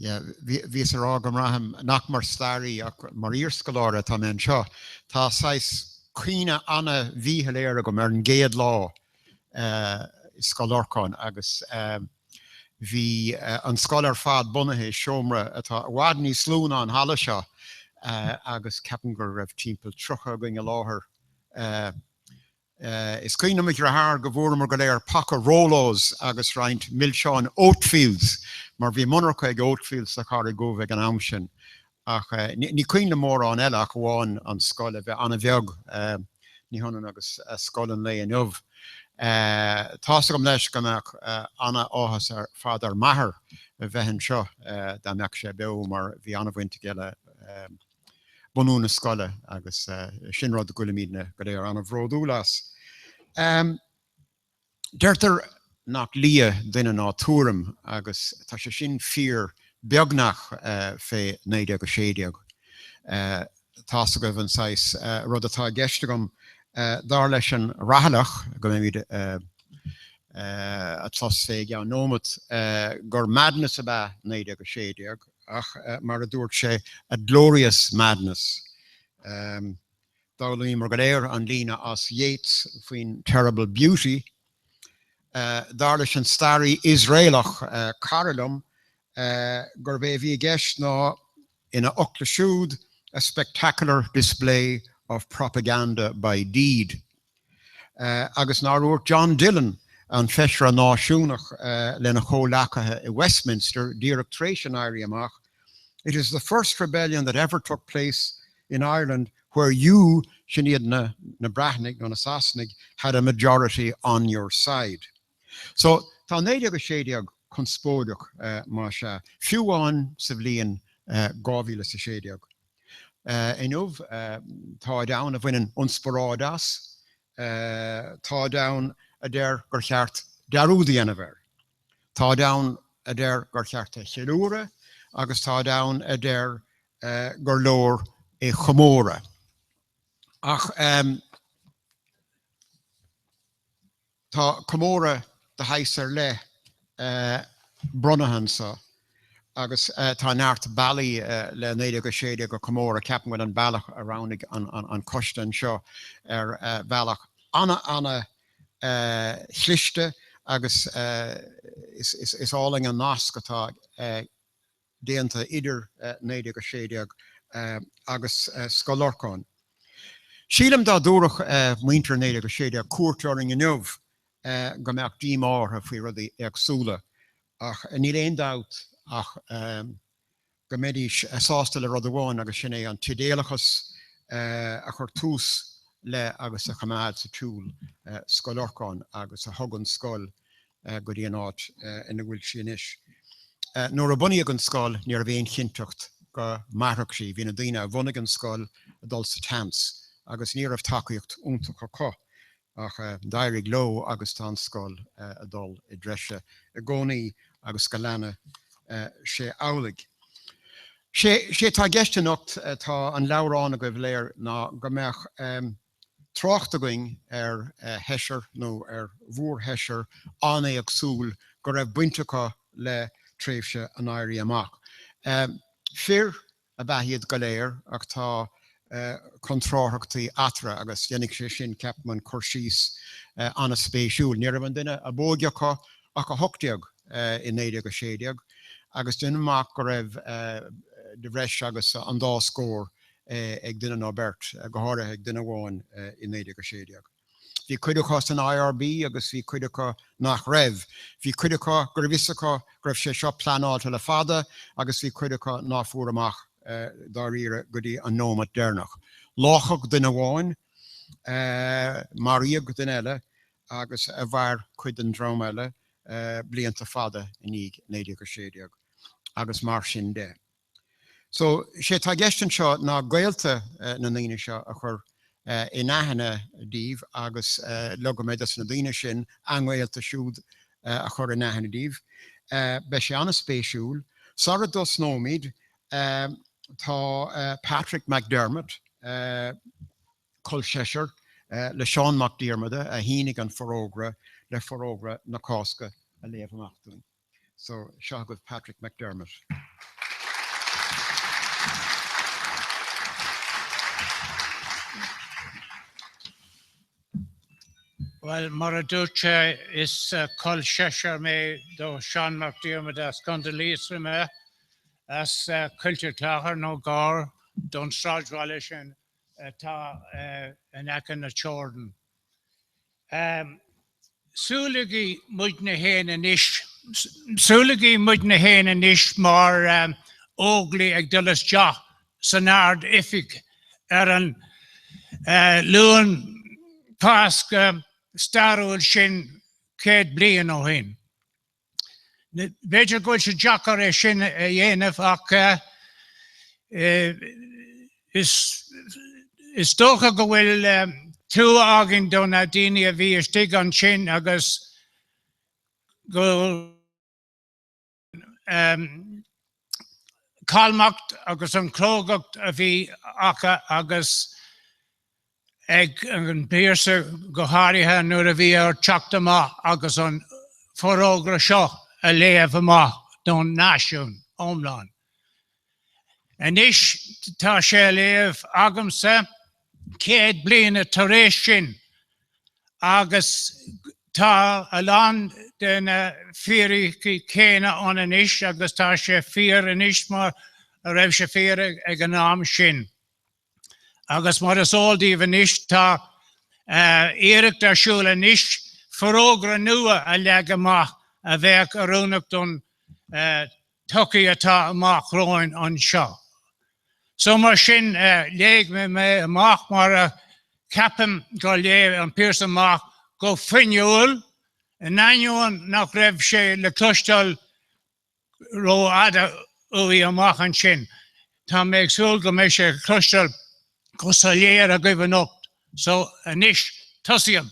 Yeah, vís agam raham nach mar stari mar Scoil Lorcáin tá men seo. Tá sais cuine anna víhel go mar an géad lá Scoil Lorcáin agus hí an scoil fad bunathe siomra atá bhhad ní slún an hala seo agus ceapan gur raibh timpeall trocha going láthair. Is cuine amach rathar go bhfuair go léir pacha rólos agus roint millseán oatfields mar bhí monarcha ag oatfields a char go bheith an amsin. Ach ní cuine mór an eile ach bháin an scoil a bheith anna bheag ní honan agus scoil an lei an jobh. Tá gom leis gomach anna áthas ar fad ar maithir a bheithin seo dá meach sé beo mar bhí anna bhainte geile bunúna scoile agus sin rud go mína go léir anna bhródúlas. Deirtar nach lia duine ná túram agus tá sé sin fíor beagnach fé 1970. Tá go bhann sais rud atá gceiste gom dar leis an rathalach go mé a tlos fé gean nómad gur madness a bheith 1970 ach mar a dúirt sé a glorious madness. Dálaí mar go léir an lína as Yeats faoin Terrible Beauty. Dar leis an starí Israelach caralum gur bheith bhí ná ina ochla siúd a spectacular display of propaganda by deed. Agus ná úirt John Dillon an feisre náisiúnach lena chomhlacathe i Westminster díreachtréis an éirí amach. It is the first rebellion that ever took place in Ireland where you, Sinead na Brahnig, na Sasnig, had a majority on your side. So, tá 1970 conspóideach má se fiúháin sa bhliain 2070. Inmh tá down a bhainean unsporádas, tá down a déir gur cheart dearúdaí ana bhar. Tá down a déir gur cheart a cheilúra, agus tá down a déir gur leor i Comóradh. Ach, tá Comóradh de heisar le Brunahansa, agus tá neart bailí le 1970 go Comóradh ceapan go an bailach around an costan seo bailach anna chlichte agus is áling an nascatá déanta idir 1970 agus Scoil Lorcáin. Sílam dá dúrach muinter néide go séide cuairtearing in nuh go meach dímár a faoi rudí agsúla. Ach ní réon dat ach go méidís sásta le rud amháin agus sin é an tidéalachas a chur tús le agus a chamáid sa túl Scoil Lorcáin agus a thugann scoil go dtí an áit ina bhfuil sin is. Nuair a bunaíodh an scoil níor bhéon chinteacht go marach sí, hí na daoine a bhunaigh an scoil a dul sa tans, agus ní raibh tacaíocht úntacha có. Ach dairigh ló agus tá an scoil a dul i dreise a gcónaí agus go leanna sé amhlaigh. sé tá geisteanacht tá an leabhrán a go bh léir ná go mbeadh tráchta going heisir nó bhuair heisir an é agsúil go raibh buinteacha le tréimhse an éirí amach. Fir a bheithiad go léir ach tá contráthachtaí atra agus dhéanamh sé sin ceapman chuirsíos anna spéisiúil. Ní raibh an duine a bógeacha ach a thuchtaíoch in 1970 agus duine amach go raibh de bhreis agus an dá scór ag duine Albert go háirithe ag duine bháin in 1970. Bhí cuideachas an IRB agus bhí cuideacha nach raibh. Bhí cuideacha gur bhisacha go raibh sé seo planáilte le fada agus bhí cuideacha ná fuair amach dá riire go dtí an nómad déirnach. Láchach duine bháin, maríoch duine eile agus a bhar cuid an drám eile blianta fada in 1970 agus mar sin de. So sé tá gceistin seo ná gaolta na daoine seo a chur in aithne díobh agus le go méid na daoine sin anghaolta siúd a chur in aithne díobh. Be sé anna spéisiúil, Sara dos nóid tá Patrick McDermott Colchester le Sean McDermott a hínig an forógra le forógra na cásca a léamh amachtain. So seo go Patrick McDermott. Well, Moradúcha is Colchester me do Sean McDermott as Condolise me as culture táchar no gar don stráidhváile sin tá an ecan na Jordan. Súlagaí muid na héana inis, súlagaí muid na héana inis mar óglaí ag dulas deach san ard ifig an luan pásca starúil sin 100 bliain ó shin. Beidir gúil sé deachar é sin a dhéanamh ach is dócha go bhfuil tú agin don na daoine a bhí istigh an sin agus go calmacht agus an clógacht a bhí acha agus ag an bíorsa go háirithe nuair a bhí ar teacht amach agus an forógra seo a léamh amach don náisiún ómláin. Anis tá sé léamh agamsa 100 bliain tar éis sin agus tá a lán den fíorí céine an anis agus tá sé fíor anis mar a raibh sé fíor ag an am sin. Agus mar is óldíomh anis tá éireacht ar siúil anis forógra nua a leag amach a bheith arúnach don tucaí atá amach róin an seo. So mar sin léag me amach mar a capim go léamh an pírs amach go finneúil in ainiúin nach raibh sé le clúisteáil ró ada uí amach an sin. Tá méid súil go méid sé clúisteáil go sa léir a goibh an ocht. So anis tusaíam.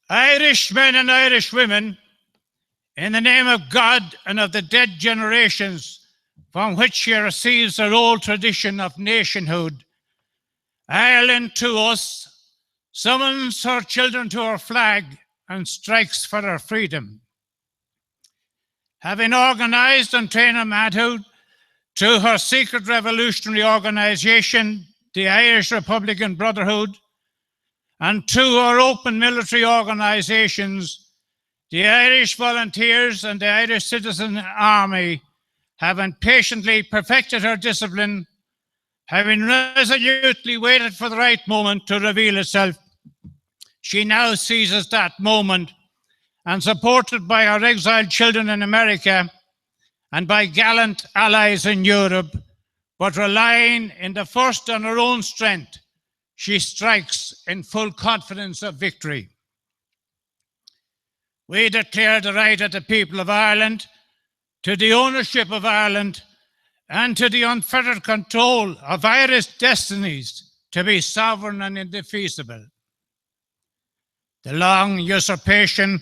Irish men and Irish women, in the name of God and of the dead generations from which she receives her old tradition of nationhood, Ireland to us summons her children to her flag and strikes for her freedom. Having organized and trained her manhood through her secret revolutionary organization, the Irish Republican Brotherhood, and through her open military organizations, the Irish Volunteers and the Irish Citizen Army, having patiently perfected her discipline, having resolutely waited for the right moment to reveal itself, she now seizes that moment, and supported by her exiled children in America and by gallant allies in Europe, but relying in the first on her own strength, she strikes in full confidence of victory. We declare the right of the people of Ireland to the ownership of Ireland and to the unfettered control of Irish destinies to be sovereign and indefeasible. The long usurpation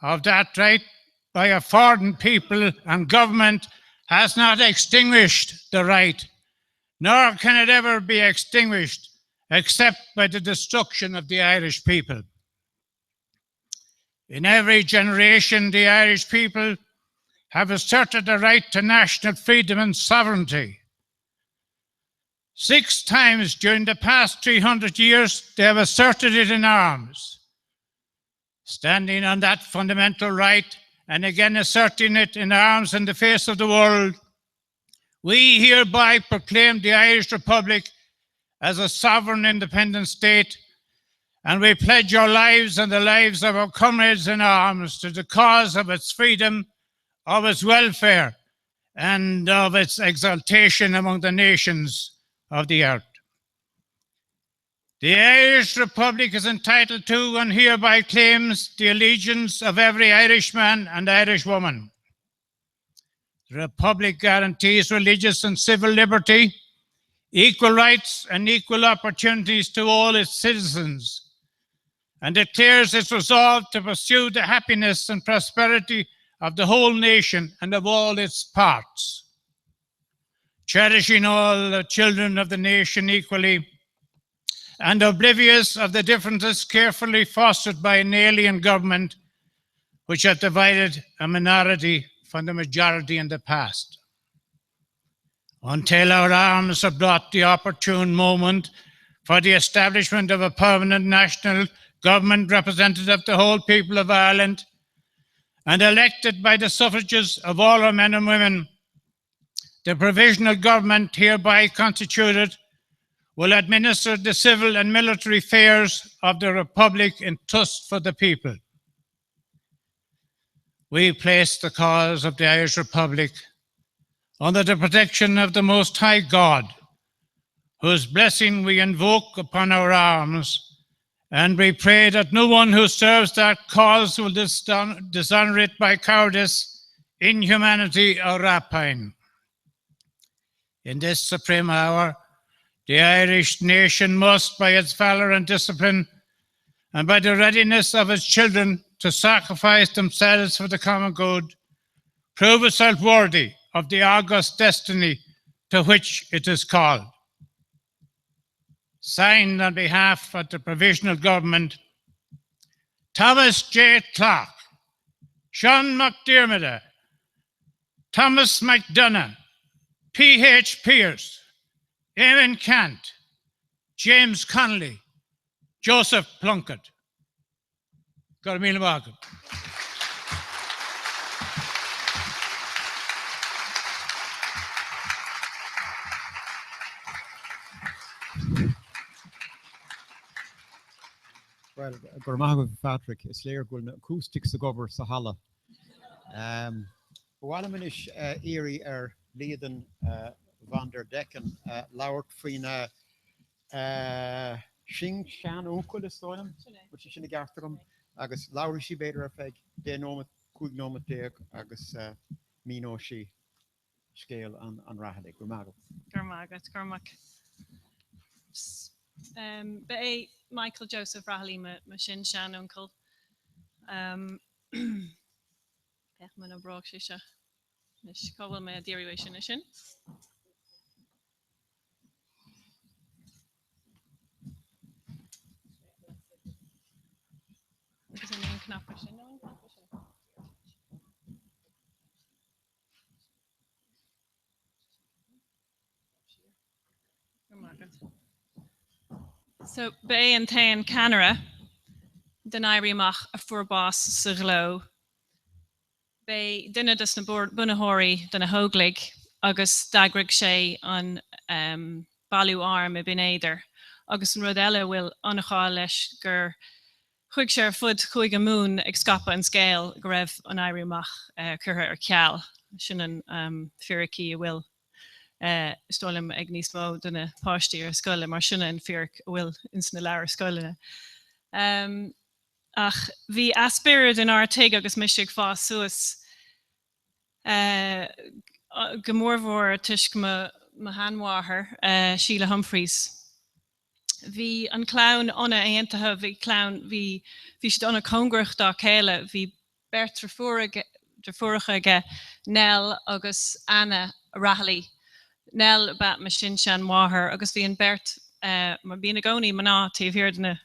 of that right by a foreign people and government has not extinguished the right, nor can it ever be extinguished except by the destruction of the Irish people. In every generation, the Irish people have asserted the right to national freedom and sovereignty. 6 times during the past 300 years, they have asserted it in arms. Standing on that fundamental right and again asserting it in arms in the face of the world, we hereby proclaim the Irish Republic as a sovereign independent state, and we pledge our lives and the lives of our comrades in arms to the cause of its freedom, of its welfare, and of its exaltation among the nations of the earth. The Irish Republic is entitled to and hereby claims the allegiance of every Irishman and Irishwoman. The Republic guarantees religious and civil liberty, equal rights and equal opportunities to all its citizens, and declares its resolve to pursue the happiness and prosperity of the whole nation and of all its parts. Cherishing all the children of the nation equally, and oblivious of the differences carefully fostered by an alien government which have divided a minority from the majority in the past. Until our arms have brought the opportune moment for the establishment of a permanent national government representative of the whole people of Ireland and elected by the suffrages of all our men and women, the provisional government hereby constituted will administer the civil and military affairs of the Republic in trust for the people. We place the cause of the Irish Republic under the protection of the Most High God, whose blessing we invoke upon our arms, and we pray that no one who serves that cause will dishonor it by cowardice, inhumanity, or rapine. In this supreme hour, the Irish nation must, by its valor and discipline, and by the readiness of its children to sacrifice themselves for the common good, prove itself worthy of the august destiny to which it is called. Signed on behalf of the Provisional Government, Thomas J. Clark, Sean McDermott, Thomas McDonough, P.H. Pierce, Eamon Caint, James Connolly, Joseph Plunkett. Got a míle maith. Well, gur maith Patrick, is léir gúil na acoustics a gobar sa hala. Bhfuil is éirí líadan van der Decken labhart faoin sin sean ócail is dóinam, bud sin na gartarm, agus labhar sí beidir feig dé nómad cúig nómad déag agus mínó sí scéal an rathaigh gur maith. Gur maith. But Michael Joseph Rahali ma sin sean uncle. Pech man a brog sé se. Nis cobhfuil me a deirí sin sin. Agus an éon knappa sin, no knappa sin. Gur maith. So, bé an tain canara, den airí amach a furbás sa gló, Bei duine dus na bunathirí den na hóglaigh agus dagraigh sé an bailú arm I bin éidir. Agus an rud eile bhfuil annachá leis gur chuig sé ar fud chuig an mún ag scapa an scéal go raibh an éiriúach curtha ar ceall. Sin an fiorchaí a bhfuil stoilm ag níos mó duna páistí ar scoile mar sinna an fiorch a bhfuil insna leabhar scoileanna. Ach bhí aspéad in áirteig agus misigh fás suas gomórmhór tuisc ma hanmháthair Sheila Humphreys. Bhí an clán anna aontathe bhí clán bhí si donna congracht dá chéile bhí bert trafúracha aige Nell agus Anna Rahalley. Nell bat ma sin sean máthair agus bhí an bert mar bhí na gcónaí maná taobh na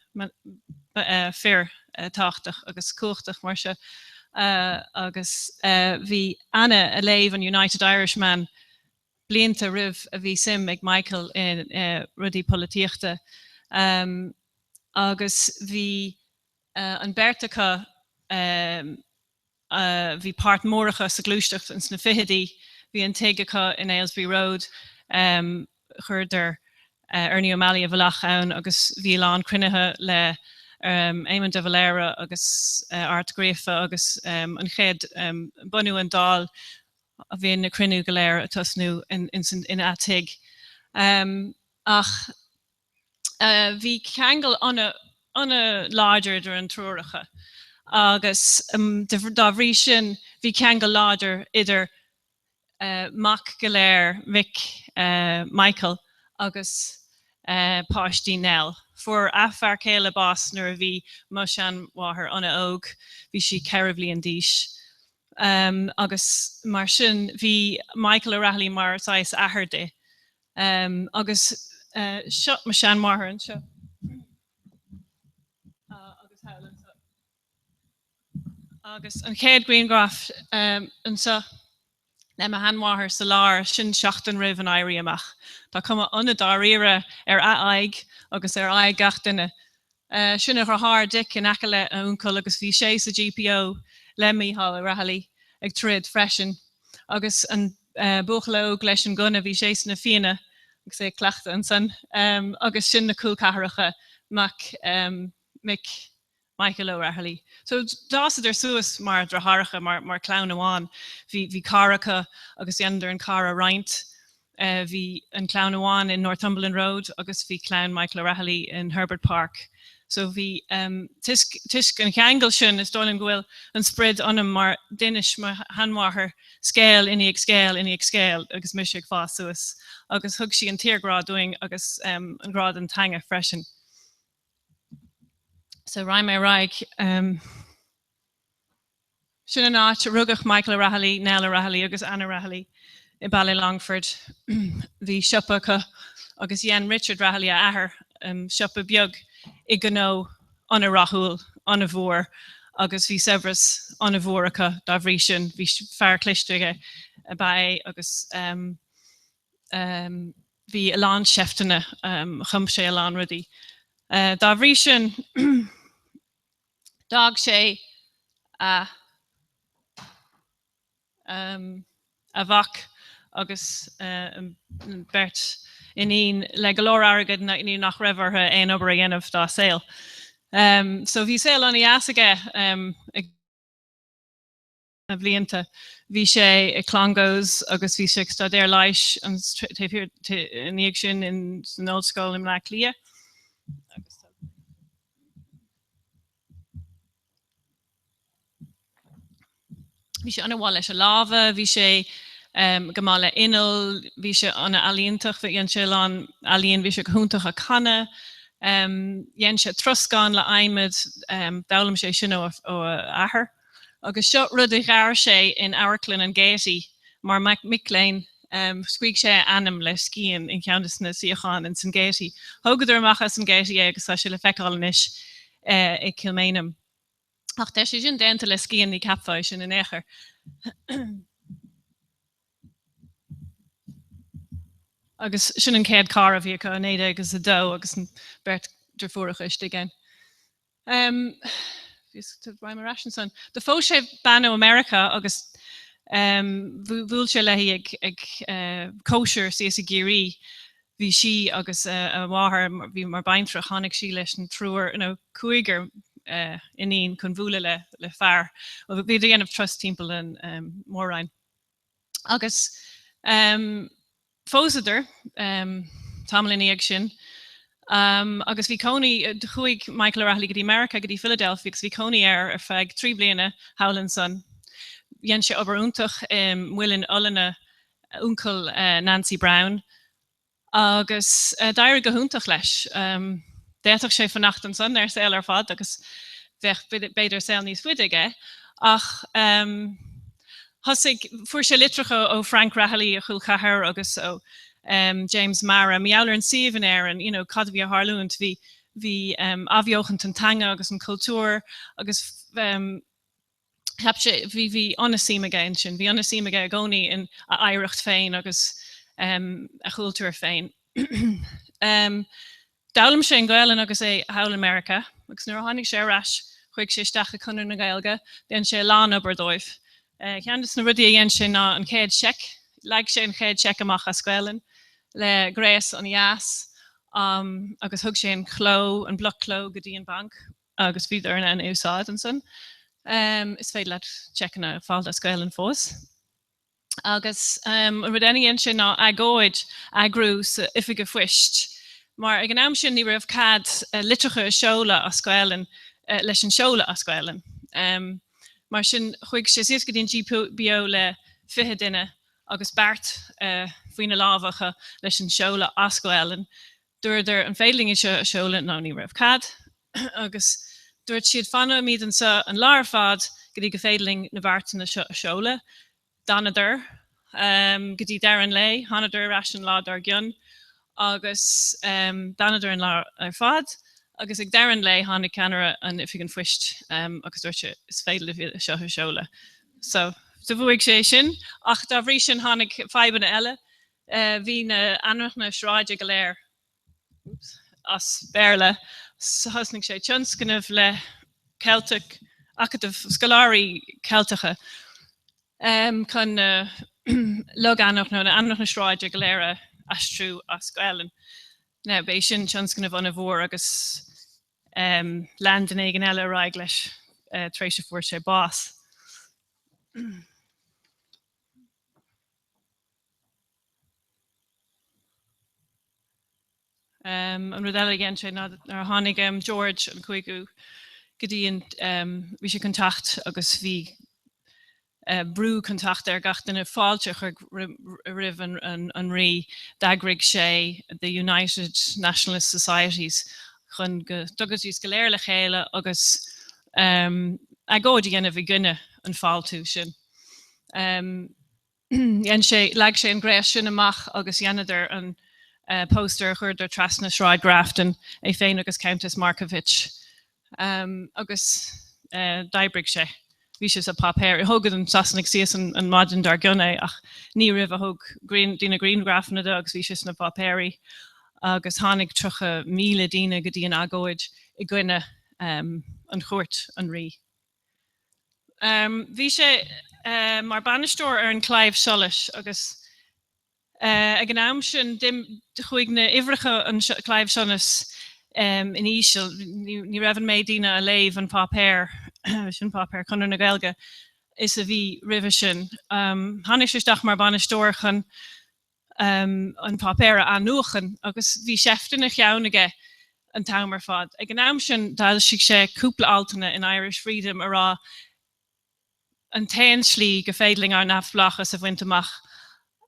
fear táchtach agus cuachtach mar se agus bhí Anna a léamh an United Irishman blianta rih a bhí sim ag Michael in rudí políochta agus bhí an bertacha bhí páirt mórcha sa glúisteach ins na fihidí bhí an teigecha in Aylesbury Road chuirdir Ernie O'Malley a bhlach ann agus bhí lán cruinnithe le Éamon de Valera agus Art Gréfa agus an chéad bunú an dál a bhíon na cruinniú go léir a tosnú in atig. Ach bhí ceangal anna láidir idir an trúracha agus dá bhrí sin bhí ceangal láidir idir Mac go léir Mick Michael agus páistí Nell. For afar céile bás nuair a bhí muis an mháthair anna óg, bhí si ceithre bliain díos. Agus mar sin bhí Michael O'Reilly mar sais aharde. Agus seo mar sean máthair an seo. Agus howlan seo. Agus an chéad Greengraff an seo. Na ma hanmáthair sa lár sin seachtain rih an éirí amach. Tá cuma anna dá riire ar aig agus ar aig gach duine. Sinna chu thar dic in aice le úncail agus bhí sé sa GPO le Mícheál Rahalley ag trid freisin. Agus an buachlóg leis an gunna bhí sé na fianna agus sé cleachta an san. Agus sin na cúlcathracha Mac Mick Michael O'Reilly. So dása ar suas mar drathracha mar clán amháin. Bhí caracha agus dhéanaidir an cara roint. Bhí an clán amháin in Northumberland Road agus bhí clán Michael O'Reilly in Herbert Park. So bhí tuisc an cheangal sin is dóilm go bhfuil an spread anam mar dunis mar hanmáthair scéal inig scéal agus misigh fás suas. Agus thug si an tíorgrád doing agus an grád an tanga freisin. So raim raig sin an áit rugach Michael O'Reilly, Nell O'Reilly agus Anna Rahalley I Ballylongford. Bhí siopacha agus Ian Richard Rahalley a ahar siopa beag I gno anna rahúil anna bhór agus bhí sebras anna bhóracha dá bhrí sin bhí fear clisteige a ba agus bhí Alán Sheftainna chum sé Alán rudí. Dá bhrí sin dag sé a bhac agus bert inín le golóir agad na iní nach raibhartha aon obair a dhéanamh dá saoil. So bhí saoil an asaige a bblianta. Bhí sé I clongos agus bhí sé stadéir leis an níag sin in an old Scoil im le lia. Bhí sé anna bháil leis a láva, bhí sé go má le inal, bhí sé anna alíontach bhí an sé an alíonn bhí sé chuntaach a canna. Dhéan sé troscán le aimimid dalam sé sin ó ahar. Agus seo rud I ghair sé in Airclin an Gaiety mar Micklein scuig sé anam le scían in ceantas na Síocháin in San Gaiety. Thugad amachchas an Gaiety agus tá sé le feiceáil inis I Kilmainham. Ach te sé sin déanta le scían I capfáid sin in éair. Agus sin an céad car a bhí go néide agus a dó agus an bert drafúracha iste again. Bhí Ryan Rashinson. The phobal sé Bano America agus bhúil sé le ag kosher sí a géirí hí si agus bháthair bhí mar baintre tháinig sí leis an trúr cuaigur iníon chun bhúla le fearr ó bhí dhéanamh trust timpeall an Mórrain. Agus fósaidir tamlíní ag sin agus bhí coní chuig Michael O'Reilly go dtí America go dtí Philadelphia agus bhí coní ar feadh 3 bliana Howland son. Dhéann sé obairúntaach muilin olana uncle Nancy Brown agus dair go húntaach leis. Déach sé fannacht an son ar saoil ar fad agus bheith beidir saoil níos fuide ach Hosig fuair sé litricha ó Frank Rahaley a chuil chathair agus ó James Mara, miauler an sivan Aaron, cad bhí a Harlúint hí afhiochant an tanga agus an cultúr agus heb sé hí anasíime gain sin, hí anasíime ga gcónaí in a éireacht féin agus a chultúr féin. Dálam sé an Gaeilin agus é Howl America, agus nuair a tháinig sé rais chuig sé isteach a chunú na Gaeilge, déan sé lán obair dóibh. Cheantas na rudí a dhéann sé ná an chéad seic, leag sé an chéad seic amach a Scoilin le gréas an Ias agus thug sé an chló, an bloc chló go dtí an bank agus bhí ar an úsáid an san. Is féidir le checkanna fáilte a Scoilin fós. Agus rud aon sin ná agóid agrú sa ifige fuist. Mar ag an am sin ní raibh cad litricha seola a Scoilin leis an seola a Scoilin. Mar sin chuig sé sios go dtíon GPO le 5 duine agus bart faoine lábhacha leis an seola a Scoilin. Dúidir an féiling is seola ná ní raibh cad agus dúirt siad fanna míad an lár fad go dtí go féiling na bhartainna seola. Danaidir go dtí dearan lei, hanaidir ras an lá ar gionn agus danaidir an lá ar fad. Agus ag dearan lei hánig canara an ifig an fuist agus dúirte is féidir le seo seola. So bhuaigh sé sin, ach dá bhrí sin hánig feibanna eile, hí na anrachna sráide go léir as béarla, hasnig sé tionscanmh le Celtic, acadamh scoláirí Celtacha, chun log anrachna na sráide go léir astrú a Scoilin. Now, bei sin tionscanmh an a bhór agus landan ag an eile raig leis tréis fuair sé bás. An rud eile gin sé nar tháinig George an chuigú go dtí bhí sé contacht agus bhí brú contacht ar gachtainna fáilte chu ribh an rí d'agric sé the United Nationalist Societies chun go dogadtí go léir le chéile agus agóid dhéanamh bhí gunne an fáiltú sin. Dhéann sé leag sé an gréis sin amach agus dhéanaidir an póster chuir trasna sráid Grafton é féin agus Countess Markovich agus d'aibrigh sé. Bhí sé a papéir thugad an sasnig síos an maidin dar gunna ach ní ribh a thug dína Greengrafna agus bhí sé na papéirí agus tháinig 3,000 dína go dtí an agóid i gcuine an chuirt an rí. Bhí sé mar banisteoir ar an Clive Solis agus ag an am sin chuig na ihreacha an Clive Solis in ísisiil ní raibhann méid dína a léamh an papéir sin papéir chunar na Gaeilge is a bhí ribh sin. Tháinig isteach mar banisteoir chun an papéir a nuachan agus bhí seachtainna cheannaige an tamar fad. Ag an am sin dáil si sé cúpla altainna in Irish Freedom ará an tain slí go féidling ar nafhlachas a bhaint amach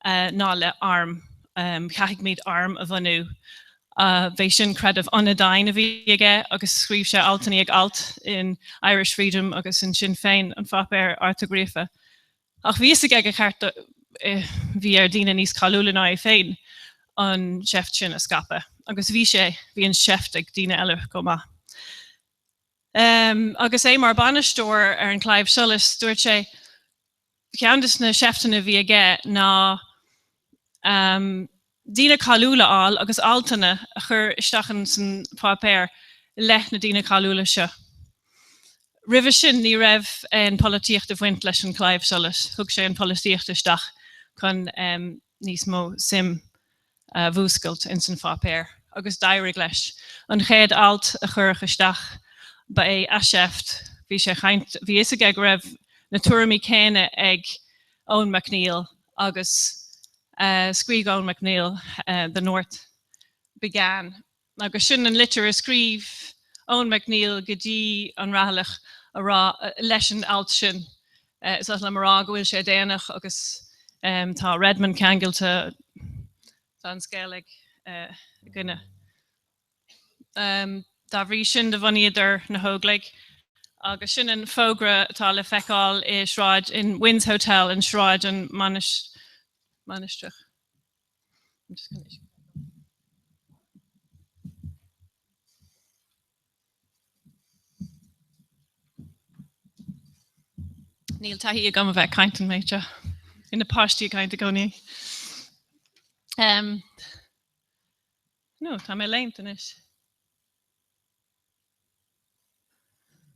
ná le arm, chaithig míad arm a bhanú. Bheith sin credibh anadain a bhí aige agus scríb sé altaní ag alt in Irish Freedom agus in Sinn Féin an fapéir artagréfa. Ach bhí is aige charta bhí ar dína níos cáúla ná féin an seft sin a scape. Agus bhí an seft ag dína eile go maith. Agus é mar banisteoir ar an Clive Solis dúirt sé ceantas na seftainna bhí aige ná dína cáúla áil agus altainna a chur isteachchan san papéir leth na dína cáúla seo. Ribh sin ní raibh an políocht a bhaint leis an chlaimh solas, thug sé an políocht isteach chun níos mó sim bhúscailt in san fápéir, agus dairigh leis. An chéad alt a chur isteach ba é aiseft, bhí sé caint, bhí is ag raibh na tuairimí céine ag Owen MacNeill agus scríb Owen MacNeill, the North began. Agus sin an litir a scríb Owen MacNeill go dtí an rathallach leis an alt sin. Is le marrá go bhfuil sé déanach agus tá Redmond Cangilta tá an scéalaigh gine. Tá bhrí sin de bhainidir na hóglaigh, agus sin an fógra atá le feiceáil i Shráid in Winds Hotel in Shráid an Manisteach. Níl taí a gom a bheith caint an méide. Ina páistí caint a gcónaí. No, tá mé léimt inis.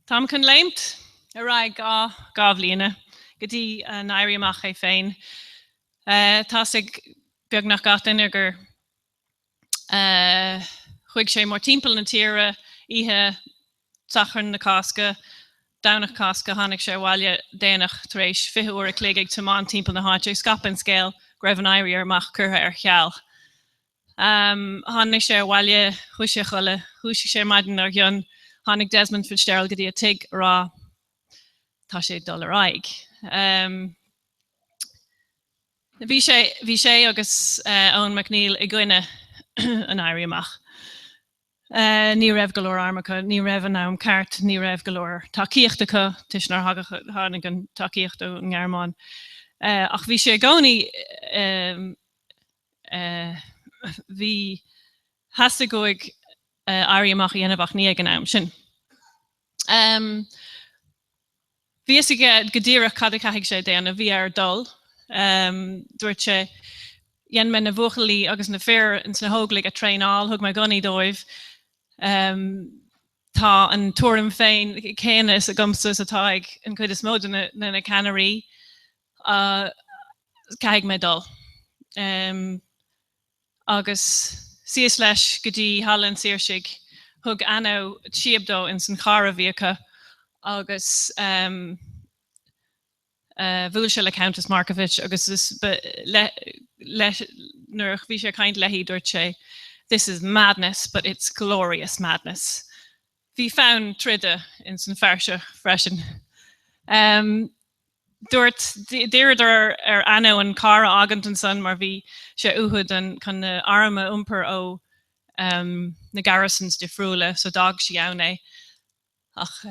Tám chun léimt a raibh gá bhbliana go dtí an éirí amach é féin. Tá sig beag nach gatainn gur chuig sé mór timpeall na tíre ihe sacharn na casca, dánach casca tháinig sé bhaile déanach tar éis 20 uair a cloig ag tomán timpeall na háite scapan scéal go raibh an éirí amach curtha ar cheall. Tháinig sé bhaile chuise chuile, chuise sé maidin ar gionn Tháinig Desmond Fitzgerald go dtí a tig rá tá sé dul ar aig. Bhí sé agus Owen MacNeill i gcuine an éirí amach. Ní raibh go leor armacha, ní raibh an am ceart, ní raibh go leor takeíochtacha, tuisnar tháinig an takeíocht ó an Ghearmáin. Ach bhí sé gcónaí bhí heasta goig éirí amach a dhéanamh ach ní ag an am sin. Bhí is go díreach cad a caiigh sé déanamh bhí ar dul. Dúirt sé dhéan me na bhuachalí agus na fear in sna hóglaigh a tréáil, thug me gunaí dóibh. Tá an tuairim féin céine is a gomsa atá ag an chuid is mód na Canarí caiigh me dul. Agus síos leis go dtí Hallan Saoirsigh thug anó siabdó in san chara bhíocha agus bhúil se le Countess Markovich agus nuair bhí sé caint lehí dúirt sé, this is madness, but it's glorious madness. Bhí fánn tride in san fearse freisin. Dúirt deireadar ar anó an cara agant an san mar bhí sé úthad an chun na arma umpar ó na garrisons de friúla, so dag sí ann é. Ach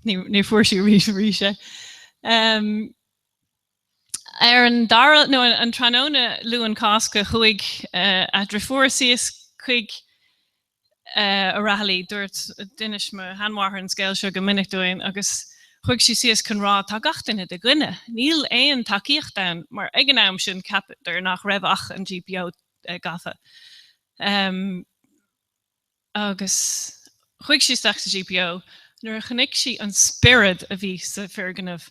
ní fuair sí ríise. Ar an dara, no, an tróna luúan casca chuig a drefuair síos chuig a rathalaí dúirt duine me hanmháthair an scéil seo go minic dúin agus chuig sí síos chun rá tá gachtainine de gcuine. Níl éon takeíocht ann, mar ag an am sin capitar nach raibh ach an GPO gatha. Agus chuig sí staach sa GPO, nuair a chonig sí an spirit a bhí sa fearganmh,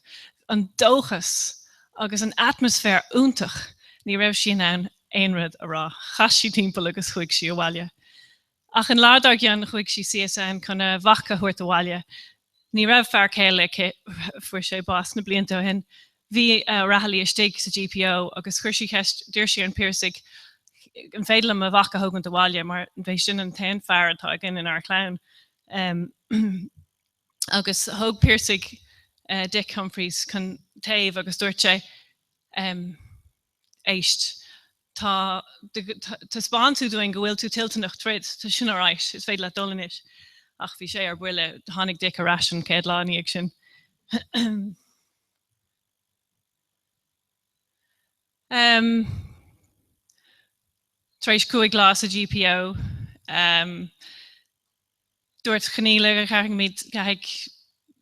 an dóchas agus an atmosfér úntach, ní raibh sí an éonrad a rá, chas sí timpeall agus chuig sí a bhaile. Ach an ládar gceann chuig sí CSN chuna bhacha thuirt a bhaile, ní raibh fear céile fuair sé bás na blianta hin, bhí rathalaí istigh sa GPO agus chuir sí cheist dúir sí an Piarsaigh an féidir a bhacha thugant a bhaile, mar bheith sin an 10 fear atá gin in ar clown. Agus thug Piarsaigh Dick Humphreys chun taobh agus dúirt sé éist. Tá spáin tú doing go bhfuil tú tiltanach trid, tá sin aráis, is féidir le dolanis. Ach bhí sé ar buile tháinig Dick a rais an céad láí ag sin. Tréis cuaig glas a GPO. Dúirt chníile a chaithg míid caithg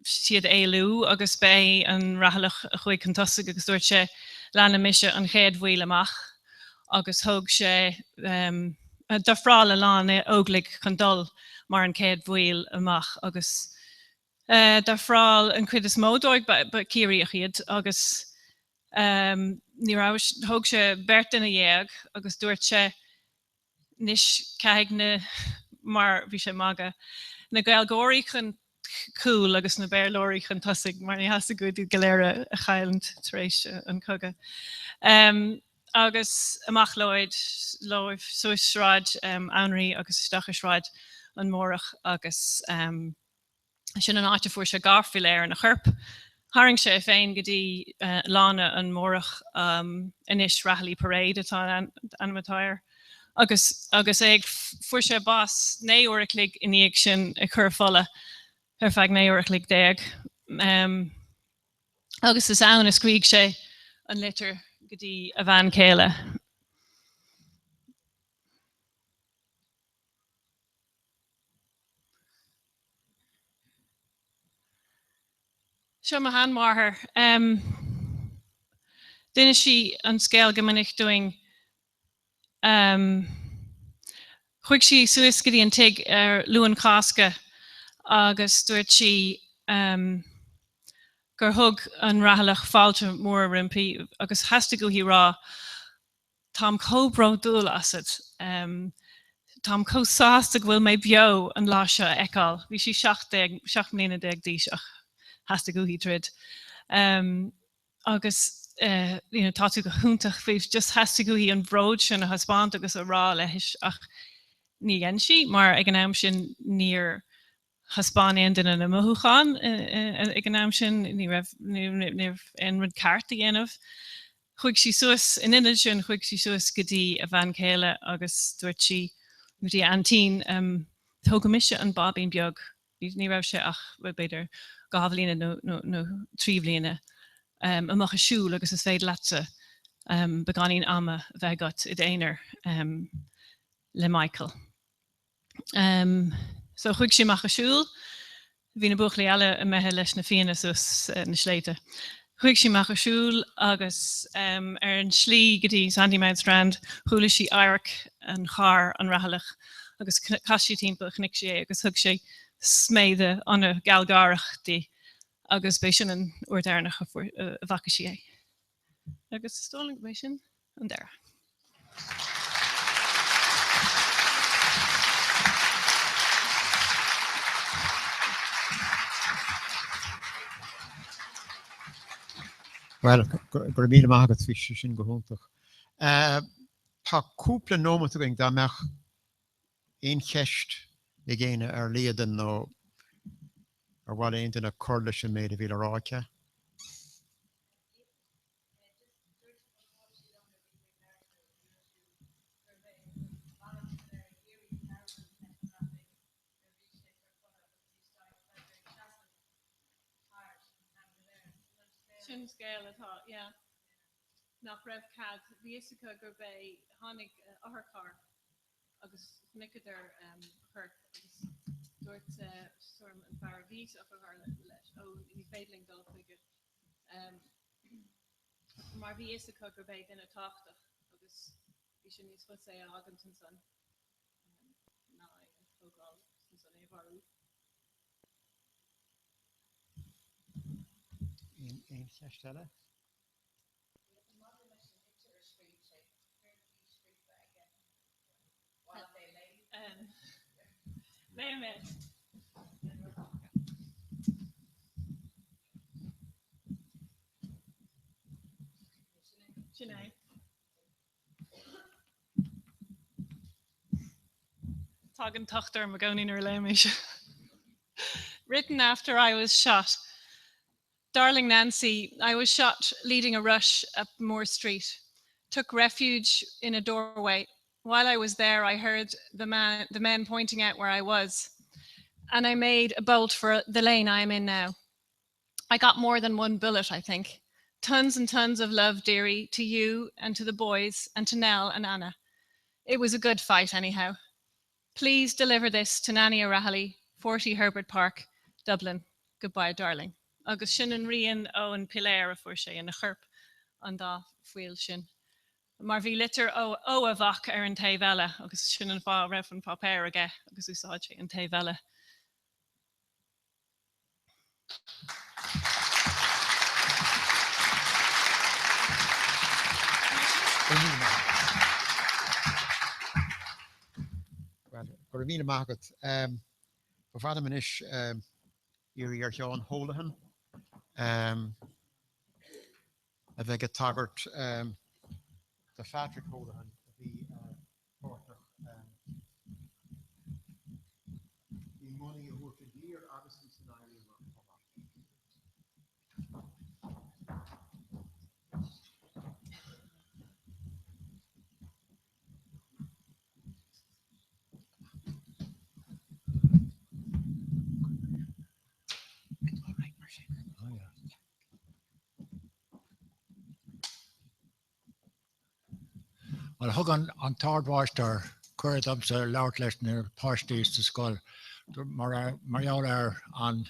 siad éilú agus bé an rathalach a chuig an tosaigh agus dúirt sé lena mise an chéad bhuail amach agus thug sé do frála lán óglaigh chun dul mar an céad bhuail amach agus Dar fráil an cuid is módóid ba cíiríoch iad agus ní thug sé bert ina dhéag agus dúirt sé níos ceithne mar bhí sé maga. Na gailgóirí chun cool agus na bearlóirí chun tosaigh mar ní has a go dú goléire a chailant taréis an coga. Agus amach loibh suasráid anraí agus stachasráid an mórach agus sin an áte fuair se garfiil ar na churp. Haring sé féin go dtí lána an mórach inis rathlaí parade atá animatáir. Agus ag fuair sé bás néúach lig iníag sin a chur fola ar feag néúach lig déag. Agus is ann is scuig sé an litir go dtí a bhean céile. Seo má hanmáthair. Duine si an scéal go minic doing chuig si suas go dtí an tig ar luan casca agus dúirt si gur thug an rathalach fáilte mór rimpi agus heasta go hí rá tám cóbró dúil asad. Tám cósáasta go bhfuil mé beo an lá seo eáil. Bhí si 7 mbliana díseach. Heasta go hí trid. Agus táú go húntaach fih just heasta go hí an bróid sin a haspáint agus a rá leis ach ní ghéan si, mar ag an am sin níor haspáin duine na mothúcháin ag an am sin ní raibh inrid ceart a dhéanamh. Chuig si suas in inid sin chuig si suas go dtí a bhean céile agus dúirt si go dtí antín tógamise an babín beag. Ní raibh sé ach beidir gábhlína nó tríomhlína amach a siúil agus is féad lete beganín ama bheith i déanaar le Michael. So chuig si amach a siúil, bhí na buachlaí eile a methe leis na fianna sus na sléite. Chuig si amach a siúil agus ar an slí go dtí Sandymount Strand chuala si airc an char an rathalach agus caiisi timp chnic sé agus thug sé sméide anna galgárachtaí agus bé sin an uirdearnach a bhaca sí é. Agus stóling bé sin an deire. Well, gur míle mágad fi sin go húntaach. Tá cúpla nómata going dá meach éon cheist i ggéine ar léadan nó ar bhil aon duna chuirla sin méad a bhí ráice. Sin scéal atá, nach raibh cad bhíosacha gur bé tháinig atharcar agus nicadar chuirt agus dúirt storm an fear vís a chuir leis ó ní féidling dul chuige. Mar bhíosacha gur bé duine táchtach agus bhí sin níos fusa é agan san son ná an phobal san son é bharú. Éon cheist eile? Tágan tuchtar ma gcónaí ar léimiis. Written after I was shot. Darling Nancy, I was shot leading a rush up Moore Street. Took refuge in a doorway. While I was there, I heard the men pointing out where I was. And I made a bolt for the lane I am in now. I got more than one bullet, I think. Tons and tons of love, dearie, to you and to the boys and to Nell and Anna. It was a good fight anyhow. Please deliver this to Nanny O'Rahilly, 40 Herbert Park, Dublin. Goodbye, darling. Agus sin an rian ó an piléir a fuair sé in a churp an dá fuil sin. Mar bhí litir ó a bhach ar an taobh eile, agus sin an raibh an papéir aige agus úsáid sé an taobh eile. Goravina market. For Father Manish, you're John Holohan. I think a taggart, the Patrick Holohan, the partner, the money you work a year, obviously, scenario. Well, hug on third watch there, Current up to Lord Lesnar, Parsties to Scoil, Mariola on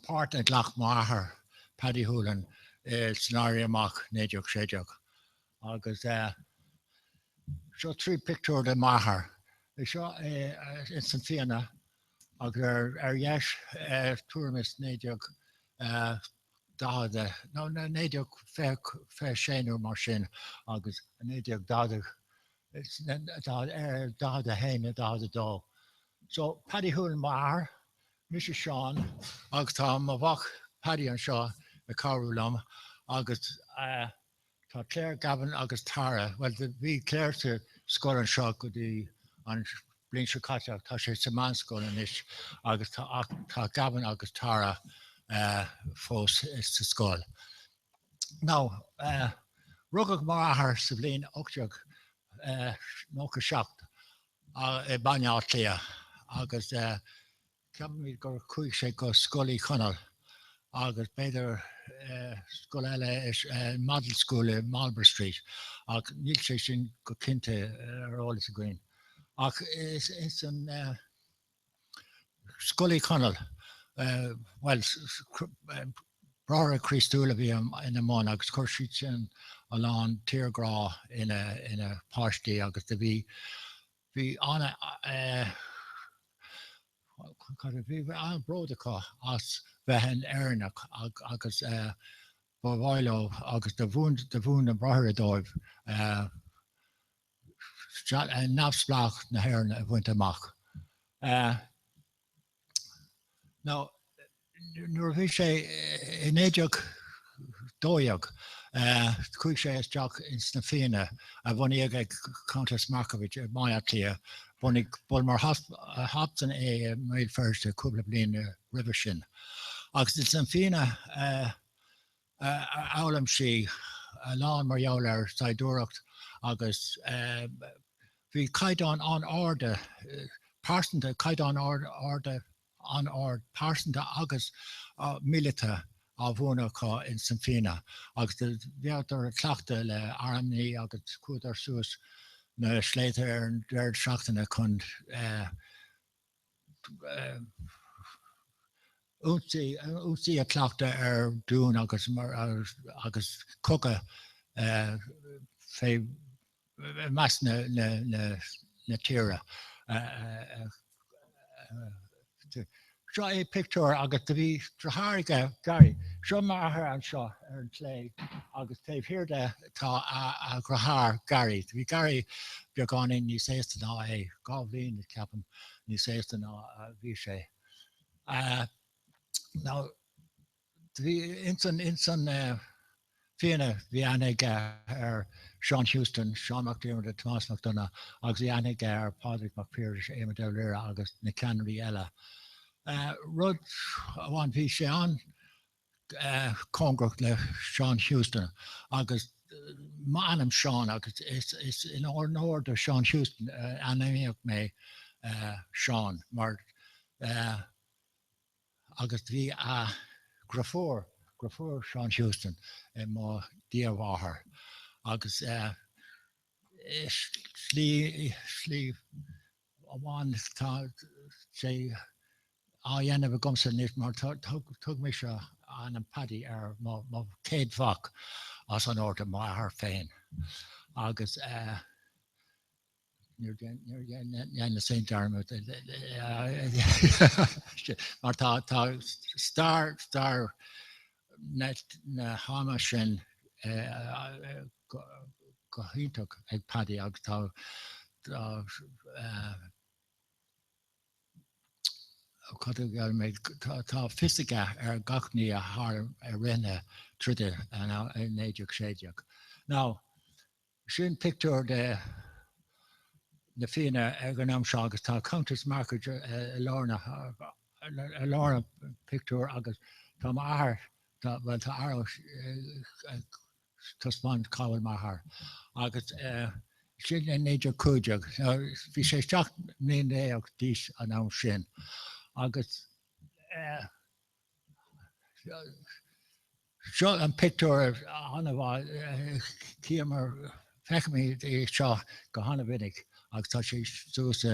part of Glach Maher, Paddy Hoolan, scenario mock, Nejok Shejok. August, show 3 pictures of Maher. They show in St. Fianna, August, Yesh, tourist Nejok, Dada, no, Nejok, fair Shane or machine, August, Nejok Dada. It's Dada Hain, Dada Do. So, Paddy Hoolan Maher, Mrs. Sean, August Tom, Mavok, Paddy and Shaw, the Carulam, August, Claire Gavin, August Tara. Well, the be Claire to Scoil and Shaw could be on Blin Shakata, Tasha Saman Scoil and Ish, August Gavin, August Tara, Fos is to Scoil. Now, Rugag Marahar, Sablin Okjug, Noka Shocked, Banya Clear, August, Cabin go quick shake go Scully Connell. August Bader School Model School Marlborough Street. Neil Station go Kinte all is green. It's an Scully Connell. Well, Brora Christula be in a mon August Kurshichin along Tiergraw in a party August to be on a bhí an brodacha as bheithin airnach agus bhhailo agus de bhún an brathir dóibh nafsplach na hhéirna a bhaint amach. Now, nuair bhí sé in éideach dóideach chuig sé isteach in sna fianna a bhainigh ag Countess Markovich mai clia Bonnig Bolmar Hopton a made first a couple of blian river sin. Agus it's an fina aulam she lawn mariolar siduracht agus vi kaidan on order parson the kaidan order on order parson the agus milita avuna ka in Sanfina agus the viator clachte le armni agus kuder sus na Slater and Jared Shockton a kun Uzi a clockta doing agus coca fe mas na tira show a picture agus to be Trahariga Gary show her and show and play agus tape here the ta Grahar Gary to be Gary you're gone in you say to now a goblin the captain you say to now Vishay now to be in Fianna Vianiga Sean Houston Sean McDermott Thomas McDonough agus Vianiga Patrick McPearce Emma Delira agus na Canary Ella Rud one bhí sé an Congrach le Sean Houston agus manam Sean agus is in order Sean Houston animiach me Sean mar agus bhí a Grafur Sean Houston má díomháthair agus slí amháin tá sé dhéanamh gomsa níos mar tug mé seo an paddy má céad bhach as an orta má th féin agus níor St. Dermot mar tá star na háma sin go híteach ag paddy agus tá chuil mé tá fisacha gachnaí a rinne truide néideach séideach. Ná sin picú de na fianna gur nám seo agus tá Countess Margaret Lorna picú agus tá ahar bhfuil tá tasman cáil maithar agus sin néidir cúideag bhí sé 7 díos an ná sin agus seo an picú anna bh cíamar feicimí seo go hána vinnig agus tá sé súsa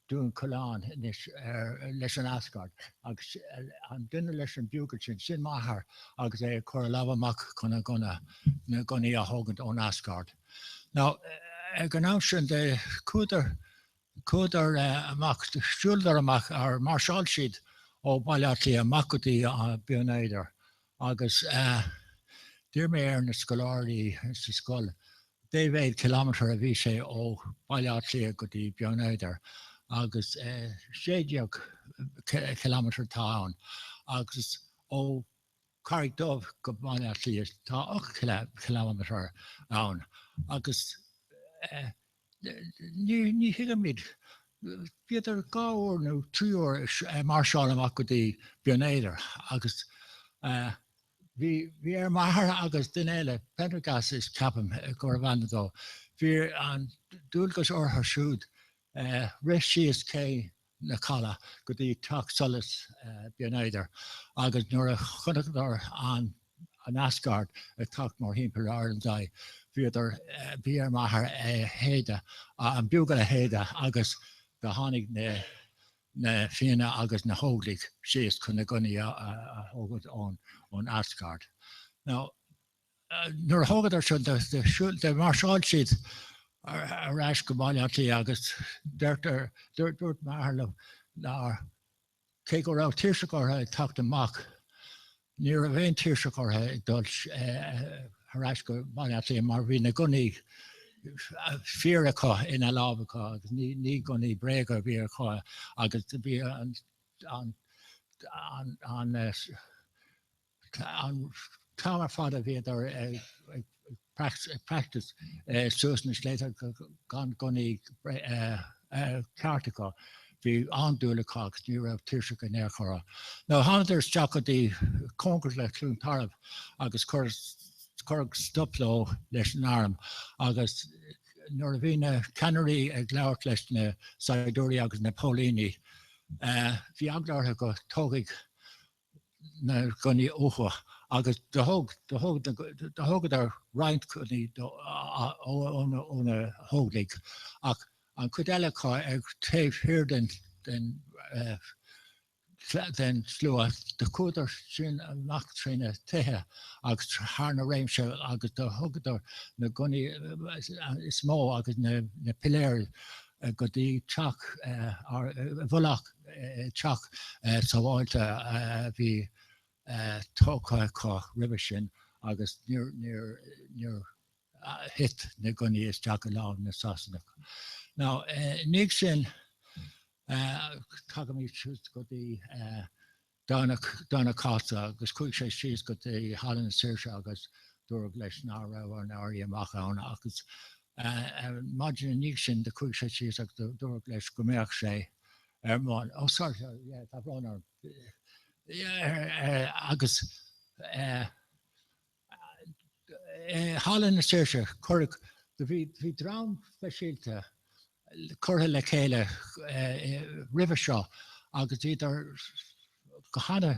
dún choláin leis an ascard agus an duine leis an buúgail sin maithar agus chuir labhamach chuna gunaí a thugant ón ascard. Ná go ná sin de cúdar amach siúldar amach ar marseáil siad ó bailachtaí amach gotaí a bionéidir agus dúir mé ar na scoláirí sa scoil 10 kilometer a bhí sé ó bailachtaí gotaí bionéidir agus 60 kilometer tá agus ó Carrickdubh go bailachtaí tá 8 kilometer ann agus ní higamid beidir 2 uair nó 3 uair marseáil amach gotaí bionéidir agus bhí ar maithar agus duine eile Pendergast is ceapam gur bhanadó. Bhí an dúilgus ortha siúd réis síos cé na chala gotaí teach solas bionéidir agus nuair a chunadar an ascard a teach mar hímpel an dá bhíidir bí ar maithar héide an buúgal a héide agus go tháinig na fianna agus na hóglaigh síos chuna gunaí a thugad ón ascard. Ná nuair a thugad sin de marseáil siad a reis go bailachtaí agus dúirt maithar ná cé go raibh tíorsachartha ag teacht amach ní a bhéon tíorsachartha ag dul reis go bailachtaí mar bhí na gunaí fearacha ina lábhacha agus ní gunaí bréagar bhí chu agus bhí an támar fada bhíidir practice suas na sléitir gan gunaí ceartacha bhí andúlacha agus ní raibh tíoirseach in éarchara. Ná hanidir teach gotaí concord le clún tarmh agus chuirg stopló leis an arm agus nuair a bhí na canarí ag leabhart leis na Saidúrí agus na Pólíní bhí aglartha go tóghaigh na gunaí ucha agus de thugad ar roinnt gunaí óna thuglaigh ach an chud eilecha ag taobh hirdin den slua de cúdar sin amach trína tuthe agus thna réimse agus de thugadar na gunaí is mó agus na piléir go dtí teach bhullach teach sa bháilte bhí tócha chu ribh sin agus níor hit na gunaí is teach go lá na Sassanach. Ná níl sin Tagamí siúd go dtí donna cáta agus chuig sé síos go dtí hallan saoirse agus dúrah leis ná raibh an áirí amach ann agus maidin níl sin de chuig sé síos agus dúrah leis go mbeadh sé ar máin tá bhránar agus hallan na saoirse chuirg bhí drám speisialta curtha le chéile ribh seo agus idir go hana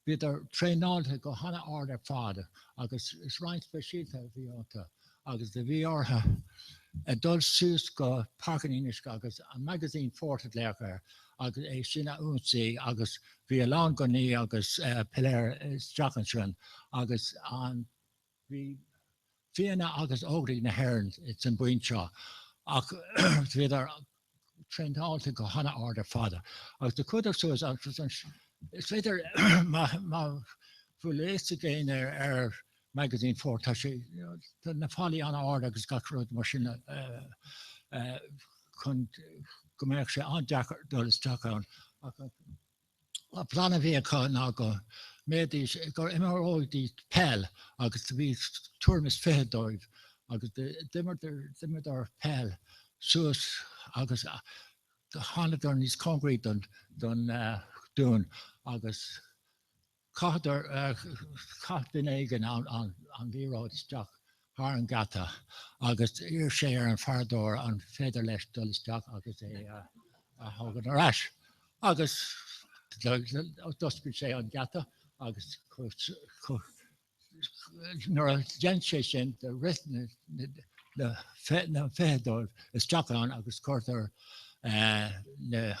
beidir tréáilte go hana áard ar fáda agus is roinnt speisialta bhí ánta agus de bhí ortha a dul sús go parcanínis agus an magazín fórta léachar agus é sinna úsaí agus bhí a lán gonaí agus piléir isteachchan sin agus an bhí fianna agus ógraí na hhéireann it's an buin seo ach bhíidir tréáilte go hana áard ar fada. Agus de chuidir suas is féidir bhfuil géin ar magazín fórta sé na fálaí an áard agus gacróid mar sin chun go mbeadh sé an deachar dul isteach ann. A plan a bhí ná go méadís gur imimeróidí pell agus bhí tuairmis fédóibh agus dimar pell suas agus hánagar níos concrete don dún agus caithear caithbin éigen an bhíráid isteach thar an gata agus ír sé ar an fardóir an féidir leis dul isteach agus é thugad arás. Agus doscail sé an gata agus nuair a dhéann sé sin de rithne na fédóibh isteach an agus cuirtar na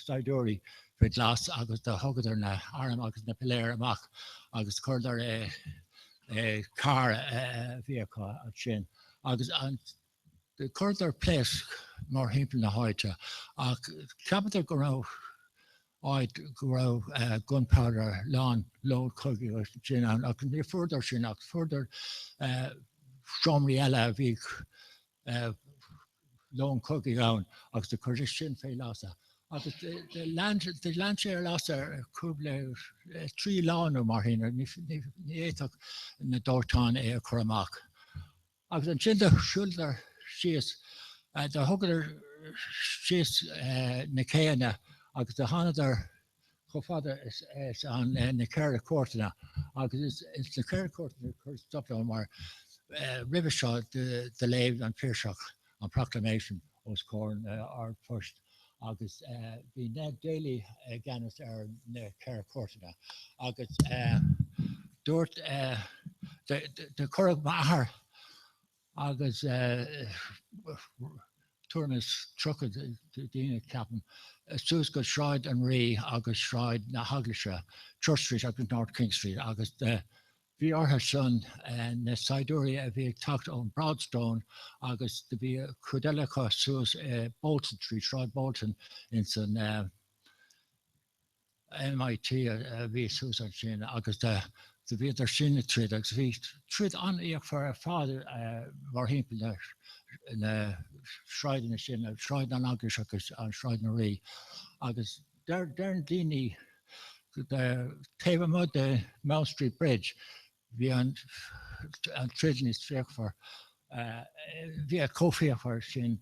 staidúirí fé glas agus de thugadar na arm agus na piléir amach agus cuirtar car bhíocha sin agus an de cuirtar pléis mar himple na háite ach ceapatar go raibh áid go raibh gunpowder lán lód chugaí sin an ach ní further sin ach further seomraí eile a bhí lón chugaí ann agus de chuir sin fé lása. Agus de landséir lása cúpla trí lánú mar hinna ní éach na dóirtáin é chur amach. Agus an sin de siúldar síos de thugadar síos na céanna agus de hanadar chofada is an na ceir cuairteanna agus is na ceir cuairteanna chuir stopla mar ribh seo de léamh an píorseach an proclamation os cór ar first agus bhí ned déalaí ganas ar na ceir cuairteanna agus dúirt de chuirg maithir agus tuairmis trucad daoine ceapan suas go shráid an rí agus shráid na haglaise Church Street agus North King Street agus bhí ortha sin na saidúirí a bhí tacht ón Broadstone agus de bhí chuidealacha suas Bolton Street, shráid Bolton in san MIT a bhí suas an sin agus de bhí ar sinna tríd agus bhí tríd an íoch fear a fáidir mar himple na shráid na sin shráid an agus agus an shráid na rí agus dearn daoine taobh mud de Mount Street Bridge bhí an tríd níos fréachfar bhí a cófiachfar sin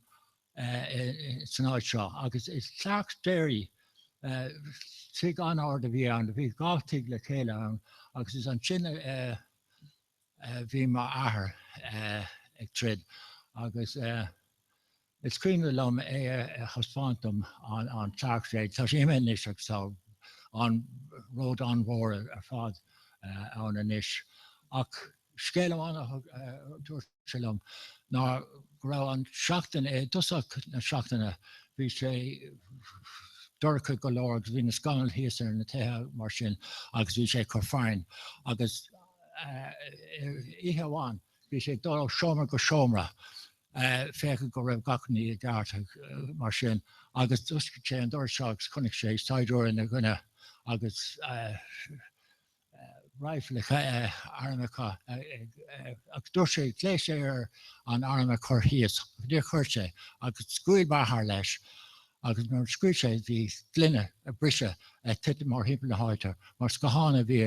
san áid seo agus is teach déirí tí an áir a bhí an bhí gátigh le chéile an agus is an sin bhí mar athair ag tríd agus is cuimhne lom chospáintum an teach sé tá sé imimiseach tá an ród an mhór ar fád an inis ach scéile amháin dúirt sé lom ná go raibh an seachtain dusach na seachtainna bhí sé dorcha go leor agus bhí na scanal híos ar na taithe mar sin agus bhí sé chur fáin agus ihe amháin bhí sé dó seomra go seomra fécha go raibh gachnaí garta mar sin agus dusca sé an dúirseach chunig sé saidúir na gcuine agus raiflecha armacha agus dúir sé lééis sé ar an arma chur híos dé chuir sé agus scuil bathar leis agus mar scuil sé bhí glunne a brise tiite mar himple na háite mar go hána bhí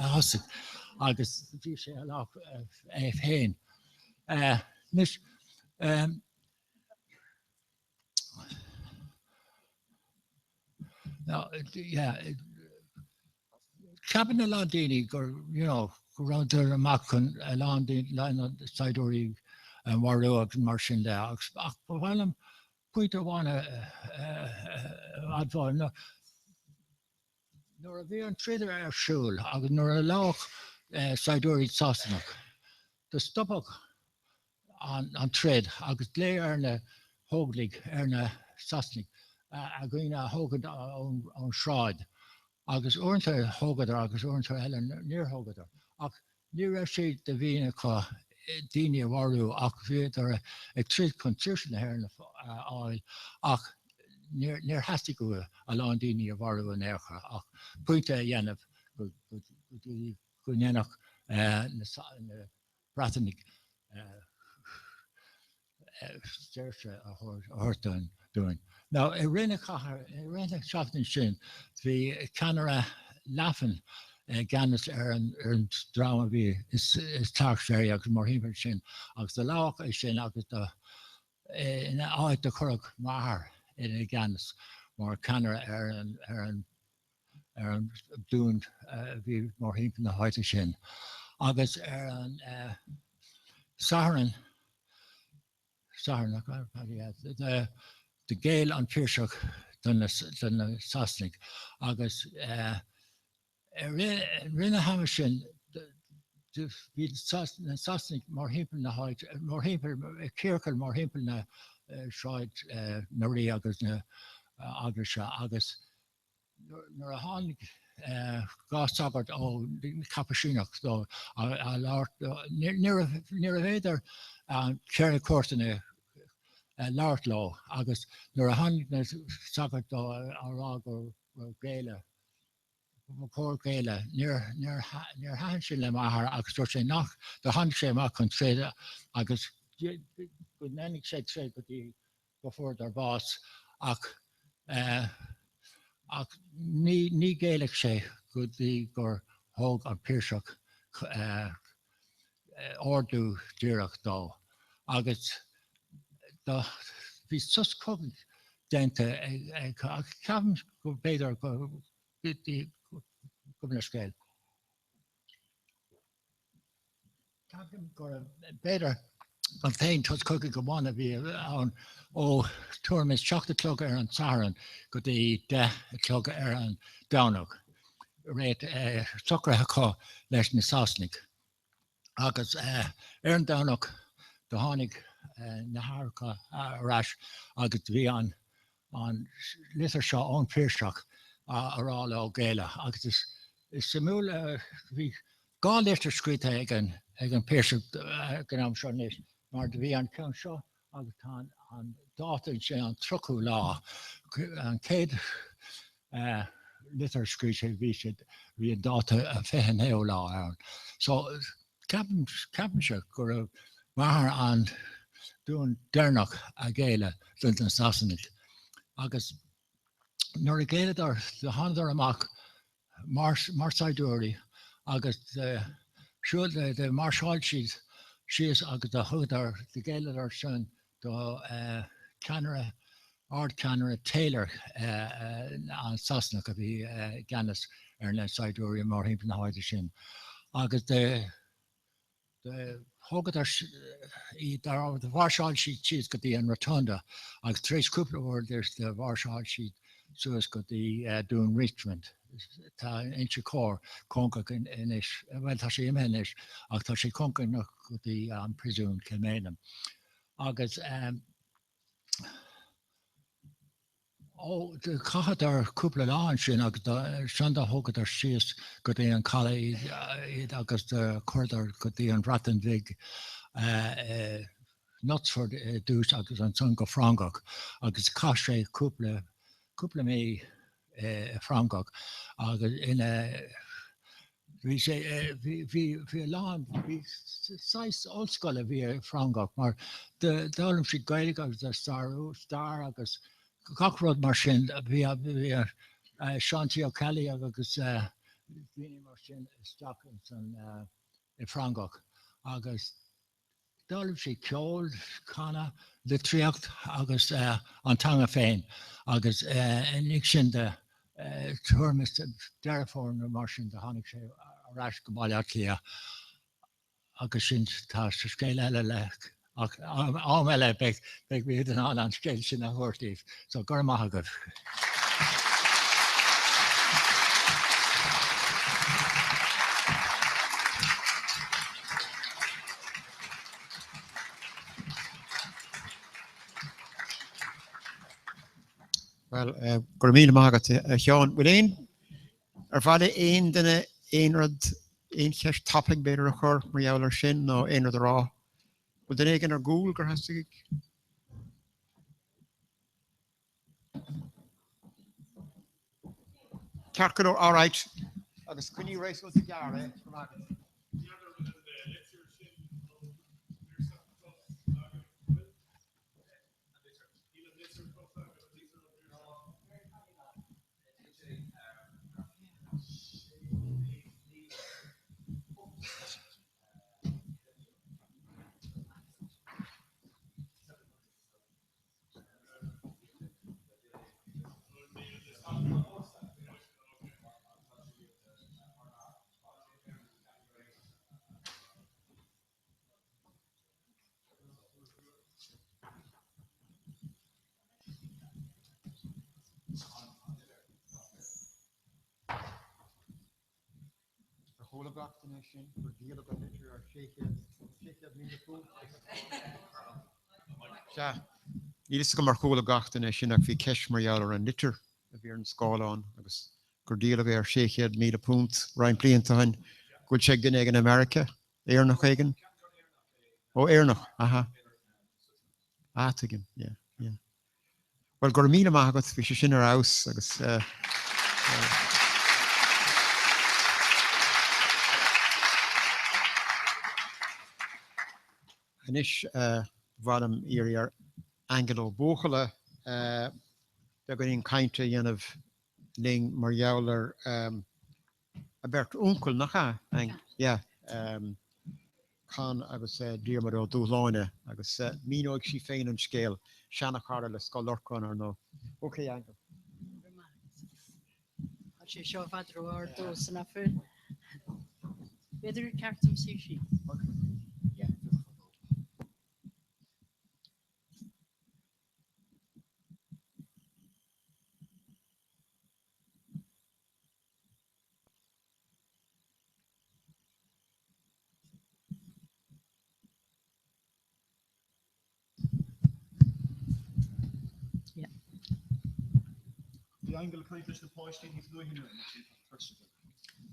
thosaigh agus bhí sé lech féin. Nis ceapan na lándaoine gur go raidir amach chun lándaoine saidúirí an mharú agus mar sin le agus ach bhfuilm puinte bhána adbháil nuair a bhí an tríidir ar siúil agus nuair a lách saidúirí sásanach de stoppach an tríd agus lé ar na hóglaigh ar na sasnig a gcuine thógad an shráid agus uaireantar thógadar agus uaireantar eile níor thógadar ach ní raibh sé de bhíonna chu daoine bharú ach bhíidir ag tríd chun tíirseanna ar na áil ach níor heasta go a lán daoine a bharú an éacha ach puinte a dhéanamh go ndéanach na bratainnig Saoirse a thuirteáin doing. Now, I rinne seachtain sin, bhí Canara laughing gannis an drama bhí is tarach sé agus mar hímpel sin, agus the lách é sin agus in áid de chorach mar in gannis, mar Canara an dún bhí mar hímpel na háite sin. Agus an Saharan, the gael an Pirseach dun na Sasnig. Agus rinne hammer sin bhí na Sasnig mar hímpel na háite, mar hímpel Kirkel mar hímpel na Shráid na rí agus na agus nuair a tháinig gásagart ó Capuchinach so ní a bhéidir ceir cuairtainna láirt lá agus nuair a tháinig na sagart árá gur géile cóir géile níor thain sin le maithair agus dúirt sé nach do tháinig sé amach chun tréide agus go nennig sé tré go fuair ar bás ach ní géalaigh sé go dtí gur thóg an Pirseach ordú díreach dó. Agus bhí sus cogn dénta ceapan go beidir go na scéil. Ceapan gur beidir an féin tus cogad go bhána bhí an ó tuairmis 7 clog an Saharan go dtí 10 clog an Domhnach. Réit socrathe có leis na Sasnig. Agus an Domhnach do tháinig na Harcha arás agus bhí an litir seo ón Pirseach ará le géile. Agus is simúla bhí gá litir scríte ag an Pirseach gan am seo níos. Mar bhí an ceann seo agus tá an dátain sé an trochú lá an céad litir scríte bhí an dáta a feithean éo lá ann. So ceapan se gur maithair an dún dearnach a géile dun an Sasnig. Agus nuair a géile ar de handar amach marsáidúirí agus siúil de marsáid siad sios agus de thugdar de géile ar sin do Canara ard Canara Taylor an Sasnach a bhí gannis ar na saidúirí mar hímpel na háide sin. Agus de thugad ar de bharsáil siad go dtí an Rotunda agus tréis cúpla uair there's de bharsáil siad suas go dtí dún Richmond. Tá inse cór conca inis, well tá sé imhenis ach tá sé conca nach go dtí an prisún Kilmainham. Agus de caithad ar cúpla láin sin agus seanda thugad ar sios go dtí an chala agus de chuirdar go dtí an Brattonvig Knutsford dús agus an son go Frangach agus cá sé cúpla mé Frangach agus bhí lán bhí 6 ollscoile bhí Frangach mar dálam si gaiige agus de star agus gachród mar sin bhí Shanti O'Kelly agus bhí mar sin Stockton san i Frangach agus dálam si ceol chana le tríocht agus an tanga féin agus nig sin de tuairmis dearfórn mar sin de tháinig sé arás go baileach lia agus sin tá sa scéil eile le ach am eile beag bhí an scéil sin a thuirtíh, so gur maith agad. Well, gur míle mágat Seán, bhfuil ar bhaile duine ceist topic beidir a chur mar dheall ar sin nó éonrad rá. Bhfuil duine ag ar gúil gur hastigh? Cearcadó, all right. Agus cuní rééis go gear chula gachtainna sin, gur díal go litir ar séichead míle punt. Se, nílas go mar chula gachtainna sin ach bhí ceis mar ar an litir a bhí an Scoileán agus gur díal a bhí ar séichead míle punt rain bliantahain gúil sé gine an America, éarnach éigen? Ó, éarnach, aha. Átaigin, yeah. Well, gur míle maith bhí sé sin ar aus agus Anis bhadam íri ar angelo bóchala be go in cainte dhéanamh ling mar jouler a bert onkel nach ha ja kan agus diarmar ó dúláine agus míóig si féin an scéal sena cara le Scoil Lorcáin ar nó. Okay, Angel. sé seo fadrú ar dós na fu. Beidir ceartm sí.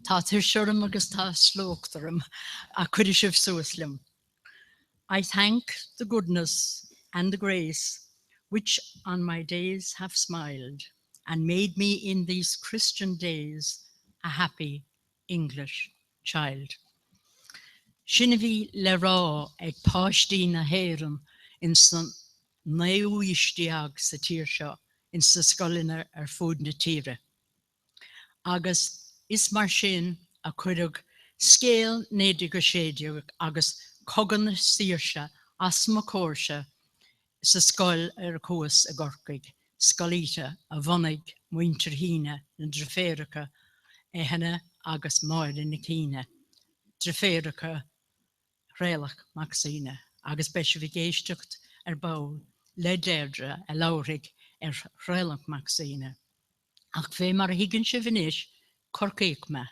Tá tir siúm agus tá slóachtarm a chuidir sibh suaslim. I thank the goodness and the grace which on my days have smiled and made me in these Christian days a happy English child. Sinna le rá ag páistí na héireann in san naúisteag sa tír seo in sa scoilina ar fud na tíre. Agus is mar sin a chuireadh scéal néidir go séideag agus cogan na síorse as mo cóirse sa scoil ar cóas a gorcaig, scoilíte a bhanig muintir híine na driféiricha éhanna agus máire na cíine. Driféiricha réalach Maxine agus beis bhí géisteacht ar báil le déirdre a láirigh ar réalach Maxine. Ach fé mar a higann se bhanis corcaíoch me.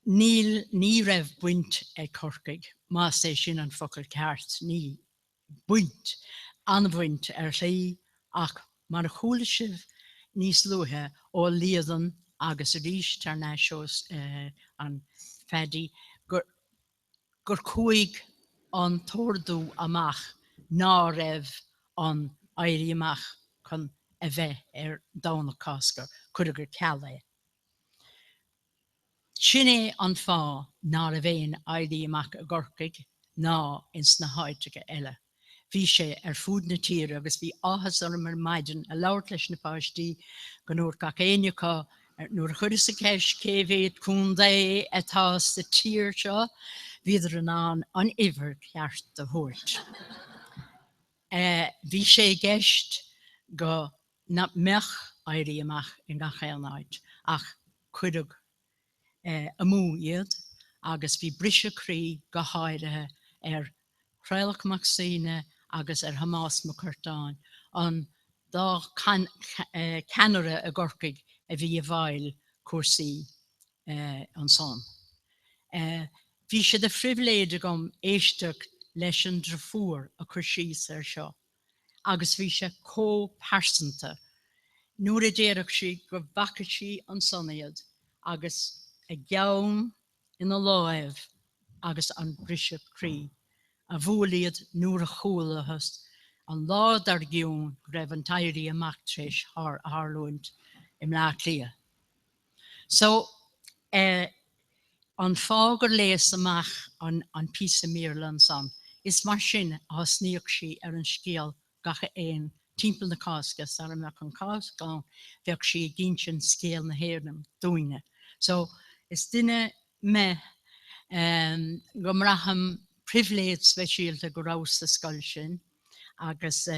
Ní raibh buint ag corcaig, má sé sin an focail ceart, ní buint an bhaint ar lí ach mar a chúla sibh níos luithe ó líadan agus ríis tar ná seos an fedí gur chuig an tórdú amach ná raibh an éirí amach chun a bheith ar dána cáscar chuidir gur ceala. Sin é an fá ná a bhéin éirí amach a gorcaig ná ins na háiteige eile. Bhí sé ar fud na tíre agus bhí áthas ar mar maidin a labhart leis na páistí go nuair gach éineachá nuair chuir sa ceis céhéad cún dé atá sa tír seo bhíidir an ihir ceart a thuirt. Bhí sé gceist go na meach éirí amach in gachéalnáid ach chuideag amuigh agus bhí brise crí go háirithe ar Réalach Maxine agus ar Hamas mo Curtáin an dá canara a gorcaig a bhí a bhail cuasaí an son. Bhí sé de fribléide gom éisteach leis an drafúr a chur síos ar seo. Agus bhí sé cópersanta. Nuair a déireach si go bhaca si an soniad agus a gceann ina láimh agus an brise crí. A bhuailiad nuair a chúlachas an lád ar giún raibh an tairí amach tréis Harlúint im lá clia. So, an fágur léas amach an písa míorlan san, is mar sin a sníoch si ar an scéal gacha éin timpeall na cáscas ar amach an cáscán bheadh si ginsin scéal na héirnam dúine. So, is duine me go mracham privilege speisialta go rás sa scoil sin agus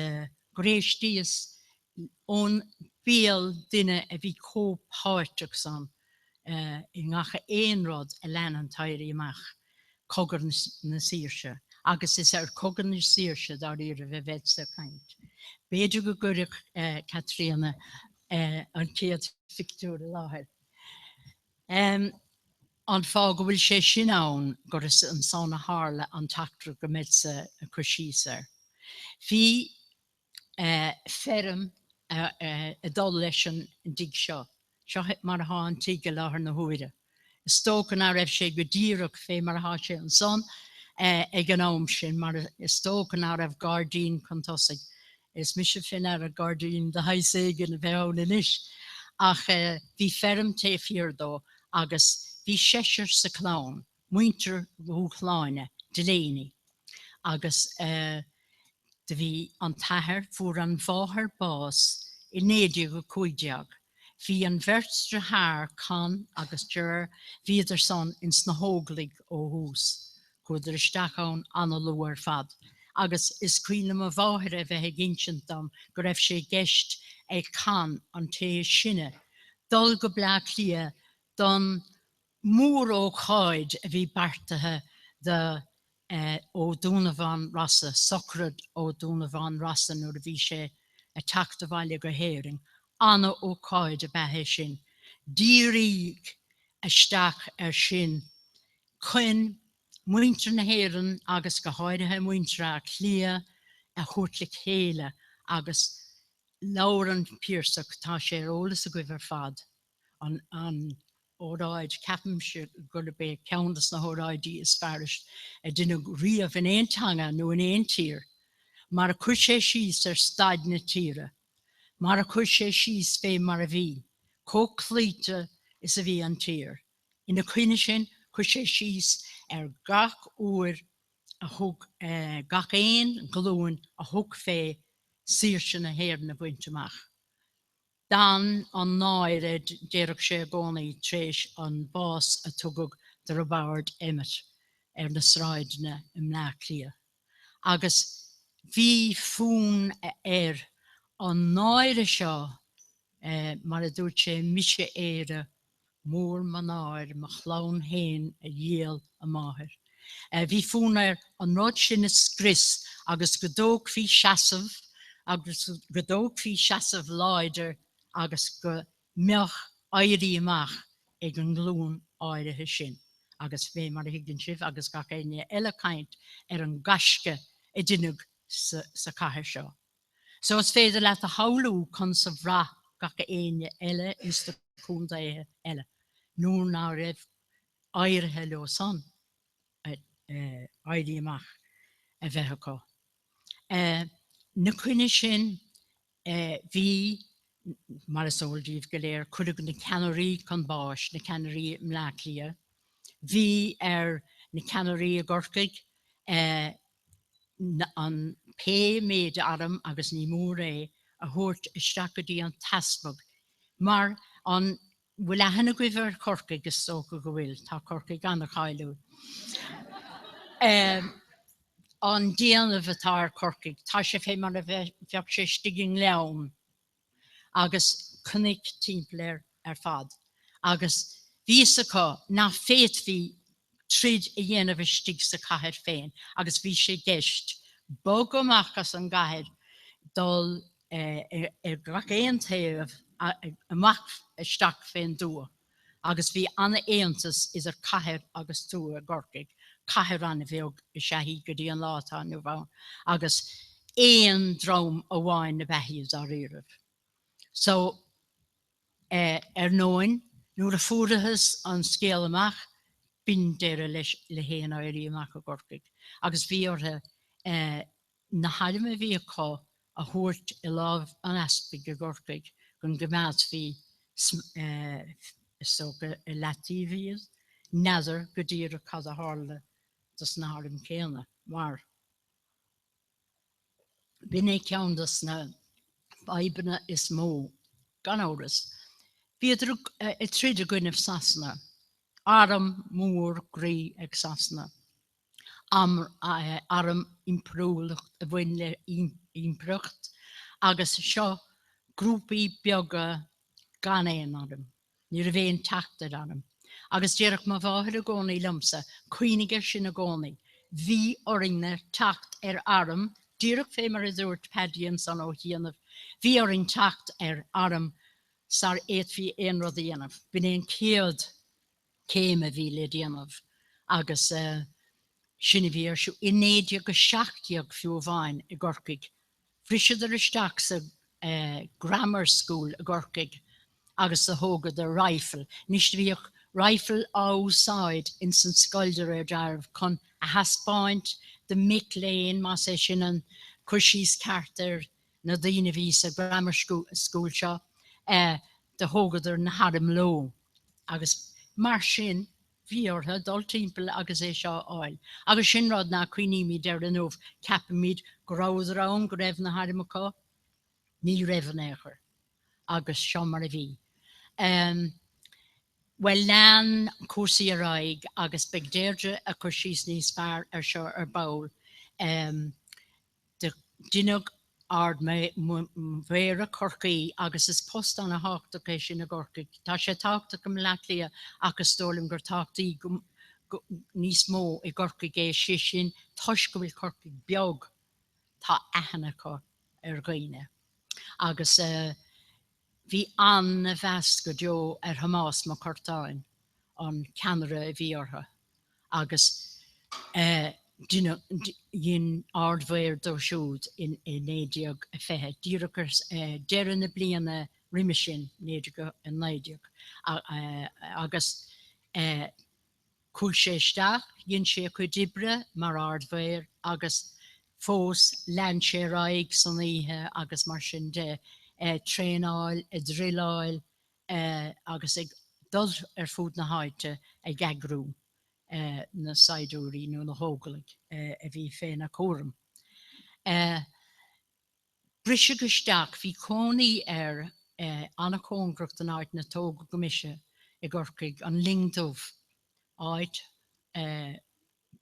gréistíos ón bíal duine a bhí cópáirteach san i ngacha éonrád a lean an tairí amach cogur na síorse agus is ar cogur na síorse dar íar a bheith bheith sa caint. Béidir go gurigh Catriona an céad fictúr láthir. An fá go bhfuil sé sin ann gur is an sána hála an tactar go méid sa cruisíar. Bhí ferm a dul leis an dig seo. Seo mar a há an tiige láthair na huaire. Is tócan a raibh sé go díreach fé mar a há sé an son ag an am sin, mar is tócan a raibh gardín chun tosaigh. Is mis fin ar a gardín de haigh a bheith na isis. Ach bhí ferm taobhíor dó agus bhí séisiir sa chlán, muintir bhú chláine, de léine. Agus de bhí an tathair fuair an bháthar bás I 1950. Bhí an bheirstre thar can agus dúir bhíidir san ins na hóglaigh ó hús, chuidir isteach ann anna luair fad. Agus is cuiine a bháthir a bheith ginint dom go raibh sé geist ag can an té sinne. Dul go bleach lia don mór ó cháid a bhí bartathe de ó dúnamháin rasa, socrad ó dúnamháin rasa nuair a bhí sé a teachta bhaile go héiring, anna ó cháid a bethe sin. Díríg isteach sin, chuin muintir na héireann agus go háirithe muintir a clia a chuirtla chéile agus Lauren Pierceach tá sé ólas a goibhar fad an óráid ceapim se gur be ceantas na óráidí is fearris a duine riamh in éontanga nó in éon tír. Mar a chuir sé síos ar staid na tíre. Mar a chuir sé síos fé mar a bhí. Có clíte is a bhí an tír. Ina cuine sin chuir sé síos ar gach uair a thug gach éon glúin a thug fé síirse na héir na buinteach. Dan an náire déireach sé gcónaí tréis an bás a tugad de Robert Emmet na sráidne mleach lia. Agus bhí fún an náire seo mar a dúirt sé mise éire mór man náir ma chlán héin a dhéal a máthir. Bhí fún an ráid sin is scris agus go dóg hí seasamh agus go dóg hí seasamh láidir agus go meach éirí amach ag an glún áirithe sin. Agus fé mar a higann sibh agus gach éine eile caint ar an gasce I duineag sa cathair seo. So is féidir leat a haulú chun sa bhrá gach éine eile is do cúnta eile. Nú ná raibh áirithe leo san éirí amach a bheith acu. Na cuine sin bhí mar is óildíomh go léir chuireadh na ceannarí chun báis, na ceannarí mleach lia. Bhí na ceannarí a gorcaigh an pe méid aram agus ní mór a thuirt isteach go dtí an tasmog. Mar an bhfuil lehanana goibhar corcaigh is tóca go bhfuil, tá corcaigh anna chailú. An déanamh atá corcaigh, tá sé fé mar a bheith sé stigin leann. Agus cynnig timpléir ar fad. Agus vís acu ná féit hí tríd a dhéanamh stig sa cathair féin, agus bhí sé geist bog amachchas an gaiir dul gach éon taobh amach isteach féin dua. Agus bhí anna éontas is ar cathair agus tú a gorcaigh. Cathair anna bheog I sehí go dtí an látá nó bhain. Agus éon dróm a bháin na bheithíos ar iirih. So, nóin, nuair a fuairithas an scéal amach, bíonn deire leis le héana éirí amach a gorcaigh. Agus bhí ortha na haidime bhí acu a thuirt I lámh an aspig a gorcaigh gon gomaad bhí soca I latíomhíad, neadar go dtír a cad a hála dus na háirim céanna, mar. Bhín é ceantas na Baibna is mó, gan áras. Bhíidir I tríd a gcuineh sasna, aram mór grí ag sasna. Aram imprúlacht a bhain le imprucht, agus seo grúpaí beaga gan éon aram. Ní a bhéon teachtar aram. Agus déireach má bháthir a gcónaí lumsa, cuoinige sin a gcónaí. Bhí orinne teacht aram, díreach fé mar a dúirt pedian san ó dhéanamh. Bhí oring teacht aram sar éit bhí éon rud a dhéanamh. Bhín éon céad céime bhí le déanamh agus sinna bhí ar siú inéideag go seachtíag fiú bháin I gcorcaig. Frisiad isteach sa grammar school a gcorcaig agus a thógad a rifle. Nis bhíoch rifle outside in san scoildir ar dearbh chun a haspáint de Mick Lane más é sin an cuisís cartar na daoine bhí sa grammar school seo de thógad ar na Harim Ló. Agus mar sin bhí ortha dul timpeall agus é seo áil. Agus sin rud ná cuioine deir an óh ceappa míad go rád rám go raibh na Harimachá, ní raibh an éair agus seo mar a bhí. Well lean cuasaí a raig agus beag déirde a cuisís níos fearr ar seo ar baill. De duineog ard mhéar a corcaí agus is post an a háachta é sin a gcorcaig. Tá sé táachta go lelia agus tólim gur táachtaí níos mó I gcorcaig é sé sin tuis go bhfuil corcaig beag tá aithneacha ar ghaoine. Agus bhí an a bheas go deo ar Hamas má cortáin an ceanara a bhí ortha. Agus dhéon ardmhéir do siúd in éideag a fethe. Díreachas deireadh na bliana riime sin néideag an néideag. Agus cúil sé isteach, dhéon sé chu dibre mar ardmhéir agus fós lean sé raig saníthe agus mar sin de tréanáil, drilláil agus ag dul ar fud na háite ag gagrú na saidúí nó na hógalig a bhí féin a chóm. Brise go isteach bhí cónaí ar anna cóngracht an áit na tóga go mise I gcorcaig an lingdómh áit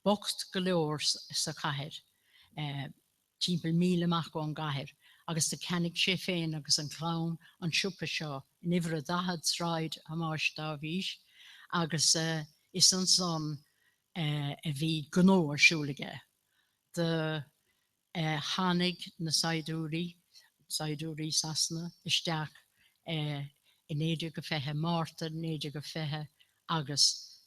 bocht go leor sa chathair. Timpeall 1000 amach go an gcathair. Agus de cenig sé féin agus an chlán an siúpa seo in ifir a dahad sráid hamáis dá bhís agus is an son a bhí gnóir siúlaige. De hánig na saidúí sasna isteach in éideag go fethe Márta, néideag go fethe agus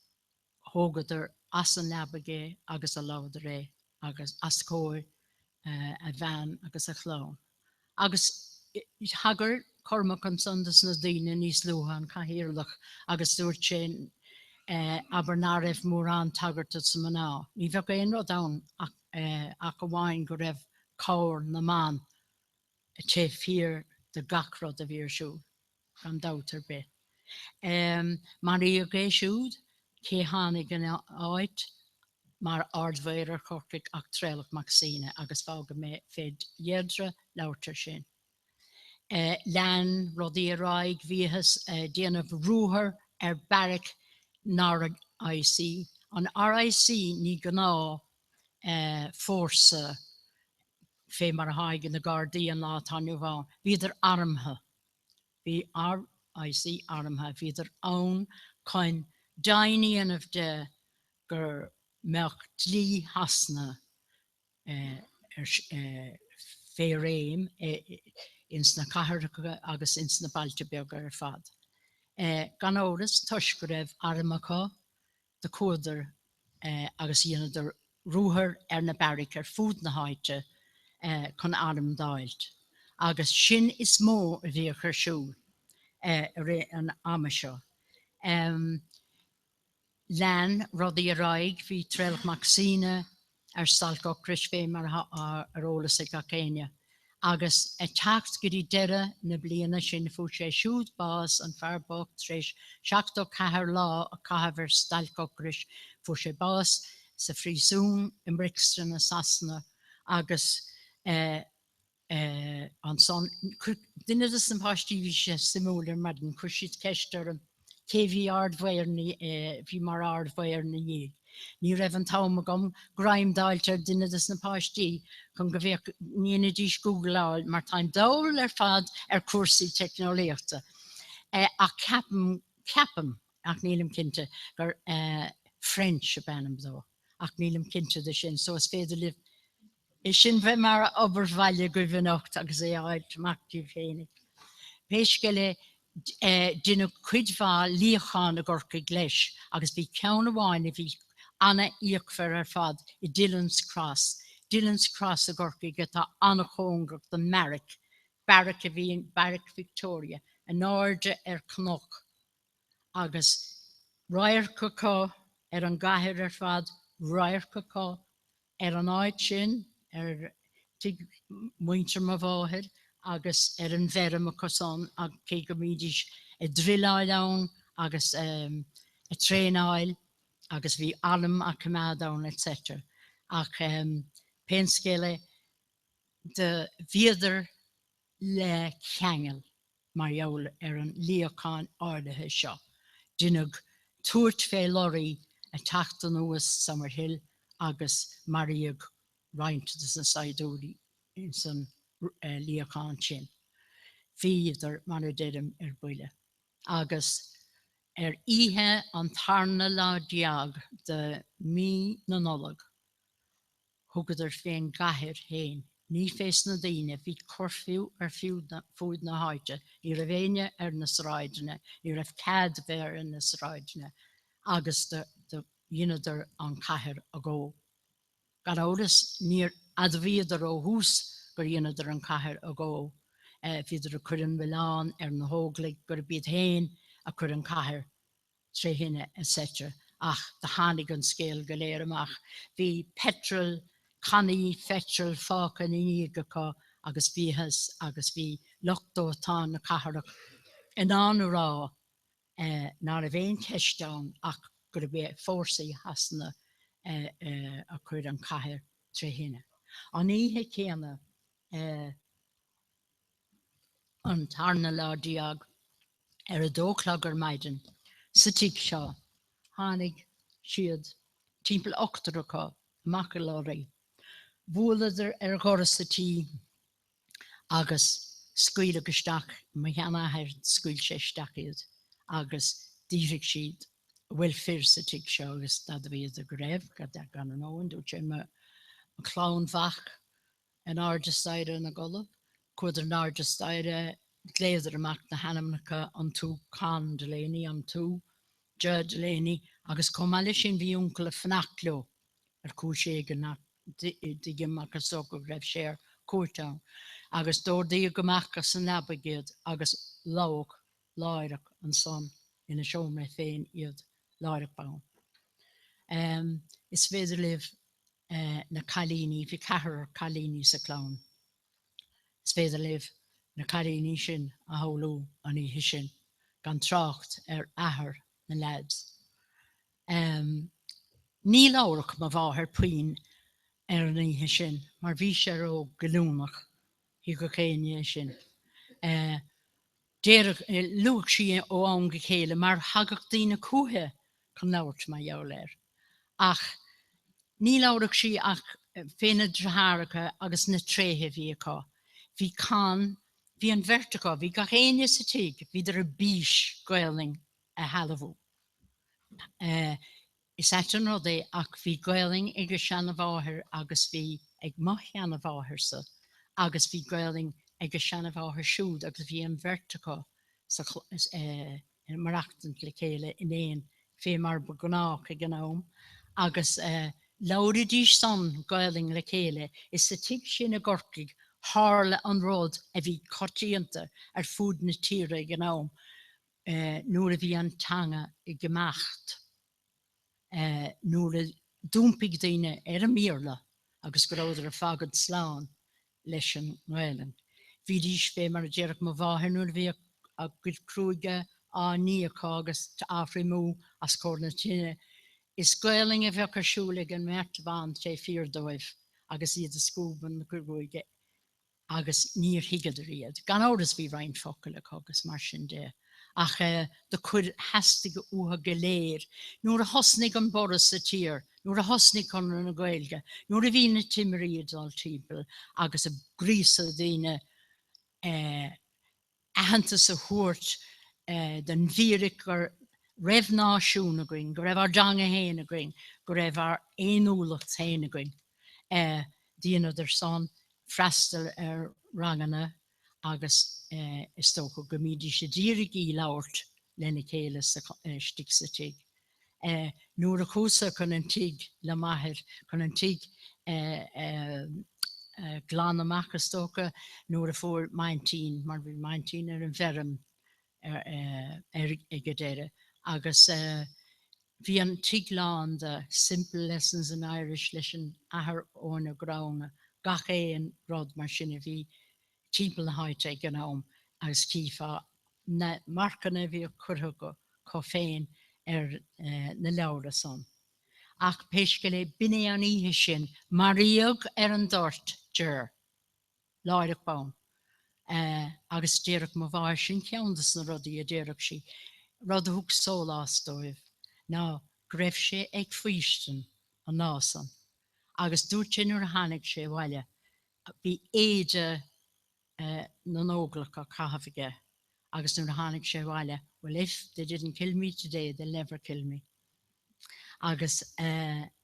thógadar as an nebagé agus a láda ré agus a Scoil a bhean agus a chlán. Agus hagar cormach an sundas na daoine níos luútha caihirirlach agus dúirt sé aber ná raibh mór an tagarta sa maná. Ní bheadh éon rud ann ach go bhhain go raibh cáir na man té fíor de gachrod a bhír siúd gan dátar be. Mar í a gé siúd cé hánig an áit mar ardmhéir ar chorcaig ach tréalach Maxine agus fága mé féad dhéadre láirtar sin. Lean rodí a raig bhíhas déanamh rúthar ar barrac nar IC. An RIC ní gná fórsa fé mar haig in na Gardaí lá tanniu bháin. Bhíidir armtha. Bhí RIC armtha. Bhíidir ann chuin dainionmh de gur meach tlí hasna fé réim ins na caharacha agus ins na bailte beag ar fad. Gan óras tuis go raibh armachá de códar agus dhéanaidir rúthar ar na barrac ar fud na háite chun arm dáilt. Agus sin is mó a bhí chu siúil ré an ama seo. Lean rodí a raig hí tréalach Maxine ar stalcóchris fé mar ar ólas ag gacéine. Agus teacht go dtí deire na bliana sin fú sé siúd bás an fearbocht tréis 74 lá a caitheamh stalcóchris fú sé bás sa phríosún I Brixton na Sasna agus an son duine is an páistí bhí sé simúlar maidin chuisiad ceistar an céhí ardmhéir bhí mar ardmhéir na dhéag. Ní raibh an táim agam graimdáiltear duine is na páistí chun go bhíoh níana díos Googleáil mar táim dóil ar fad ar cuasaí teicneolaíochta. A ceapam ach nílim cinnte gur French a benam dó ach nílim cinnte de sin so is féidir libh. Is sin bheith mar obair bhaile go bhíocht agus é áid machtíí féinnig. Péis go le Dine cuidhá líocháin a gorca gleis, agus bhí ceann amháin a bhí anna íochfar ar fad I Dillon's Cross. Dillon's Cross a gorca gotá anna chóngrach den Merrick, Barrack a bhí Barrack Victoria, an áirde ar Knoch. Agus roiir cocó ar an gaiir ar fad, roiir cocó ar an áid sin, ar muintir má bháthir, agus ar an bheram a cosán ag cé go mídís a drilláil ann, agus a trénáil, agus bhí alum a cumad ann, etc. Ach pénscéile de bhíidir le cheangel marall ar an líocháin áirithe seo. Duine tuairt fé lorí a teachta nuas Summerhill agus maríag rointas na saidúí in san líocháin sin. Bhíidir mar déidim ar buile. Agus ar ihe an tarna lá diag de mí na nolag, thugad ar féin gaiir héin. Ní fés na daine bhí corfiú ar fúd na háide, I raibhéine ar na sráidne, I raibh cad bhéir in na sráidne, agus de dhéanaidir an caiir a gó. Gar áras níor admhíidir ó hús gur dhéanaidir an caiir a gó. Bhíidir a chuireann bhán ar na hóglaigh gur bíad héin a chur an caiir tréhinne, etc. Ach, de hánig an scéal go léir amach. Bhí petrol, caní, fetrol, fácan í go agus bíhas, agus bhí lochtótá na caharach. In anú rá, ná a bhéon ceistán ach gur bhé fórsaí hasna a chuir an caiir tréhinne. An ihe céanna an tarna lá diag ar a dóchlagar maidin, sa tíg seo, hánig siad timpeall 8 mac láraí. Bhuaileidir ar gcóras sa tí agus scoil agusteach, ma cheanna ar scoil sé staciad, agus dírig siad bhfuil fir sa tíg seo agus da bhíad a greibh, gada gan an óin, dúirt sé ma clán bhach an áirde staire na gola, chud an áirde staire léidir amach na hanamnacha an tú can de léni, an tú Judd léni, agus comáile sin bhí uncle fnacló ar cúséige nach digimach a so go greibh sér cuairteán. Agus dóirdaí gomach as san nabagéad agus lág láireach an son ina seomra féin iad láireach bán. Is féidir libh na cailíní, bhí cahar cailíní sa clán. Is féidir libh na cailíní sin a hólú an ihe sin, gan trácht ar ahar na lads. Ní láireach má bháthar puin ar an ihe sin, mar bhí sé ó galúnach hi go chéine sin. Luach si ó an go chéile, mar hagach dína cúthe chun láirt má jaoléir. Ach, ní láireach si ach féna dratháracha agus na tréthe bhí aá. Bhí an verticá, bhí ga chéine sa tíig, bhí ar a bís goiling a halahú. Is etan rud é ach bhí goiling ag go seanna bháthir agus bhí ag mocheanna bháthirsa, agus bhí goiling ag go seanna bháthir siúd, agus bhí an verticá marachtant le chéile in éon fé mar begnách ag gnám, agus lauridís son goiling le chéile is sa tíig sin a gorcaig hála an ród a bhí cortíanta ar fúd na tíre ag gnám, nuair a bhí an tanga i gemacht. Nuair a dúmpig daine ar a míorla agus go ráidir a fagad sláán leis an Ghaeilge. Bhí dís fé mar a deireach má bháthir nuair a bhí a gcuid crúige á níochá agus áfrimú as cór na tíine. Is Ghaeilge a bheith arsúlaigh an mertbán sé fiordóibh agus iad a scúban na crúige agus níor hiigad riad. Gan áras bhí rein focail agus mar sin dé. Ach de chud hastig uha geléir, nuair a hosnig an boras sa tír, nuair a hosnig an na Ghaeilge, nuair a bhí na timríad al tíbal, agus a grísa daine ahananta sa thuairt den bhíric gur raibh náisiún a gring, gur raibh ar danga héin a gring, gur raibh ar éonúlacht héin a gring. Díanaidir son freistal ar rangana agus is tócha go mídí sé dírig í lauert lena chéile stig sa tig. Nuair a chúsa chun an tig le maithir chun an tig glán amach is tócha nuair a fór 19, mar bhí 19 ar an bherem ag gadéire. Agus bhí an tiglán de Simple Lessons in Irish leis an ahar óna grána gach éon rod mar sinna bhí timppla na háite ag an am agus cífa na marcanna bhí chutha go có féin ar na leabhra son. Ach péisce le bine an ihe sin maríog ar an dort dúr láireach bán. Agus déireach má bhair sin ceandas na rudaí a déireach si rud thug sólástóibh ná greibh sé ag faoisten an násan. Agus dúirt sin nuair a tháinig sé bhaile bhí éide na nóglacha caithfige agus nuair a tháinig sé bhaile, well, if they didn't kill me today, they'll never kill me. Agus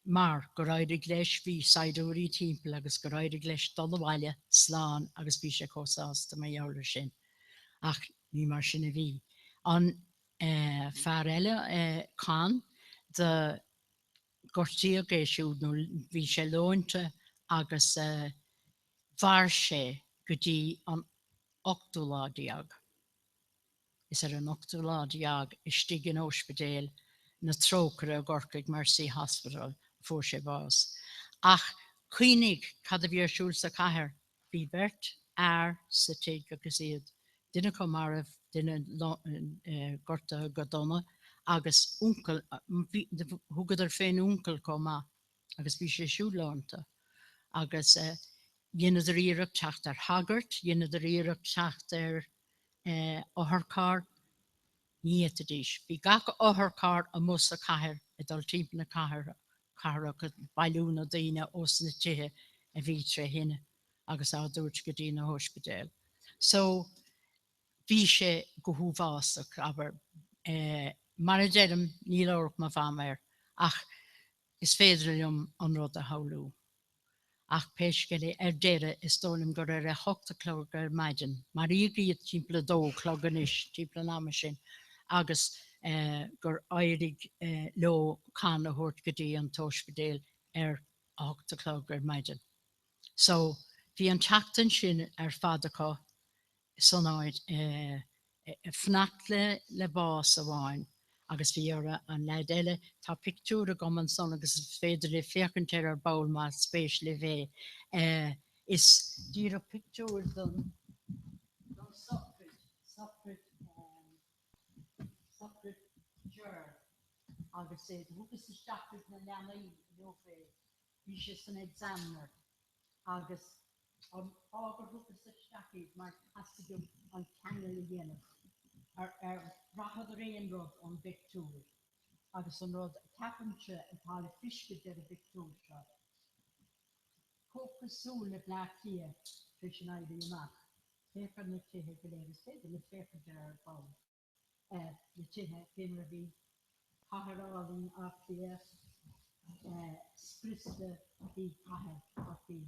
mar go raibh leis bhí saidúirí timppla agus go raibh leis dul bhaile sláán agus bhí sé cósáasta mé eabhar sin. Ach ní mar sinna bhí. An fear eile caint de gortaí a géisiúd nó bhí sé lóinte agus bhar sé go dtí an 8 láideag. Is an 8 láideag istigh in ospidéal na trócara a gorcaigh Mercy Hospital fór sé bás. Ach cuinig cad a bhí siúil sa chathair bhí bert sa tig agus iad. Duine go marmh duine gorta go donna agus uncle thugad ar féin uncle comá agus bhí sé siúlánta. Agus dhéanamh ar iireach teacht ar Haggart, dhéanamh ar iireach teacht ar Otharcár níatadís. Bhí gach Otharcár a mus a chathair i dul timp na chathair go bailúna daoine os na tithe a bhí tre hinne agus á dúirt go dtí na hospidéal. So bhí sé go thuhásach aber mar a deireadh ní leabhar má bhaim ach is féidir liom an rud a haulú. Ach péisce le deire is tólim gur ar a 8 clog ar maidin. Mar ígad timppla 2 clogan is timppla ná sin agus gur éirigh lo can a thuirt go dtí an tospidéal ar 8 clog ar maidin. So bhí an teachtain sin ar fadacha son áid fnacht le bás a bháin agus bhí ar an leid eile tá pictiúra go an son agus féidir le fécintear ar bail má spéis le bheith. Is dír a pictiúr don sacred dúr agus sé thugus is stachrid na leanaí nó fé bhí sé san examiner agus an águr thugus is stachrid mar hastigum an ceanna le dhéanamh. Rachad réon rud an victúr agus an rud capimse atá le fisce de a victúr se. Cócasú le blácia fris an éidir amach. Féchar na tithe go léir is féidir le féchar de ar báil. Le tithe féimre bhí catharálainn ach bhí spriste bhí cathair ach bhí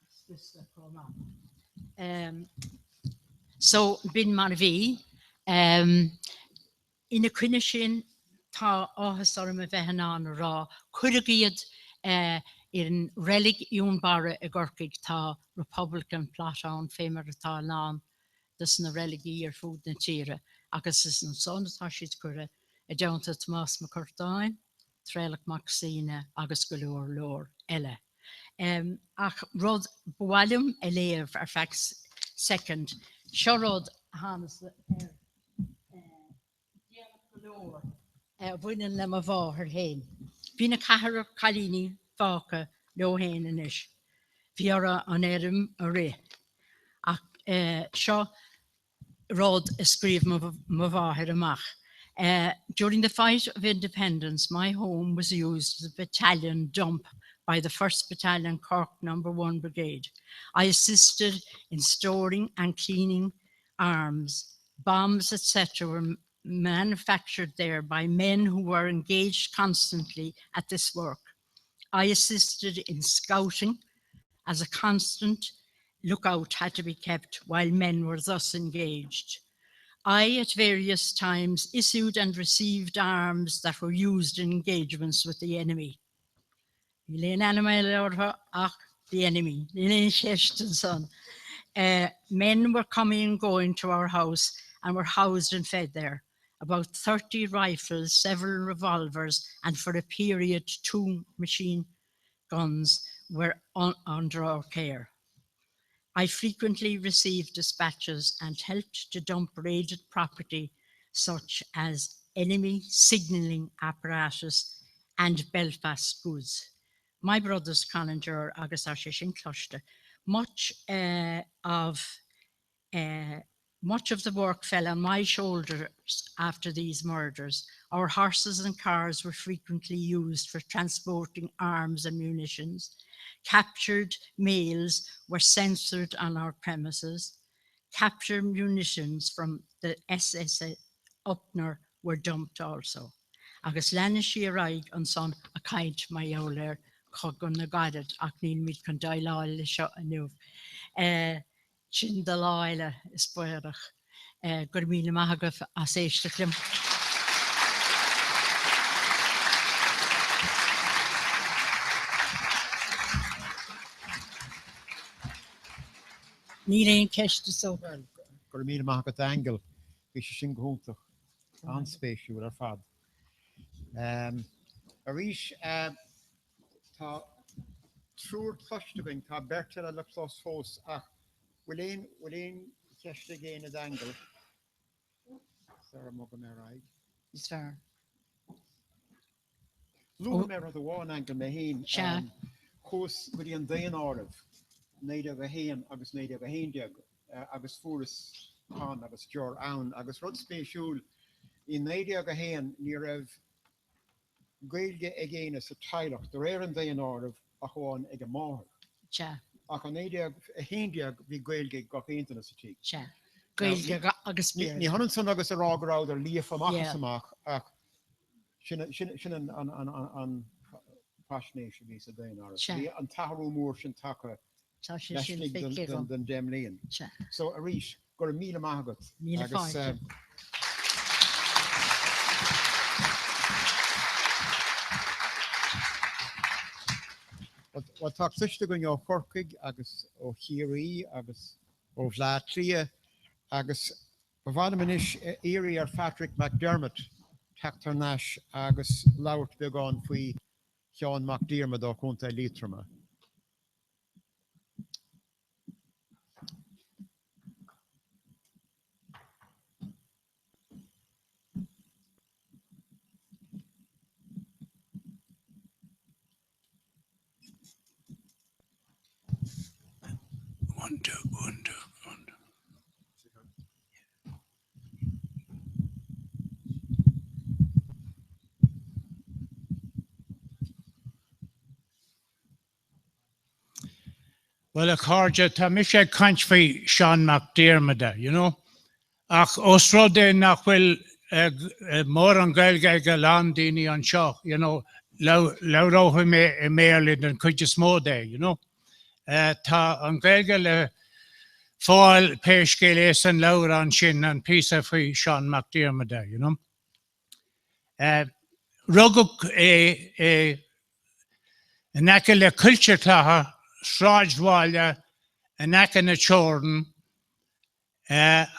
spriste comá. So bin mar bhí ina cuine sin tá áthas orm a bheithan an rá chuirigíad ar an relic únbara a gorcaigh tá Republican platán fémar atá lán dus na religí ar fud na tíre agus is an sonnatá siad cura a deanta Tomás McCurtain, Tréalach Maxine agus go leor lór eile. Ach rud bhuailm a léamh ar fex second Siarad Hannes bhuiineann le a bháthar héin. Bhí na chathair chalíní fácha leo héin inis. Bhí an éirim a ré. Ach seo rád a scríomh má bháthar amach. During the fight of independence, my home was used as a battalion dump by the 1st Battalion Cork No. 1 Brigade. I assisted in storing and cleaning arms. Bombs, etc. were manufactured there by men who were engaged constantly at this work. I assisted in scouting as a constant lookout had to be kept while men were thus engaged. I, at various times, issued and received arms that were used in engagements with the enemy. The enemy. Men were coming and going to our house and were housed and fed there. About 30 rifles, several revolvers, and for a period 2 machine guns were under our care. I frequently received dispatches and helped to dump raided property such as enemy signalling apparatus and Belfast goods. My brother's calendar agus Ashishin Cluster. Much of the work fell on my shoulders after these murders. Our horses and cars were frequently used for transporting arms and munitions. Captured mails were censored on our premises. Captured munitions from the SS Upner were dumped also. Agus Lanishi Raig on son a caint my yoler cogun na gadded ac níl mid con dailal seo anuv. Chin the laila is boirach. Gurmina mahagaf as éisteklim. Níl éon ceiste so. Gurmina mahagat angle. Bhí sin goalta anspéisiú ar fad. Arís tá trúr cluisteing tá bertar a le plus fós ach bhfuil éon ceiste géine ad angle. Sarah Morgan Raig. Is fair. Lúna mar ad bháin angle me héin. Sure. Chós bhí an daon áibh. Néide a héan agus néide a héindeag agus furasán agus deor ann agus rud spéisiúil I néide a héan ní raibh gailge a géine sa teilech de réir an daon áibh a cháin ag a máthair. Sure. Ach an néide a héindeag bhí gailge go féintena sa tí. Sure. Gailge agus bíir. Ní hanan san agus a rágrád ar líomh amachchas amach ach sin an fascination ví a daon áibh. An taharú mór sin take Tá sé sin féice den Demlíon. So Arís, gur míle magat. Míle fáilte. Wat tá tuiste gon ó chorcaig agus ó chiaí agus ó bhlátria agus bhhadamis éirí ar Patrick McDermott teachtar náis agus labhairt beagán faoi Seán McDermott ó chunta lítrama. One, two. Well, a cardja ta mishe caint faoi Seán McDermott, you know. Ach osrode nach bhfuil mór an gailge go landíní an seo, you know, lauróha me méirlid an cuide smóde, you know. Tá an gailge le fáil péiscéil éis an laur an sin an písa faoi Seán McDermott, you know. Rugug nace le culture clatha sráidhváile nace na teordan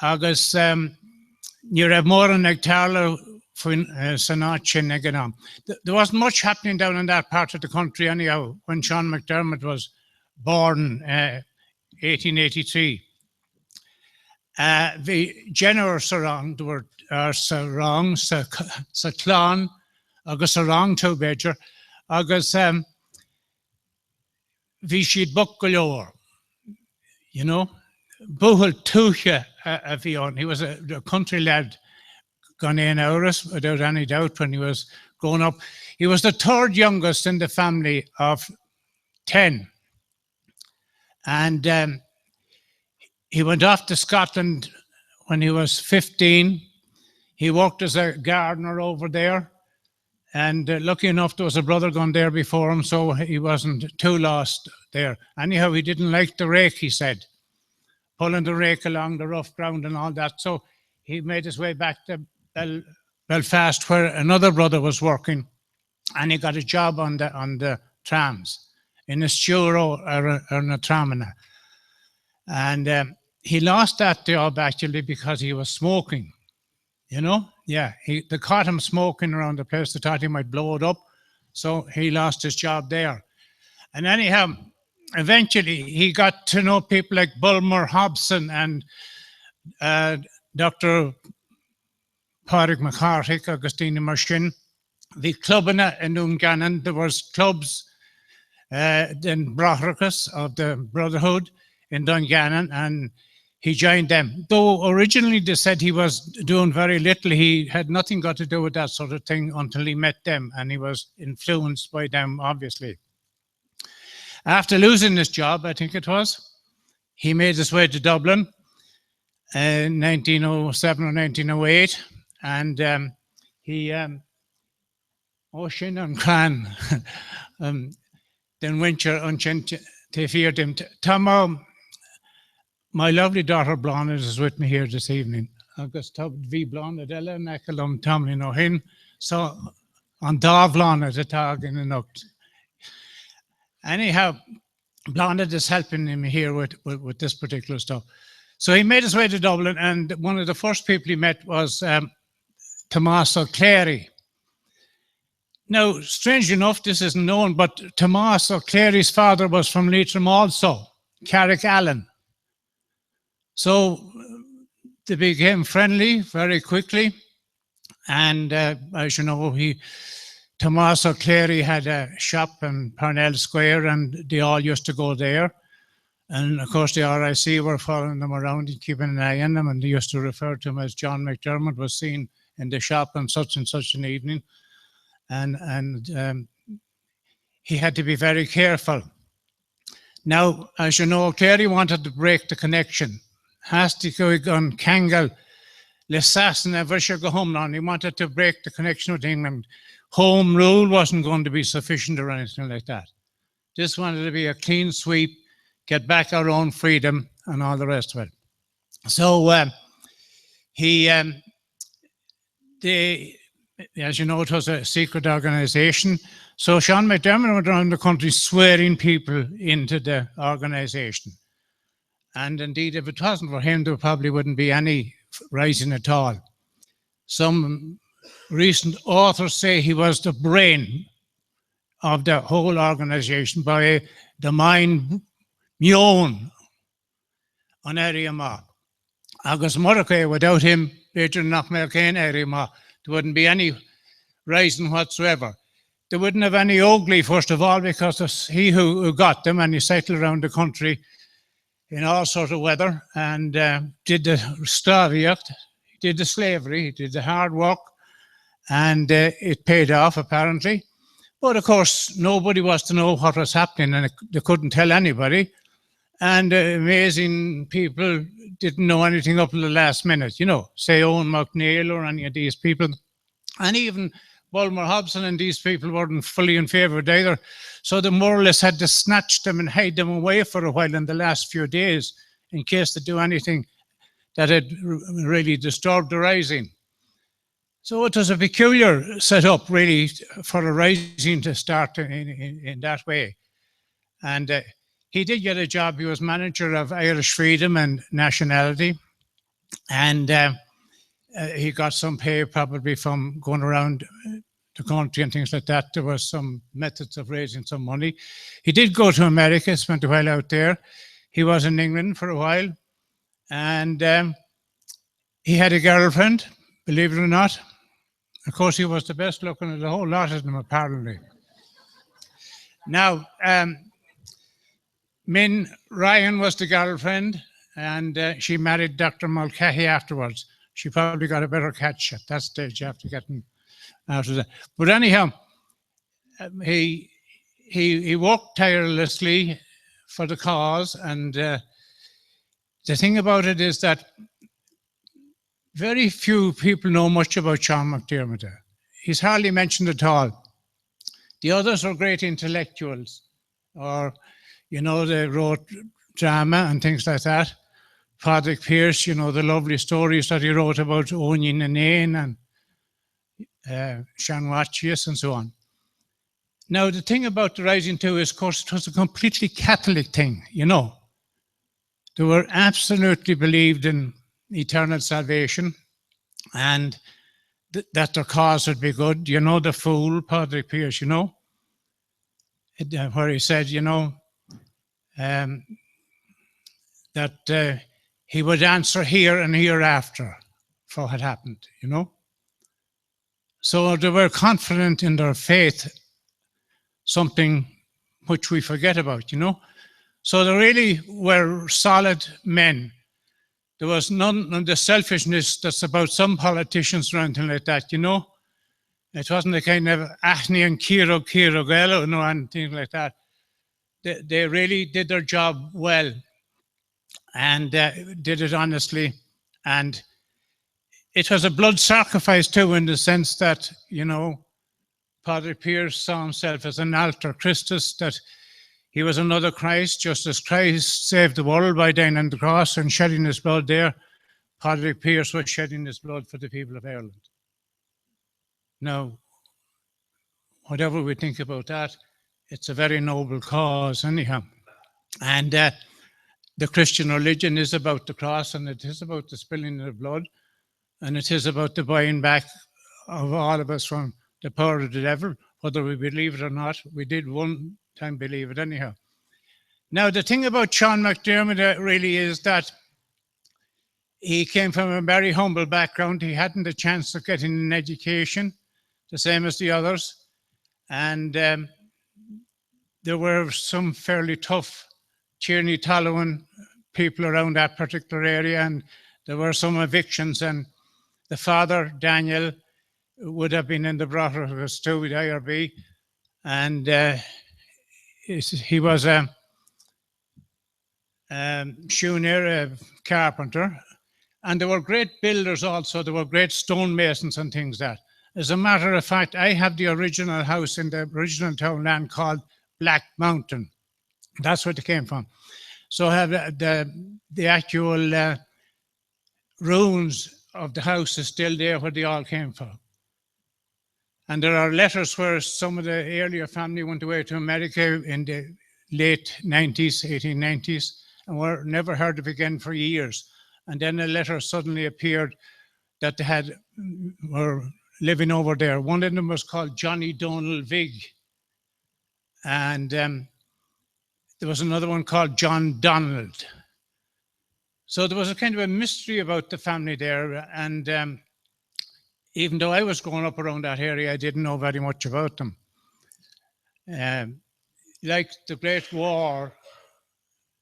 agus ní raibh mór an ag tarla san áit sin ag an am. There wasn't much happening down in that part of the country anyhow when Seán McDermott was born 1883. The general sarang, the word sarang, sa clan, agus sarang to beger, agus vi she'd book galore, you know, buhul tuche a vion. He was a country lad gone in hours without any doubt when he was growing up. He was the third youngest in the family of 10. And he went off to Scotland when he was 15. He worked as a gardener over there. And lucky enough, there was a brother gone there before him, so he wasn't too lost there. Anyhow, he didn't like the rake, he said. pulling the rake along the rough ground and all that. So he made his way back to Belfast, where another brother was working, and he got a job on the trams in a Sturo or in a tramina. And he lost that job actually because he was smoking, you know? Yeah, they caught him smoking around the place. They thought he might blow it up. So he lost his job there. And anyhow, eventually he got to know people like Bulmer Hobson and Dr. Pádraig McCarthy, Augustine Marshin. The clubina in Dungannon, there was clubs in Brothercus of the Brotherhood in Dungannon, and he joined them. Though originally they said he was doing very little, he had nothing got to do with that sort of thing until he met them, and he was influenced by them, obviously. After losing his job, I think it was, he made his way to Dublin in 1907 or 1908, and he Ocean and Cran, then winter unchent to fear him. Tomo, my lovely daughter Blonde is with me here this evening. August V Blonde Ella Nakalum Tomlin O'Hin. So on Davlon at the tag in the nook. Anyhow, Blonde is helping him here with this particular stuff. So he made his way to Dublin, and one of the first people he met was Tommaso Clary. Now, strangely enough, this isn't known, but Tommaso Clary's father was from Leitrim also, Carrick Allen. So they became friendly very quickly. And as you know, Tommaso Clary had a shop in Parnell Square, and they all used to go there. And of course, the RIC were following them around and keeping an eye on them, and they used to refer to him as John McDermott was seen in the shop on such and such an evening. And he had to be very careful. Now, as you know, Clary wanted to break the connection. Has to go on Kangal, Lissassin, Visher home on. He wanted to break the connection with England. Home rule wasn't going to be sufficient or anything like that. Just wanted to be a clean sweep, get back our own freedom and all the rest of it. So as you know, it was a secret organization. So Sean McDermott went around the country swearing people into the organization. And indeed, if it wasn't for him, there probably wouldn't be any rising at all. Some recent authors say he was the brain of the whole organization by the mind Mion on area ma. Agus Morocco, without him, Peter Nachmelkain area ma. There wouldn't be any rising whatsoever. They wouldn't have any ugly, first of all, because it's he who got them, and he cycled around the country in all sorts of weather and did the Staviacht, he did the slavery, he did the hard work, and it paid off, apparently. But of course, nobody was to know what was happening, and they couldn't tell anybody. And amazing people didn't know anything up to the last minute, you know, say Owen McNeill or any of these people. And even Bulmer Hobson and these people weren't fully in favour of it either. So they more or less had to snatch them and hide them away for a while in the last few days in case they do anything that had really disturbed the rising. So it was a peculiar setup, really, for a rising to start in that way. And he did get a job. He was manager of Irish Freedom and Nationality. And he got some pay probably from going around the country and things like that. There was some methods of raising some money. He did go to America, spent a while out there. He was in England for a while. And he had a girlfriend, believe it or not. Of course, he was the best looking of the whole lot of them, apparently. Now, Min Ryan was the girlfriend, and she married Dr. Mulcahy afterwards. She probably got a better catch at that stage after getting out of that. But anyhow, he worked tirelessly for the cause, and the thing about it is that very few people know much about Sean McDermott. He's hardly mentioned at all. The others are great intellectuals, or, you know, they wrote drama and things like that. Padraig Pearse, you know, the lovely stories that he wrote about Owen and Ain and Sean Watchius and so on. Now, the thing about the Rising too is, of course, it was a completely Catholic thing, you know. They were absolutely believed in eternal salvation and that their cause would be good. You know, the fool, Padraig Pearse, you know, where he said, you know, that he would answer here and hereafter for what happened, you know. So they were confident in their faith, something which we forget about, you know. So they really were solid men. There was none of the selfishness that's about some politicians or anything like that, you know. It wasn't a kind of Achni and Kiro Gello, you know, anything like that. They really did their job well and did it honestly. And it was a blood sacrifice too, in the sense that, you know, Padraig Pearse saw himself as an alter Christus, that he was another Christ, just as Christ saved the world by dying on the cross and shedding his blood there. Padraig Pearse was shedding his blood for the people of Ireland. Now, whatever we think about that, it's a very noble cause anyhow. And the Christian religion is about the cross, and it is about the spilling of blood, and it is about the buying back of all of us from the power of the devil, whether we believe it or not. We did one time believe it anyhow. Now, the thing about Sean McDermott really is that he came from a very humble background. He hadn't a chance of getting an education, the same as the others. And there were some fairly tough Tierney Tallowin people around that particular area, and there were some evictions, and the father, Daniel, would have been in the Brotherhood too with IRB, and he was a shoener, a carpenter, and there were great builders also. There were great stonemasons and things like that. As a matter of fact, I have the original house in the original townland called Black Mountain. That's where it came from. So I have the actual ruins of the house is still there where they all came from. And there are letters where some of the earlier family went away to America in the late 90s, 1890s, and were never heard of again for years. And then a letter suddenly appeared that they were living over there. One of them was called Johnny Donald Vig. And there was another one called John Donald. So there was a kind of a mystery about the family there. And even though I was growing up around that area, I didn't know very much about them. Like the Great War,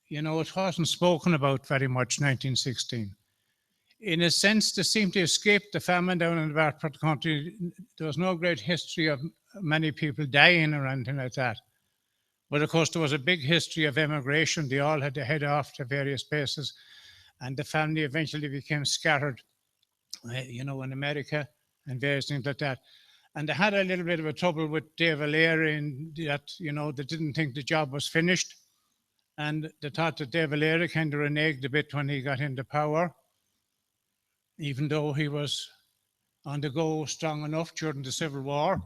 you know, it wasn't spoken about very much in 1916. In a sense, they seemed to escape the famine down in the back part of the country. There was no great history of many people dying or anything like that. But of course, there was a big history of emigration. They all had to head off to various places. And the family eventually became scattered, you know, in America and various things like that. And they had a little bit of a trouble with De Valera in that, you know, they didn't think the job was finished. And they thought that De Valera kind of reneged a bit when he got into power, even though he was on the go strong enough during the Civil War.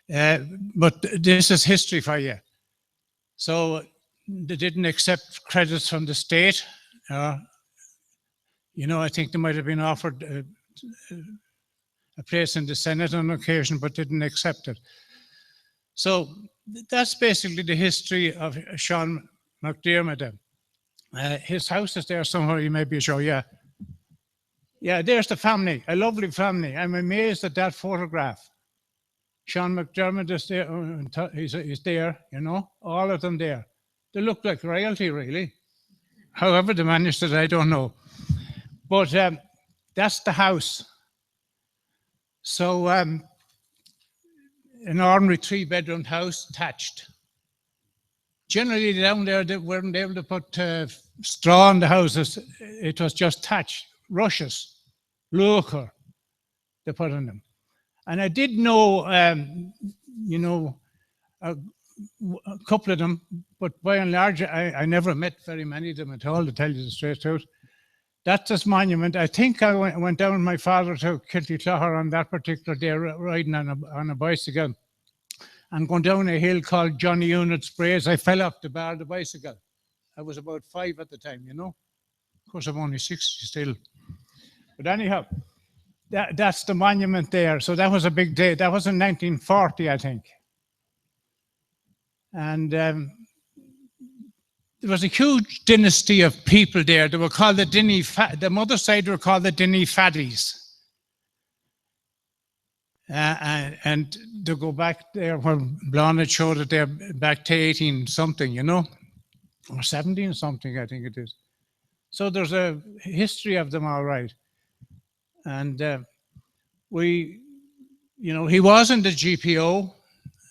But this is history for you. So they didn't accept credits from the state. You know, I think they might have been offered a place in the Senate on occasion, but didn't accept it. So that's basically the history of Sean McDermott. His house is there somewhere, you may be sure, yeah. Yeah, there's the family, a lovely family. I'm amazed at that photograph. Sean McDermott is there, he's there, you know, all of them there. They look like royalty, really. However they managed it, I don't know. But that's the house. So an ordinary 3-bedroom house, thatched. Generally down there, they weren't able to put straw in the houses. It was just thatched, rushes, lurker, they put on them. And I did know, you know, a couple of them, but by and large, I never met very many of them at all, to tell you the straight truth. That's this monument. I think I went down with my father to Kiltyclogher on that particular day, riding on a bicycle, and going down a hill called Johnny Unit's Braes. I fell off the bar of the bicycle. I was about 5 at the time, you know. Of course, I'm only 60 still. But anyhow, that's the monument there. So that was a big day. That was in 1940, I think. And there was a huge dynasty of people there. They were called the mother side were called the Dinny Faddies. And they go back there where Blonnet showed that they're back to 18 something, you know, or 17 something, I think it is. So there's a history of them, all right. And he was in the GPO.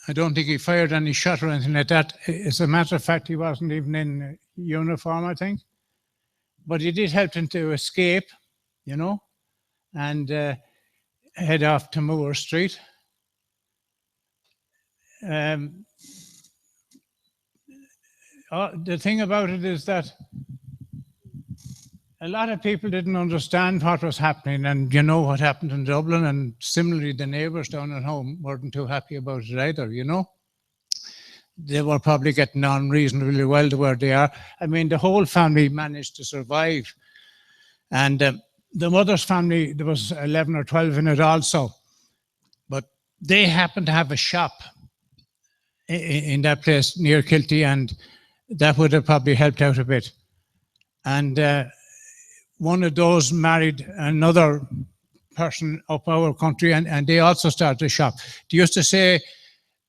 I don't think he fired any shot or anything like that. As a matter of fact, he wasn't even in uniform, I think. But he did help him to escape, you know, and head off to Moore Street. The thing about it is that a lot of people didn't understand what was happening, and you know what happened in Dublin, and similarly the neighbours down at home weren't too happy about it either, you know. They were probably getting on reasonably well to where they are. I mean, the whole family managed to survive. And the mother's family, there was 11 or 12 in it also. But they happened to have a shop in that place near Kilty, and that would have probably helped out a bit. And one of those married another person up our country, and they also started a shop. They used to say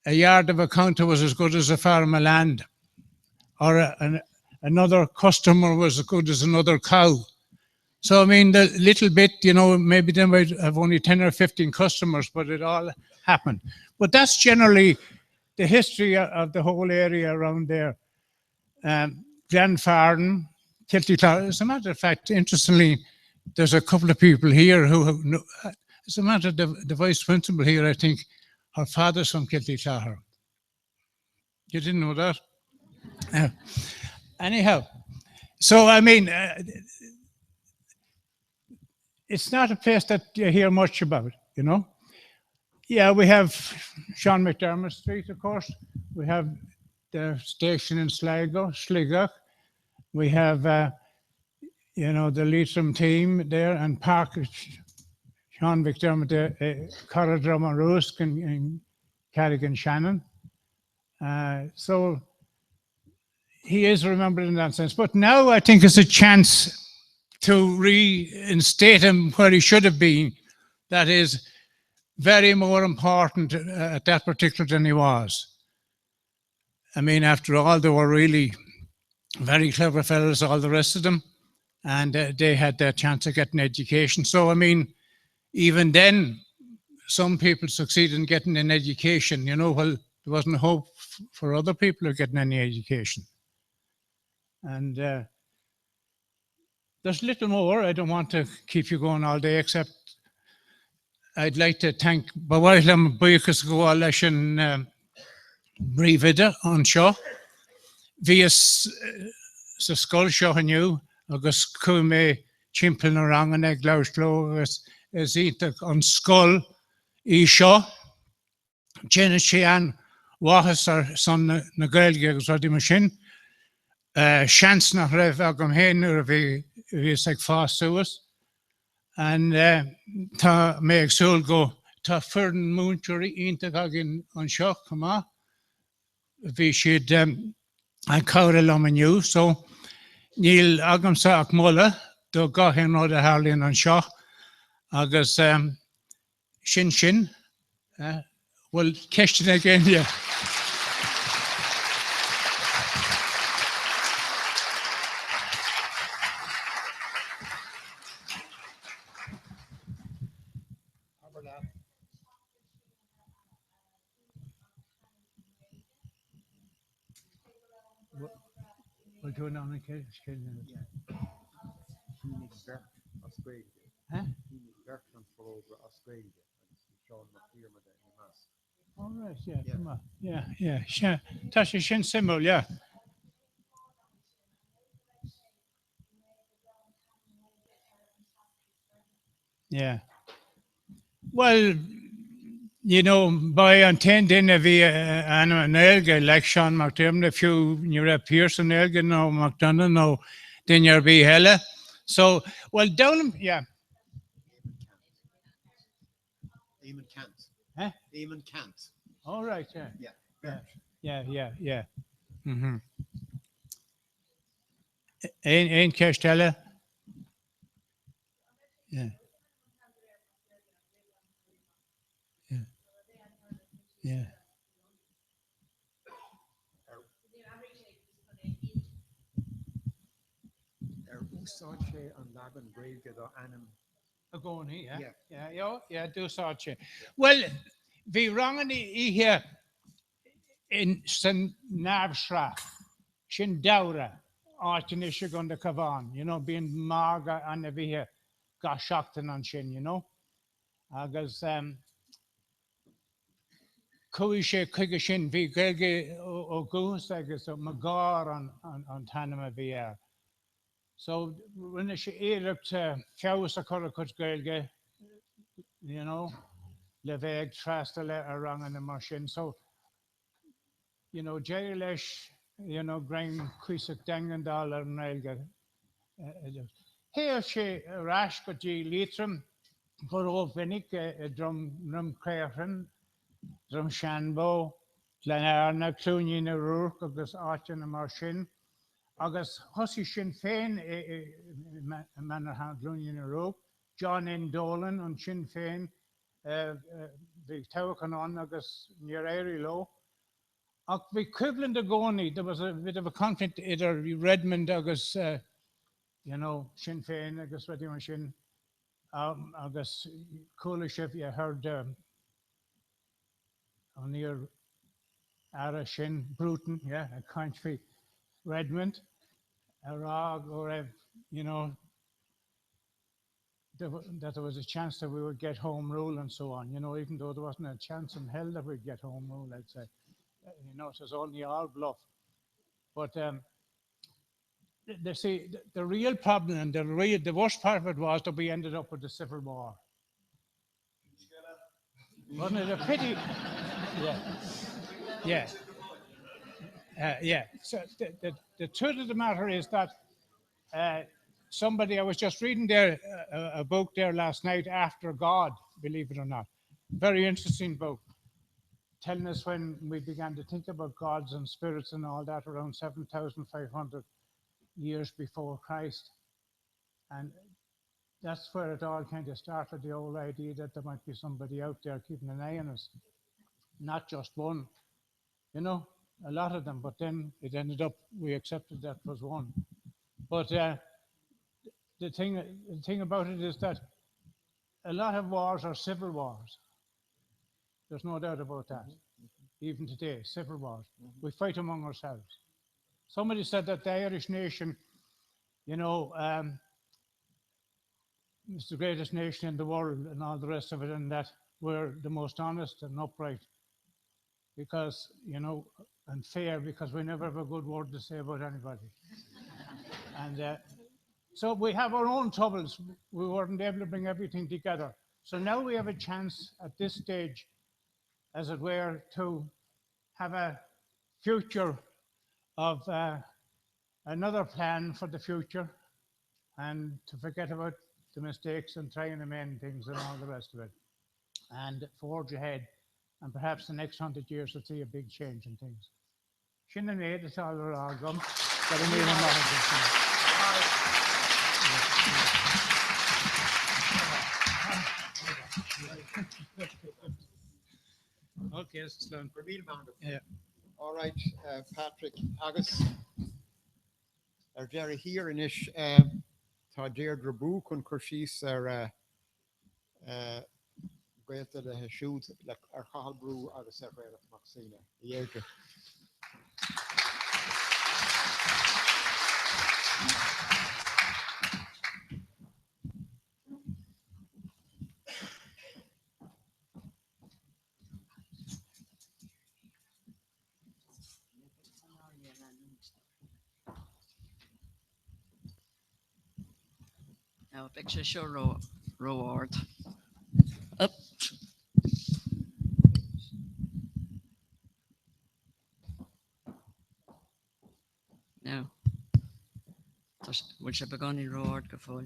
a yard of a counter was as good as a farm of land, or another customer was as good as another cow. So, I mean, the little bit, you know, maybe they might have only 10 or 15 customers, but it all happened. But that's generally the history of the whole area around there. Glenfarne, Kiltyclogher. As a matter of fact, interestingly, there's a couple of people here who know, as a matter of the vice principal here, I think, her father's from Kiltyclogher. You didn't know that? Anyhow, so I mean, it's not a place that you hear much about, you know. Yeah, we have Sean McDermott Street, of course. We have the station in Sligo. We have, you know, the Leitrim team there, and Park, Sean McDermott, Comóradh and Rusk and Carrigan Shannon. So he is remembered in that sense. But now I think it's a chance to reinstate him where he should have been. That is very more important at that particular than he was. I mean, after all, they were really very clever fellows, all the rest of them, and they had their chance of getting education. So, I mean, even then, some people succeeded in getting an education, you know, well, there wasn't hope for other people of getting any education. And there's little more. I don't want to keep you going all day, except I'd like to thank baill am buíochas go leis an bríomhide anseo. Bhí sa scoil seo aniu, agus cúil mé timpeall na rangan ag Glasgow, agus is ítach an scoil í seo. Déanann sé an bhuachas ar son na Gaeilge agus rudaí mar sin. Seans nach raibh agam héin nuair a bhí ag fás suas. And tá mé ag súil go tá fearn múntúirí ítach agin an seo chumá. Bhí siad an cabhrail am aniu, so níl agamsa ach mola do gcathaon rud a tharlaíonn an seo, agus sin bhfuil ceistin ag aine. We'll do it on a case. All right, yeah, come on. Yeah. Tasha Shin Simul, yeah. Yeah. Well, you know, by intending a bhí an élge le Sean McDermott, a few new Pearson élge no McDonough no dinner be hella. So, well, down, yeah. Eamon Kant. Huh? Eamon Kant. All right, yeah. Yeah. Yeah. Mm-hmm. Ein Kerstelle. Yeah. Yeah. Úsáidse an legan Gaeilge do anam. A gcónaí, Yeah. yeah, dúsáidse. Well, bhí rangan ihe in san nábhsra, sin dara, áitin is gon de cabán, you know, being marga an a bhíhe ga seachtain an sin, you know. Agus cúi sé chuige sin bhí gaige ó gús agus ó magár an tanam a bhí air. So rinne sé éireacht feabhas a chur chut gailge, you know, le bheith trasta le a rangan na mar sin. So, you know, Jerry leis, you know, grain cuisaach dengandal ar an éilge. Héir sé rás go dtí lítram, gur ó vinnig drum créachan, drum seanbó, le na clúní na rúrch agus áitin na mar sin. Agus thosaí sin féin manar ha clúní na rúrch, John N. Dolan an sin féin, bhí tauchan an agus níor éirí lo. Ach bhí cuibhlann de gcónaí, there was a bit of a conflict idir Redmond agus, you know, Sinn Féin agus ruí mar sin, agus cúla sibh I heard an níor ara sin Bruton, yeah, a caint faoi Redmond, a rag or you know, that there was a chance that we would get home rule and so on, you know, even though there wasn't a chance in hell that we'd get home rule, I'd say. You know, it was only all bluff. But see, the real problem and the worst part of it was that we ended up with the Civil War. Wasn't it a pity? Yeah. So the truth of the matter is that somebody, I was just reading there a book there last night, After God, believe it or not. Very interesting book, telling us when we began to think about gods and spirits and all that around 7,500 years before Christ. And that's where it all kind of started, the old idea that there might be somebody out there keeping an eye on us. Not just one, you know, a lot of them, but then it ended up, we accepted that was one. But the thing about it is that a lot of wars are civil wars. There's no doubt about that. Even today, civil wars. We fight among ourselves. Somebody said that the Irish nation, you know, it's the greatest nation in the world and all the rest of it, and that we're the most honest and upright because, you know, and fair because we never have a good word to say about anybody. And so we have our own troubles. We weren't able to bring everything together. So now we have a chance at this stage, as it were, to have a future of another plan for the future and to forget about the mistakes and try and amend things and all the rest of it and forge ahead. And perhaps the next 100 years will see a big change in things. Shinna made it all around them, but I mean, okay, Sloan. Yeah. All right, Patrick, agus Jerry here in ish tá Deirdre Bú chun chuirsís gaolta de siúd le ar chahal brú agus réireach Maxine. Deirdre. Now, picture sure reward. Up. Now, which I begun in reward go full.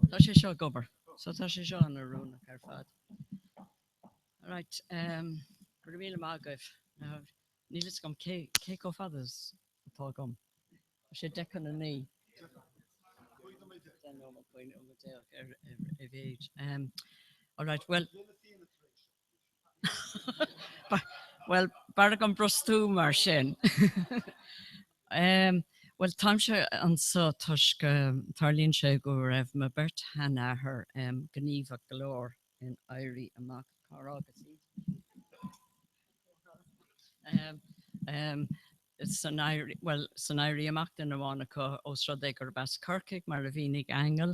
Tá sé seo gobar, so tá sé seo an a rúna ar fad. Right, gur bhíle mágah, nílas gom cé go fadas atá gom. Sé dechan a ní. All right, well, well, bar an brostú mar sin. Well, táim se an sa tarlíonn sé go raibh me bert hena her gníomh golóir in éirí amach cárágus san éirí, well, san éirí amach den amhána os rud é gur bas curcaig mar a bhínig angel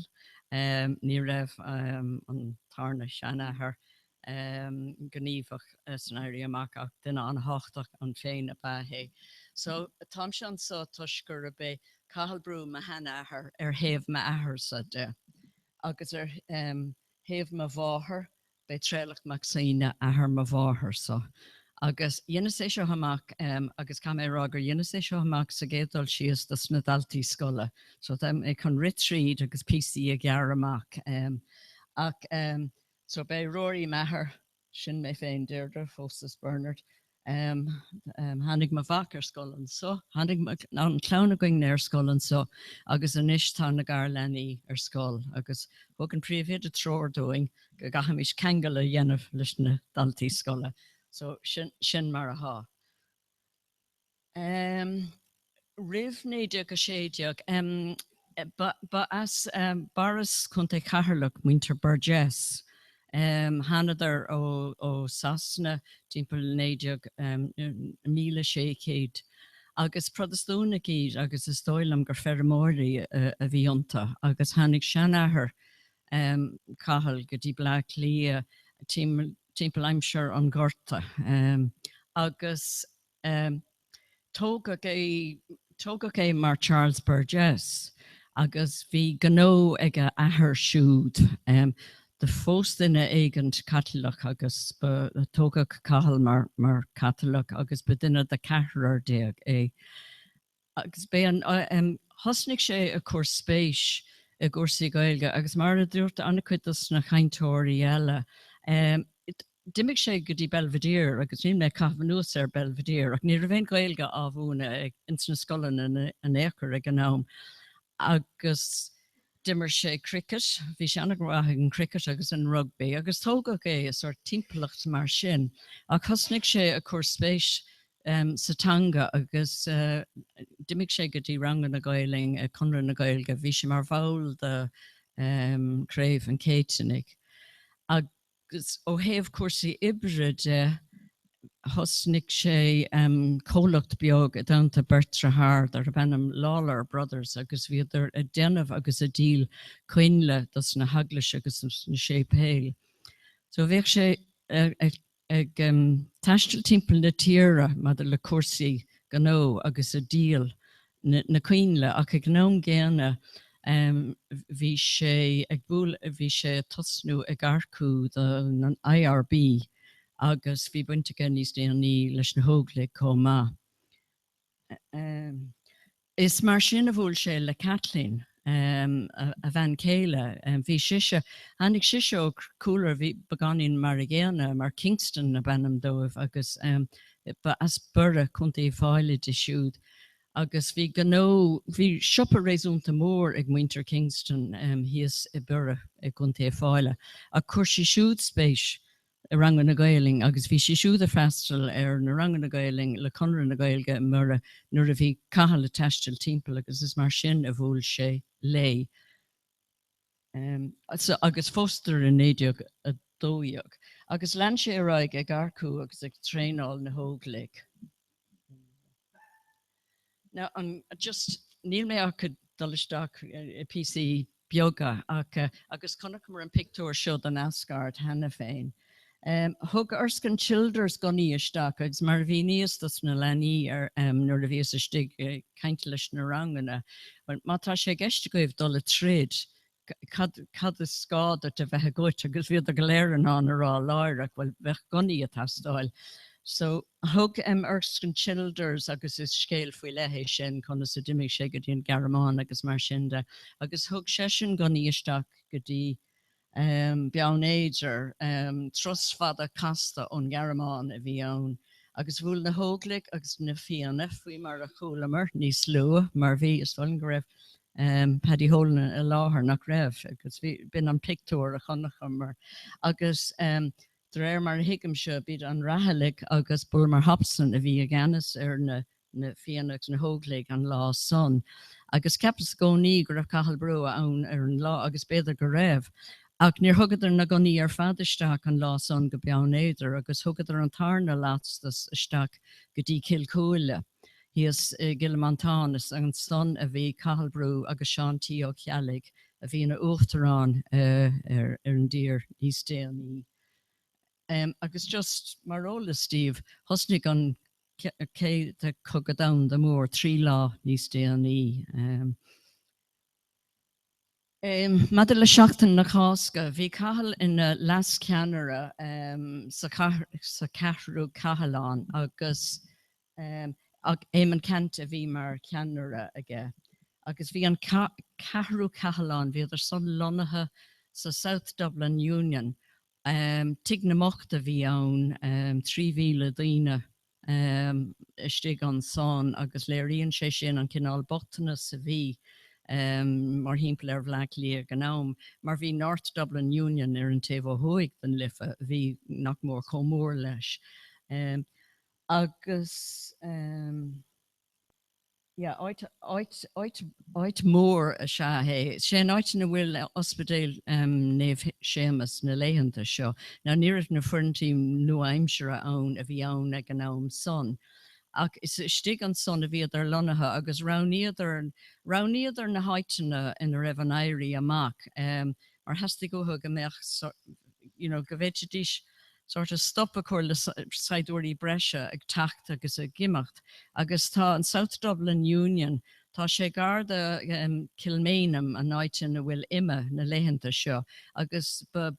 ní raibh an tarna seanna her gníomhach san éirí amach ach den an háchtach an féin a bahé. So tám se an sa tuisgur a bé cahalbrú ma hena her héamh ma ahar sa de. Agus héamh ma bháthir be trélacht maxine ahar ma bháthir sa. Agus dhéana sé seo haach agus cam é rágur dhéana sé seo haach sa gédal sios das na daltaí scola. So é chun ritríd agus PC a gear amach. Ach so bé roirí methir sin mé féin deirdre fóstas Bernard. Hannig ma bhac ar scolann so, hannig an clán going near scolann so, agus an tá na gar lení ar scol, agus thug an príomhhéad a tror doing, go gaham is kengel a dhéanamh leis na daltaí scola. So sin mar a há. Rih néideag a séideag, ba as baras chunta catharlach Winter Burgess. Hanadar ó Sasna timppel néideag míle sécéad. Agus protestúna gíd agus is stoilm gur fermóí a bhíonta, agus hannig seanahar cahal go dtí black lia timppel aimseir an goalta. Agus tógach é mar Charles Burgess, agus bhí gnó ag a ahar siúd. De fóstinne eigent catalach agus tógach cahal mar catalach agus bedinne de cehrar déag é. Agus bé an hosnig sé a cuar spéis a gúsaí gailge, agus mar a dúirt anna cuitas na chaintóirí eile. Dimig sé go dtí Belvedere agus bhí me cahanús ar Belvedere, ach ní ra bhéin gailge á bhúna ag insna scolann an éair ag an nám. Agus dimmer sé cricket, bhí sé anna gráth an cricket agus an rugby, agus tógach é is ar timplacht mar sin. Ach hosnig sé a cuar spéis satanga agus dimig sé go dtí rangan na gailing a conran na gailge, bhí sé mar bhail de craibh an céitanig. Agus ó héamh cuasaí ibre de hosnig sé cólacht beag a danta Bertra Hard ar a bennam Lawler Brothers agus bhíidir a déanamh agus a díl cuinle das na haglas agus na sé péil. So bhíh sé ag taistil timppel na tíre mad le cuasaí gnó agus a díl na cuinle ach ag gnóm géana bhí sé ag búil bhí sé tosnú ag arcú an IRB agus bhí buinte níos déanaí leis na hógla comá. Is mar sin a bhfuil sé le Kathleen a bhean céile. Bhí siise, hannig siise ó coolar bhí beganín mar a ggéana mar Kingston a bennam dóibh agus as bura chunta fáile de siúd. Agus bhí gnó, bhí siopa réúnta mór ag Winter Kingston híos i bura ag chunta fáile. A chuir sí siúd spéis a rangan na gailing, agus bhí sé siúd a freistal ar na rangan na gailing le conran na gailge mura nuair a bhí cahal a teistil timppel agus is mar sin a bhfuil sé lé. Agus fóstar in éideag a dóideag. Agus lean sé raig ag arcú agus ag tréáil na hóglaigh. Now, just níl mé acu dolisteach PC bioga agus connacht mar an picture seo an asgard hena féin. Thug arscan childers goní isteach agus mar bhí níos das na lení nuair a bhíos istig caint leis na rangana. Má tá sé gceiste goibh dul a tríd cad is scád a bheith goit agus bhíad a goléirean an ará láireach bhfuil bheith goní a tastáil. So thug arscan childers agus is scéal faoi lehééis sin chuna sa dimig sé go dtíon Garamán agus mar sin de. Agus thug sé sin goní isteach go dtí bean éidir trosfada casta ón Garamán a bhí ann. Agus bhfuil na hóglaigh agus na fianna faoi mar a chúlamar níos lua mar bhí is bhain go raibh paddy holna a láthair nach raibh agus bhí bin an pictúr a chonach mar agus réir mar hiigim seo bíad an rathalaigh agus bur mar hapsan a bhí a gceannas na fianach na hóglaigh an lá son. Agus cepas gcónaí gur raibh cathal brua ann an lá agus beidir go raibh. Ach níor thugad na goní fadisteach an lá son go bean éidir agus thugad an tarna látstas isteach go dtí Kilcúile. Híos Gilmantánas an son a bhí cahalbrú agus seantí ó chealaigh a bhí na uachtarrán an dír níos déanaí. Agus just marolalas Steve, hosnig an cé de cogad down the mór 3 lá níos déanaí. Mad le seachtain na chásca, bhí cahal in las ceanara sa ceathrú cahalán agus éman caint a bhí mar ceanara aige. Agus bhí an ceathrú cahalán, bhí idir son lonathe sa South Dublin Union. Tig na mochta bhí ann 3,000 daoine istigh an son agus léiríonn sé sin an cinál botanas sa bhí. Mar himple bhlac lí gnám, mar bhí North Dublin Union an taobh thuig den lifa bhí nach mór chomór leis. Agus áit mór a se sé áit na bhfuil ospedéil néamh séamas na léhananta seo. Ná níireadh na fuintí nuaimsere ann a bhí ann ag an nám son. Ach is stig an son a bhíad ar lonathe agus raníidir na háitena in raibh an éirí amach. Mar heasta go thug amach go bhéidir díos sort of stoppa chuir le saidúirí breise ag tacht agus a gimacht. Agus tá an South Dublin Union tá sé garda Kilmainham an áitina bhfuil imime na léhananta seo. Agus ba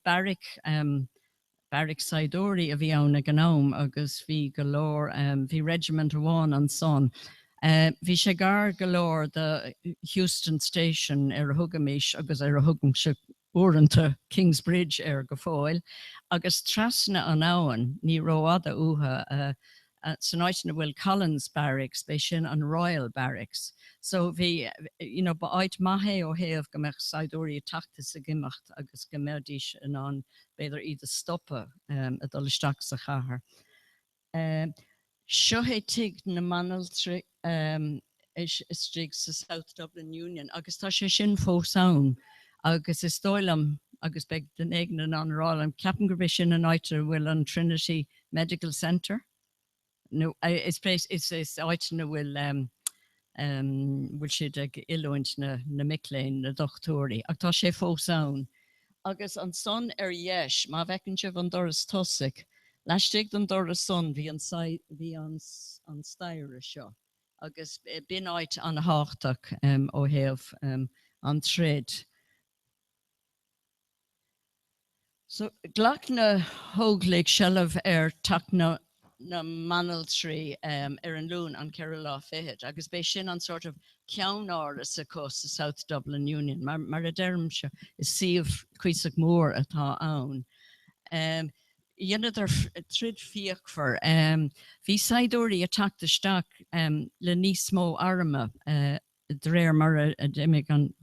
Barrick Saidori a bhí ann ag an nám agus bhí go leor bhí regiment amháin an son. Bhí sé gar go leor de Houston Station ar a thugamis agus ar a thugam se uanta King's Bridge ar go fáil. Agus trasna an áhan ní roiada utha san áitina bhfuil Collins Barracks bé sin an Royal Barracks. So bhí ba áit maithé ó thaobh go meach Saidóirí tachtas a gimacht agus go méadís an an beidir iad a stoppa a dul isteach sa chathair. Seo é tig na manaltri is trig sa South Dublin Union agus tá sé sin fós ann agus is dóilam agus beag den éigen an anráil ceapan gur bheith sin an áitir bhfuil an Trinity Medical Centre. No, it's áitina bhfuil siad ag ilúint na micléin na dochtóirí ach tá sé fós ann. Agus an son ar dheis má bhecinn sibh an doras tosaigh. Leistigh an doras son bhí an staire seo. Agus bin áit an háchtach ó thaobh an tréad. So ghlach na hóglaigh seileamh ar teach na manaltrí ar an lún an ceithre lá féid, agus bé sin an sort of ceann áras a cos sa South Dublin Union, mar a derm se is siomh cuiseach mór atá ann. Dhéanad ar trid fiachfar, bhí Saidóirí a teachtasteach le níos mó arma dréir mar a d'imigh an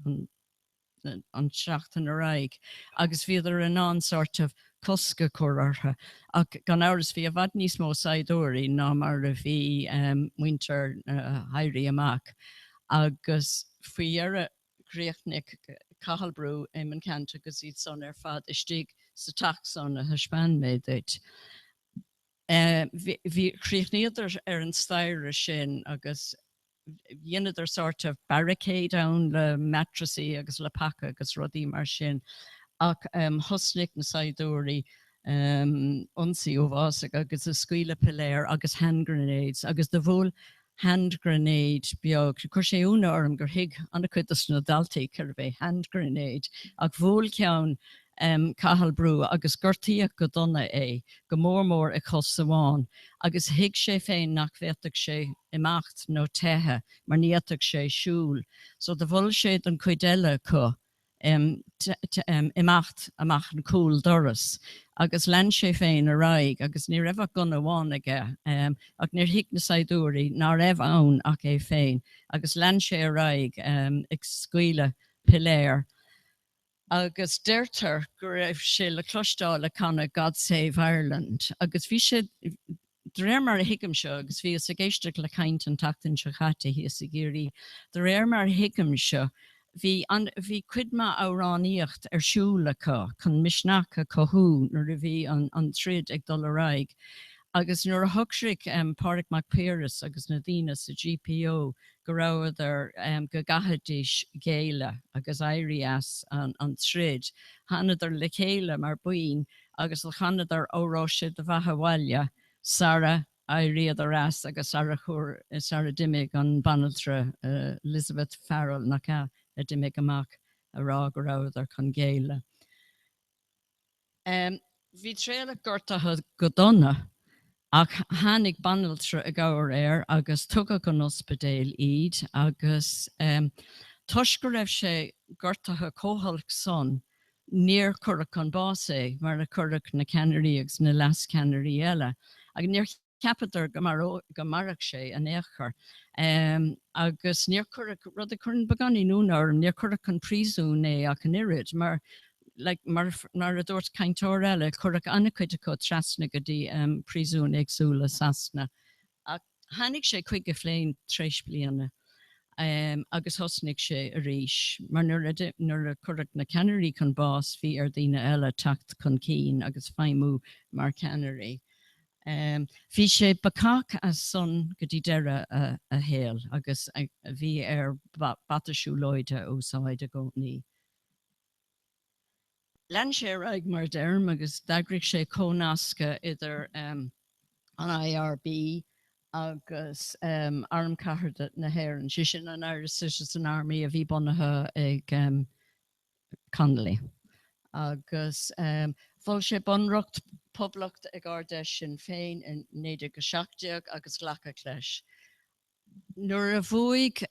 seachtain a raig, agus bhíidir an an sort of cosca chorartha. Ach gan áras bhí a bhad níos mó Saidóirí ná mar a bhí muintear hairí amach. Agus faoi ar gréachnic cahalbrú éman caint agus iad son ar fad istigh sa teach son a thuspáin méid éit. Bhí chríochníidir ar an staire sin agus dhéanaidir sort of barricade ann le matrasaí agus le paca agus rudí mar sin. Ach thusnig na saidúiríionsaí ó bhásach agus is scoile piléir agus hand grenades agus de bhfuil hand grenade beag chuir sé úna orm gur hiig anna chuidas na daltaí chuirbh hand grenade ach bhfuil ceann cahal brú agus gortaíach go donna é go mór a chus amháin agus hiig sé féin nach bhéteach sé imacht nó tethe mar níoteach sé siúl so de bhfuil sé an chuidéile chu imacht amach an cúil doras agus len sé féin a raig agus ní raibh gona bháin aige ach níor hiic na saidúirí ná raibh ann ach é féin agus len sé a raig ag scoile piléir agus deirtar gur raibh sé le clostáil a canna God Save Ireland agus bhí sé de réir mar a hiicim seo agus bhí a géisteach le caint an tatan se chatte hí a géirí de réir mar a hiicim seo Bhí cuidma áráníocht siúlacha chun misneacha cothú nuair a bhí an trid ag dul raig. Agus nuair a thugsric Pádraig Mac Piaras agus na dtíine sa GPO go raibh go gahadís géile agus éirí as an trid. Hanaidir le chéile mar buin agus le chanaidir óráise de bhathahhaile Sarah éiríad a ras agus Sarah Dimig an banaltra Elizabeth Farrell nach a dimig amach a rá go raibh chun géile. Bhí tréile gortathe go donna ach hánig banaltra a gabhar agus tugad go ospidéal iad agus tuis go raibh sé gortathe cóthaileach son níor curach an bás é mar a curach na ceannarí agus na las ceannarí eile. Ag níor ceapaidir go marach sé an éachar. Agus níor curach rud a chun beganí núnar níor curach an prísún é ach an irid mar a dúirt cainteoir eile curach anna chuide go trasna go dtí prísún agsúla sasna. Ach tháinig sé chuig go phléin tréis bliana agus thosnig sé a ríis. Mar nuair a curach na ceannarí chun bás bhí ar daoine eile teacht chun cín agus feimú mar ceannarí. Bhí sé bacach as son go dtí deire a héal agus bhí ar batasú loide úsáid a gcónaí. Len sé raig mar derm agus dagraigh sé cónasca idir an IRB agus arm cahard na hhéireann si sin an Irish Citizen Army a bhí bunathe ag Connolly. Agus bhfuil sé bunreacht poblacht ag Garda sin féin in 1970 agus ghlacha leis. Nuair a bhuaigh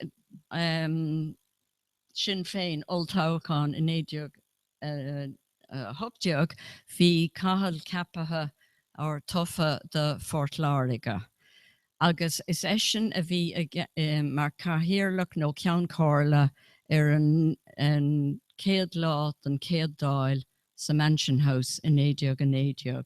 sin féin Oltáchán in 1980 bhí cahal capathe ar tufa de Fort Láirige. Agus is sin a bhí mar cathaoirleach nó ceann cóirla ar an céad lá an céad dáil sa Mansion House in 1980.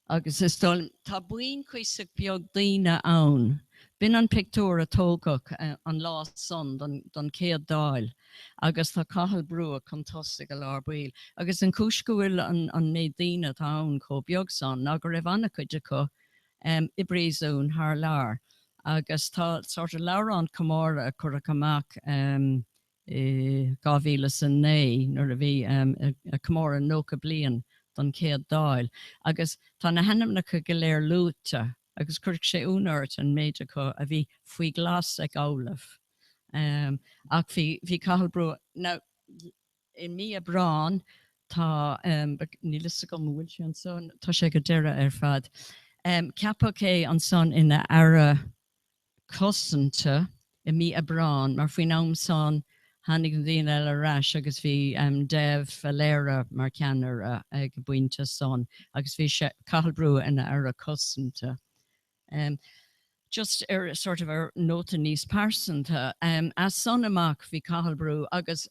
Agus is tá buin cuisigh beag daoine ann. Bin an pictiúr a tógach an lá son don céad dáil. Agus tá cahal brua chun tosig a lár bail. Agus an cúscúil an méid daoine tá ann có beag son, ná go raibh anna chuide có i bríosún thar lár. Agus tá sort of lárán Comóradh a chuireadh amach 2009 nuair a bhí a Comóradh nócha bliain don céad dáil. Agus tá na henamnacha go léir lúta agus chuirc sé únairt an méide chu a bhí faoi glas ag álamh. Ach bhí cahal brua. Now, in mí a brán tá ní lisa go bhfuil sé an son tá sé go deire ar fad. Ceapach é an son ina ara cosanta i mí a brán mar faoin am son hánig an dtíine eile rais agus bhí Dev a léire mar ceannar ag buinte son agus bhí sé cahal brua ina ara cosanta. Just sort of nota níos pásanta as son amach bhí cahal brua agus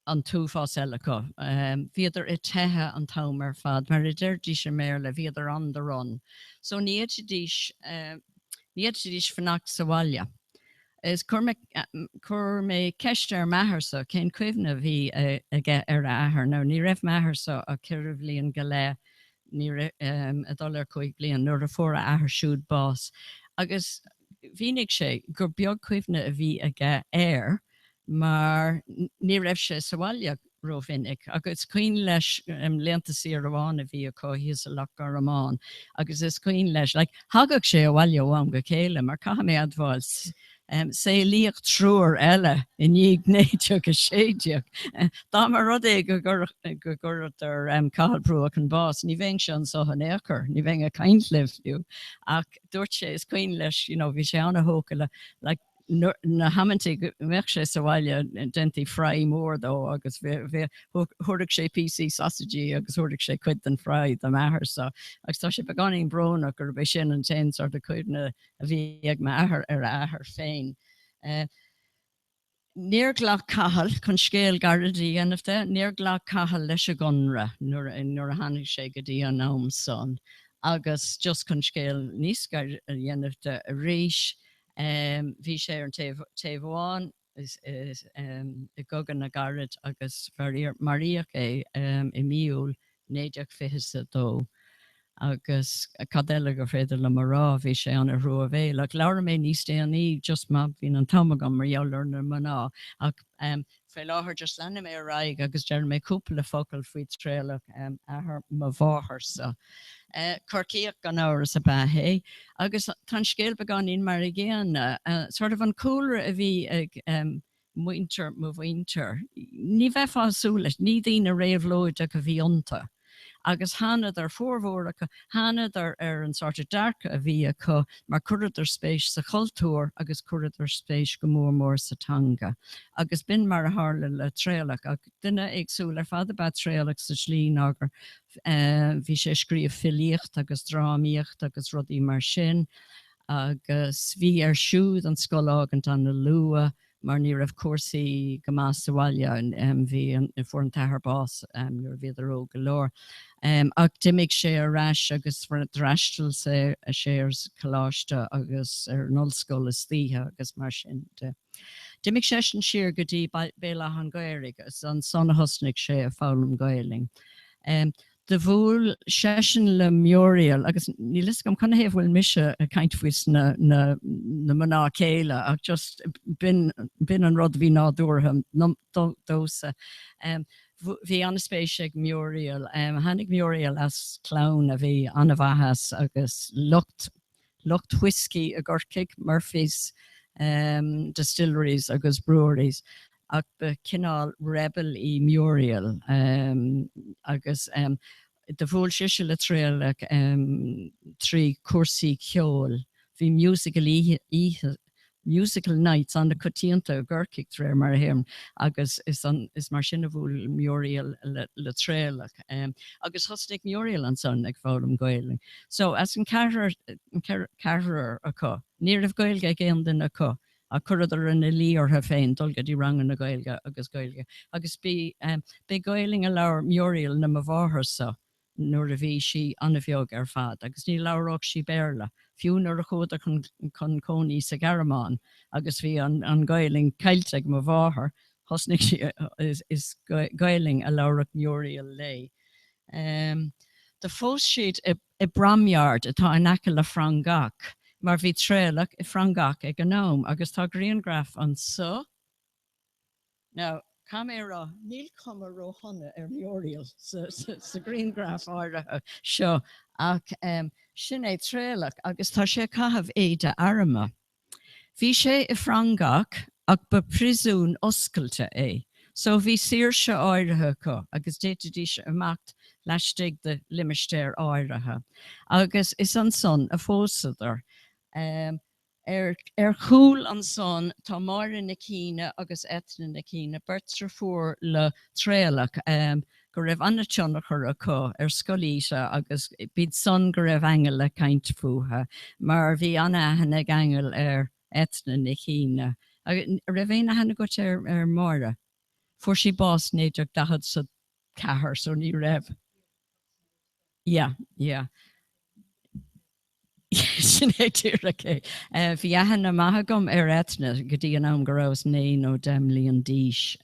an túfás eile go. Bhíidir i tethe an tám ar fad, mar I d'irdís ar méle bhíidir an de run. So níiad díis fannach sa bhaile. Is cur mé ceiste ar meharsa cén cuimhne bhí aige ar ahar. Now ní raibh meharsa a cuireadh bliain go le ní a dul ar 5 bliain nuair a fuair a ahar siúd bás. Agus bhínig sé gur beag cuimhne a bhí aige air, mar ní raibh sé sa bhaile rovinnig, agus cuoin leis leanta sí amháin a bhí a cóhíos a lechar amán, agus is cuoin leis, like, hagad sé a bhaile bháim go céile, mar caiha mé adháil sé líocht trúr eile in níag néideach a séideach. Dá mar rud é go ggurat ar cailbrúach an bás, ní bhéin se an sohan éair, ní bhéin a caint lifiú, ach dúirt sé is cuoin leis, bhí sé anna hócaile, like, na hamanti meach sé sa bhaile dentí fry mór dó, agus thuirigh sé PC sausage agus thuirigh sé cuid an fry do methir sa. Agus tá sé beganín brona gur bheith sin an téins ar de cuidna a bhí ag methir ar ahar féin. Níor ghlach cahal chun scéal garadí anafta, níor ghlach cahal leis a gunra nuair a hanig sé go dtí an nám son. Agus just chun scéal níos gar dhéanamta a ríis, bhí sé an taobháin i gogan na garad agus maríoch é i míúil 952 agus cadéile gur féidir le marrá bhí sé an a ruá bhéh, le leabhar mé níos déanaí just má bhín an tamagam mar dheallar na maná ach fé láthair just lena mé raig agus dear mé cúpla focail faoi tréalach ahar má bháthar sa. Corcaíoch gan áras a bethé, agus tá scéal beganín mar i ggéanna, sort of an cúlra a bhí ag muinter mo bhainter. Ní bheith fáasúla, ní dtíana réamhlóid a go bhí ionta. Agus hanad ar fórmhóracha, hanad ar an sort of darcha a bhí acu, mar cuiread ar spéis sa chultúr agus cuiread ar spéis go mór sa tanga. Agus bin mar a hála le tréalach, ag duine agsúil ar fada ba tréalach sa slín agur bhí sé scríomh filíocht agus drámaíocht agus rudí mar sin, agus bhí ar siúd an scolágant an na lua, mar ní raibh cuasaí go más sa bhaile bhí fuair an tathair bás nuair bhí ar ó go leor. Ach d'imigh sé arás agus fuair dreistil sé ar choláiste agus ar an ollscoil is títhe agus mar sin. D'imigh sé sin siar go dtí béile an Gaeilge agus an sonna hosnig sé a fálam Gaeling. De bhúil sesin le Muriel, agus ní lis gom chuna héh bhfuil mise a caint fuis na maná céile, ach just bin an rud bhí nádúrtha dósa. Bhí anna spéis ag Muriel, hanig Muriel as clown a bhí anna bhachas agus lucht whisky a gorcaig Murphy's distilleries agus breweries. Ach be cinál rebel i Muriel agus de bhfuil siise le tréalach trí cuasaí ceol. Bhí musical nights an de cotíanta ggurcaig tréir mar a héim agus is mar sin a bhfuil Muriel le tréalach. Agus thosnig Muriel an son ag fálam Gaeling. So as an carhar acu, ní raibh Gaeilge géan den acu, a chuidir in na lí ortha féin dul go dtí rangan na Gaeilge agus Gaeilge. Agus bí Gaeling a leabhar Muriel na mo bháthar sa nuair a bhí si anna bheog ar fad, agus ní leabharach si béarla. Fiúnar a chuda chun cónaí sa Garamán, agus bhí an Gaeling cailte ag mo bháthar, thosnig si is Gaeling a leabharach Muriel lé. De fós siad i Bramyard atá in aice le Frangach, mar bhí tréalach i Frangach ag an nám, agus tá griangraf an so. Now, camera, níl cuma rohanna ar Muriel sa griangraf áirithe seo, ach sin é tréalach, agus tá sé caithfh éide arama. Bhí sé i Frangach ach ba prisún oscailte é. So bhí saoirse áirithe acu, agus déitidí se amacht leistigh de limistéir áirithe. Agus is an son a fósadar. Chúl an son tá mar na cíine agus etna na cíine bertra fuór le tréalach go raibh anna tionachar acu scolíise agus bíd son go raibh angel le caint fuatha, mar bhí anna hena angel etna na cíine. Raibh éana hena go ar mára. Fuair sí bás néideach dahad sa cethir so ní raibh. Yeah. Sin é tíracha. Bhí ahanana maithagam ar etna go dtí an am go raibh 9 ó 10 líon díos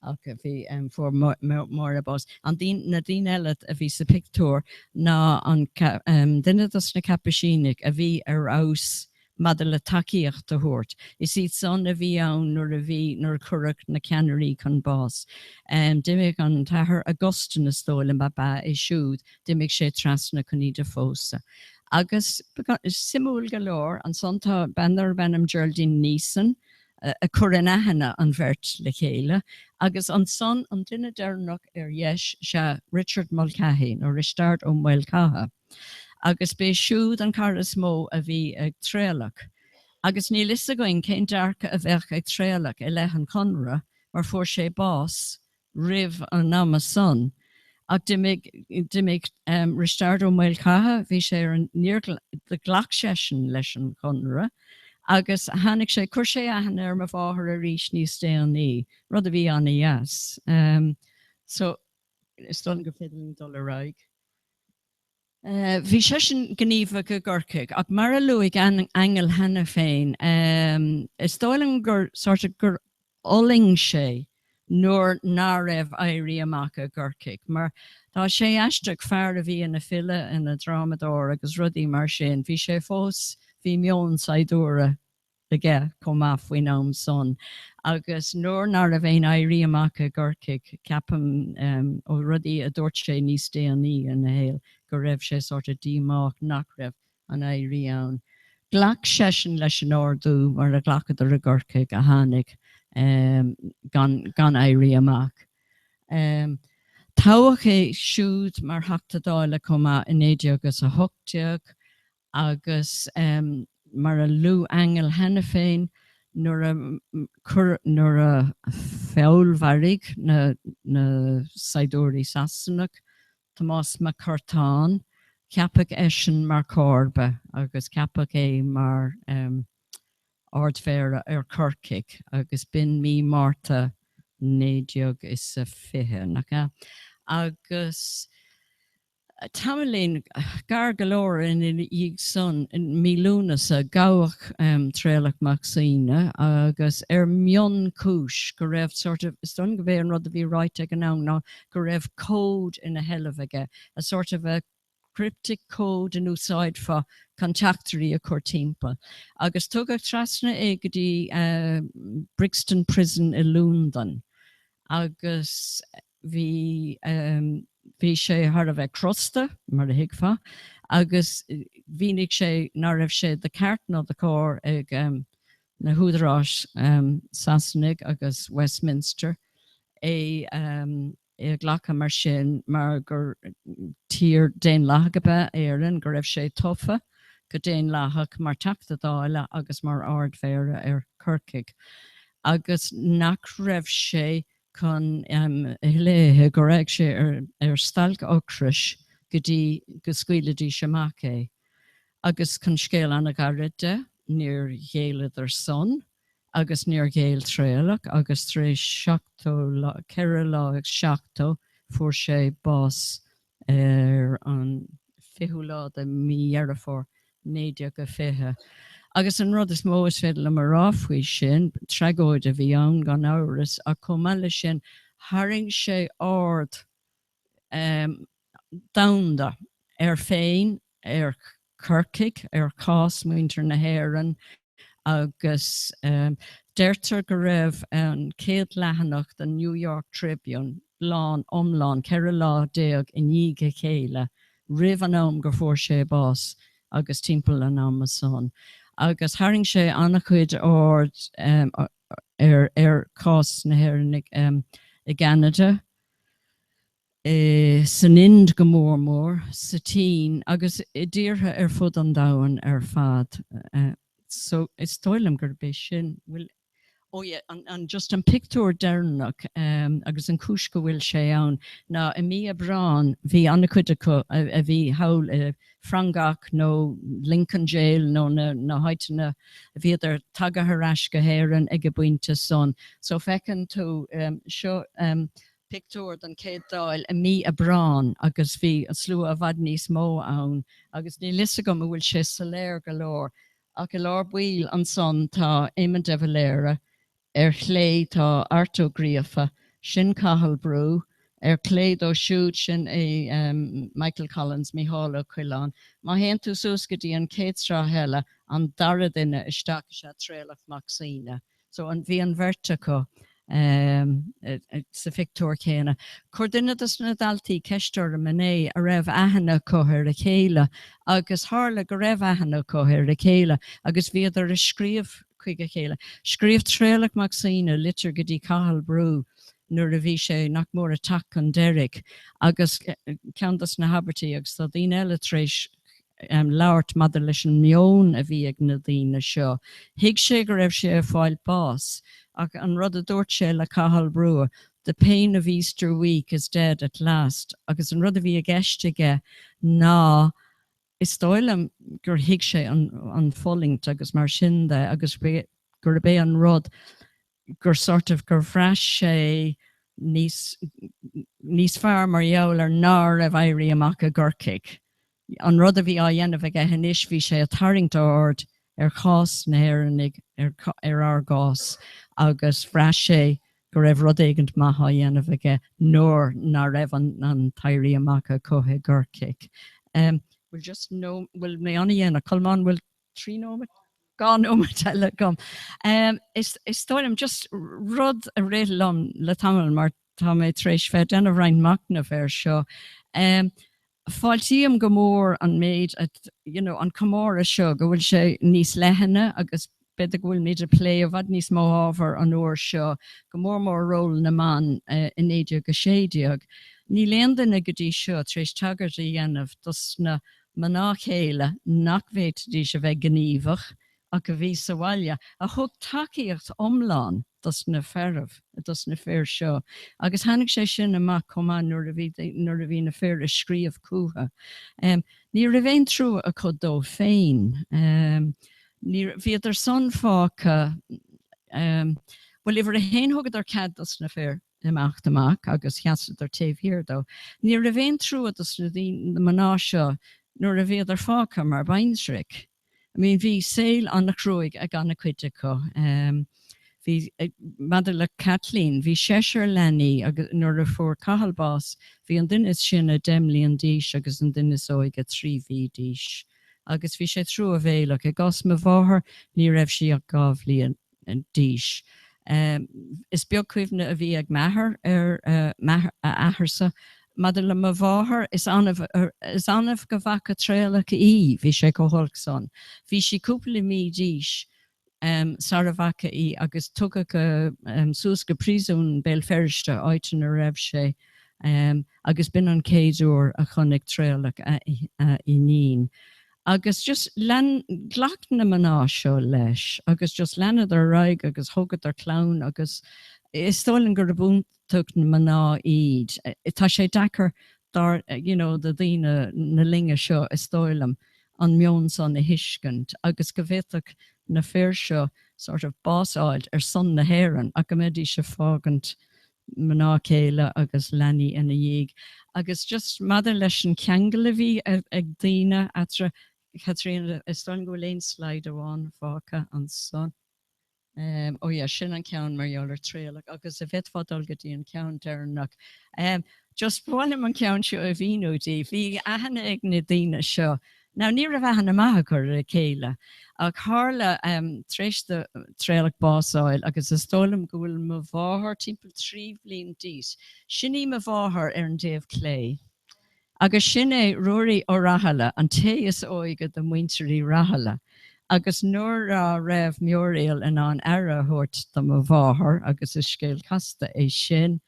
ach bhí fuór mór a bás. An na dtíine eile a bhí sa pictúr ná an duine na capisinig a bhí ar aus madala takiach de hoort. Is iets son a vi aan nor a vi nor currach na cannery kan bos. Dimig an tahar Augustinus stolen baba is shoot, dimig sé trasna kunida fosa. Agus simul galore an sonta banner benam Geraldine Neeson, a coronahana an vert le chéile, agus an son an dinne dernach yes se Richard Mulcahy or Richard Mulcahy. Agus be siúd an caras mó a bhí ag tréalach. Agus ní lista goin cén dearcha a bheith ag tréalach i lehan conra mar fuair sé bás rih an nama son. Ag dimig Richard Mulcahy bhí sé an níor de glach sesin leis an conra. Agus hanig sé chuir sé ahan ar ma bháthar a rís níos déanaí, rud a bhí anna yes. So, is don go fiddling dul raig. Bhí sé sin gníomh go gorcaig, ach mar a luigh angel hena féin, is dóilim gur gur oling sé nuair ná raibh éirí amach a gorcaig, mar tá sé eisteach fear a bhí ina file ina dramadór agus rudaí mar sin, bhí sé fós bhí mion saidúra ige comá faoi nám son. Agus nuair ná a bhéin éirí amach a gorcaig ceapam ó rudaí a dúirt sé níos déanaí in na héal. Go raibh sé sort of dímach nach raibh an éirí ann. Glach sesin leis an ordú mar a glachad ar a gorcaig a hánig gan éirí amach. Táhach é siúd mar hachtadáile comá in éide agus a hochtiach agus mar a lú angel hena féin nuair a feolmharig na saidúirí sasanach Tomás McCartán, ceapach éisin mar córba agus ceapach é mar ardmhéara ar corcaig agus bin mí Marta néideag is a fithe nacha. Agus Tamalín gar galore in íag son in mílúnas a gabhach tréalach Maxine agus mion cúis go raibh sort of is don go bhéh an rud a bhí right ag an ná go raibh code in a helmhaige, a sort of a cryptic code in úsáid fa contactorí a chuir timpeall. Agus tugad trasna é go dtí Brixton Prison i Lúndan. Agus bhí sé har a bheith crosta mar a hiigfa, agus bhínig sé ná raibh sé de ceartna de cór ag na húdarrás Sasannig agus Westminster é ghlacha mar sin mar gur tír déon láthagabe éireann go raibh sé tofa go déon láthach mar teachtadáile agus mar ardmhéara ar corcaig. Agus nach raibh sé Con léthe go raibh sé ar stalc ocrais go scuile dí seamach é. Agus chun scéal anna garide níor ghéile ar son, agus níor géal tréalach, agus trééis ceire lá ag seachtó fuair sé bás ar an fiú lá de míhearra fór néideag go fithe. Agus an rud is mó is féidir le mar ráfuí sin, tregóid a bhí ann gan áras a comáile sin haring sé ard damda ar féin ar corcaig ar cás muintir na hÉireann agus deirtar go raibh an céad lehanach the New York Tribune lán omlán ceire lá déag in níige chéile rih an am gur fuair sé bás agus timpeall an Amazon. Agus haring sé anna chuid ord ar cás na hÉireann i Canada, san Ind go mór, sa tín, agus I ddíortha ar fud an domhan ar fad. So is stoilm gur bé sin just an pictúr dernach agus an cúis go bhfuil sé ann ná I mí a brán bhí anna chuide a bhí hail Frangach nó Lincoln Jail nó na haitena a bhí ar tagatharás go hÉireann ag go buinte son. So fecinn tú seo pictúr an céad dáil a mí a brán agus bhí a slú a bhad níos mó ann agus ní lisa go bhfuil sé saléir go leor ach I lár baill an son tá éimean de bhaléire ar chlé tá artógríofa sin cahall brú Cléad ó siúd sin Michael Collins Mihála Cuileán. Má hen tú súscadí an céad strá heile an dara duine isteach se tréalach Maxine. So an bhí an vertico sa Victor chéine. Cur duine na daltaí ceistúir a mané a raibh ahanana cóthir a chéile, agus hála go raibh ahanana cóthir a chéile, agus bhíidir a scríomh chuig a chéile. Scríomh tréalach Maxine litir go dtí cahal brú nuair a bhí sé nach mór a tac an Derek, agus ceantas na habertí agus tá dtíine eile tréis labhart maidir leis an meon a bhí ag na dtíine seo. Thuig sé go raibh sé a fáil bás, ach an rud a dúirt sé le cahal brua. The pain of Easter week is dead at last. Agus an rud a bhí a gceistige ná is stoilm gur thuig sé an follingt agus mar sin de, agus gur bé an rud gur sort of gur freis sé níos fearr mar jaall ar ná a bhairi amach a gurcaig. An rud a bhí á dhéanamh ag inis bhí sé a tarringta ord ar chás na hÉaranig ar gás agus freis sé go raibh rud éigent maith á dhéanamh ag nóir ná raibh an tairí amach a cóthe gurcaig. We'll just know, will mé anna dhéanana colmán bhfuil trí nómad? Gá nómad teile gom. Is stoilm just rud a réadlam le tamil mar tá mé tréis fé denna bhrain macna bhéir seo. Fáiltíam go mór an méid an Comóradh seo go bhfuil sé níos lehanna agus beidir go bhfuil méid a plé a bhd níos mó ábhar an uair seo go mór ról na man in éideag go séideag. Ní léanana go dtí seo tréis tagart a dhéanamh dus na maná chéile nach bhéit dí se bheith gníomhach a go bhí sa bhaile a thug takeíocht omláin dus na fermh dus na fér seo. Agus tháinig sé sin amach comán nuair a bhí na fér a scríomh cútha. Ní ra bhéon trú a chud dó féin. Bhíidir son fáca bhfuil ifar a héon thugad ar cad dus na fér amach agus cheasad ar taobh hir dó. Ní ra bhéon trú dus na maná seo nuair a bhíidir fáca mar bainsric. I mean, bhí saoil an na cruig ag an na cuite có. Bhí maidir le Kathleen, bhí séisiir lení agus nuair a fuór cahalbás, bhí an duine sin a demlíon díis agus an duine óige 3 bhí díis. Agus bhí sé trú a bhéach ag gas mo bmháthair ní raibh si ag gábhlíon díis. Is beag cuimhne a bhí ag methar ar athirsa, maidir le mo bmháthair is anmh go bhacha tréalach í bhí sé go holcsan. Bhí si cúpla mí díis Saravaca agus tugad go sús go prísún béal feriste áitin a raibh sé agus bin an céadúir a chunig tréalach i nín. Agus just ghlach na maná seo leis, agus just leanad ar raig agus thugad ar clán agus is stoilm gur búntaach na maná iad. Tá sé dachar dar de dtíine na linge seo is stoilm an meon san na hiiscint agus go bhhéach na fér seo sort of básáid ar son na hÉireann a go méidí se fágant maná céile agus leanaí ina dhéag. Agus just maidir leis an ceangal a bhí ag daoine atra Catherine is stoilm go léon slide amháin fáca an son. Sin an ceann mar dheallar tréalach agus a bheith fádal go dtí an ceann dearnach. Just bháilim an ceann seo a bhíúdí, bhí ahanana ag na daoine seo. Now ní ra bheithanna maith gur a céile, ach hála tréis de tréalach básáil agus is stoilm go bhfuil mo bmháthair timpeall 3 bliain díos. Sinní mo bmháthair ar an déobh clé. Agus sin é ruairí ó rathaile an té is óige do muinterí rathaile. Agus nuair a raibh meoréal in an aire thuirt do mo bmháthair agus is scéal casta é sin.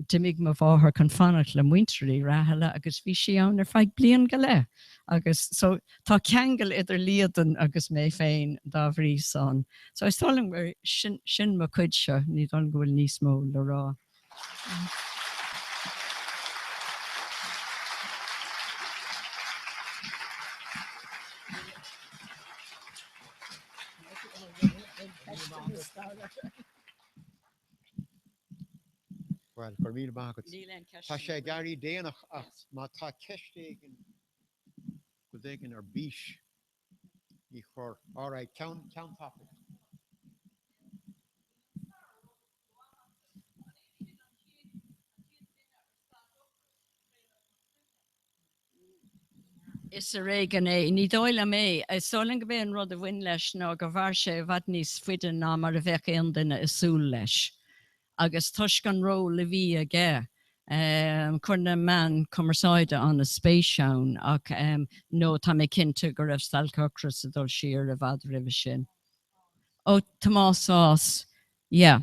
Dimig mo bmháthair chun fanacht le muinterí rathaile agus bhí si ann ar feadh bliain go le. Agus so tá ceangal idir líadan agus mé féin dá bhrí san. So is tálim gur sin mo cuid seo ní don go bhfuil níos mó le rá. Well, gur míle maith agat. Tá sé gairí déanach ach má tá ceistéigin go dtéigin ar bís í chur. All right, count topic. Is a régan é, ní dóile mé, soling go ben rud a bhain leis ná go bhar sé bhd níos fuidir ná mar a bheith éon duine isúil leis. Agus tuis gan ró le bhí a ggé. Chuna man cumarsáide an a spéisiún ach nó tá mé cinnte go raibh stalcocras a dul siar a bhd rih sin. Ó Tomásás, yeah.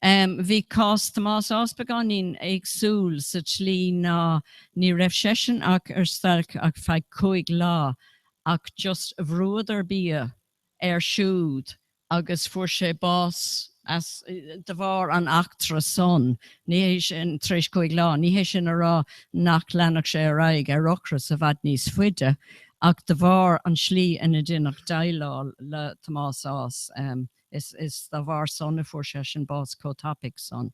Bhí cás Tomásás beganín agsúil sa tlí ná ní raibh sesin ach stalc ach feadh 5 lá ach just a bhrúad ar bia siúd agus fuair sé bás as de bhar an achtra son, ní hé sin tríos 5 lá, ní hé sin ará nach leannach sé raig ar ochras a bhd níos fuide, ach de bhar an slí ina ddinach dailá le Tomásás is de bhar son a fuair sé sin bás co-topic son.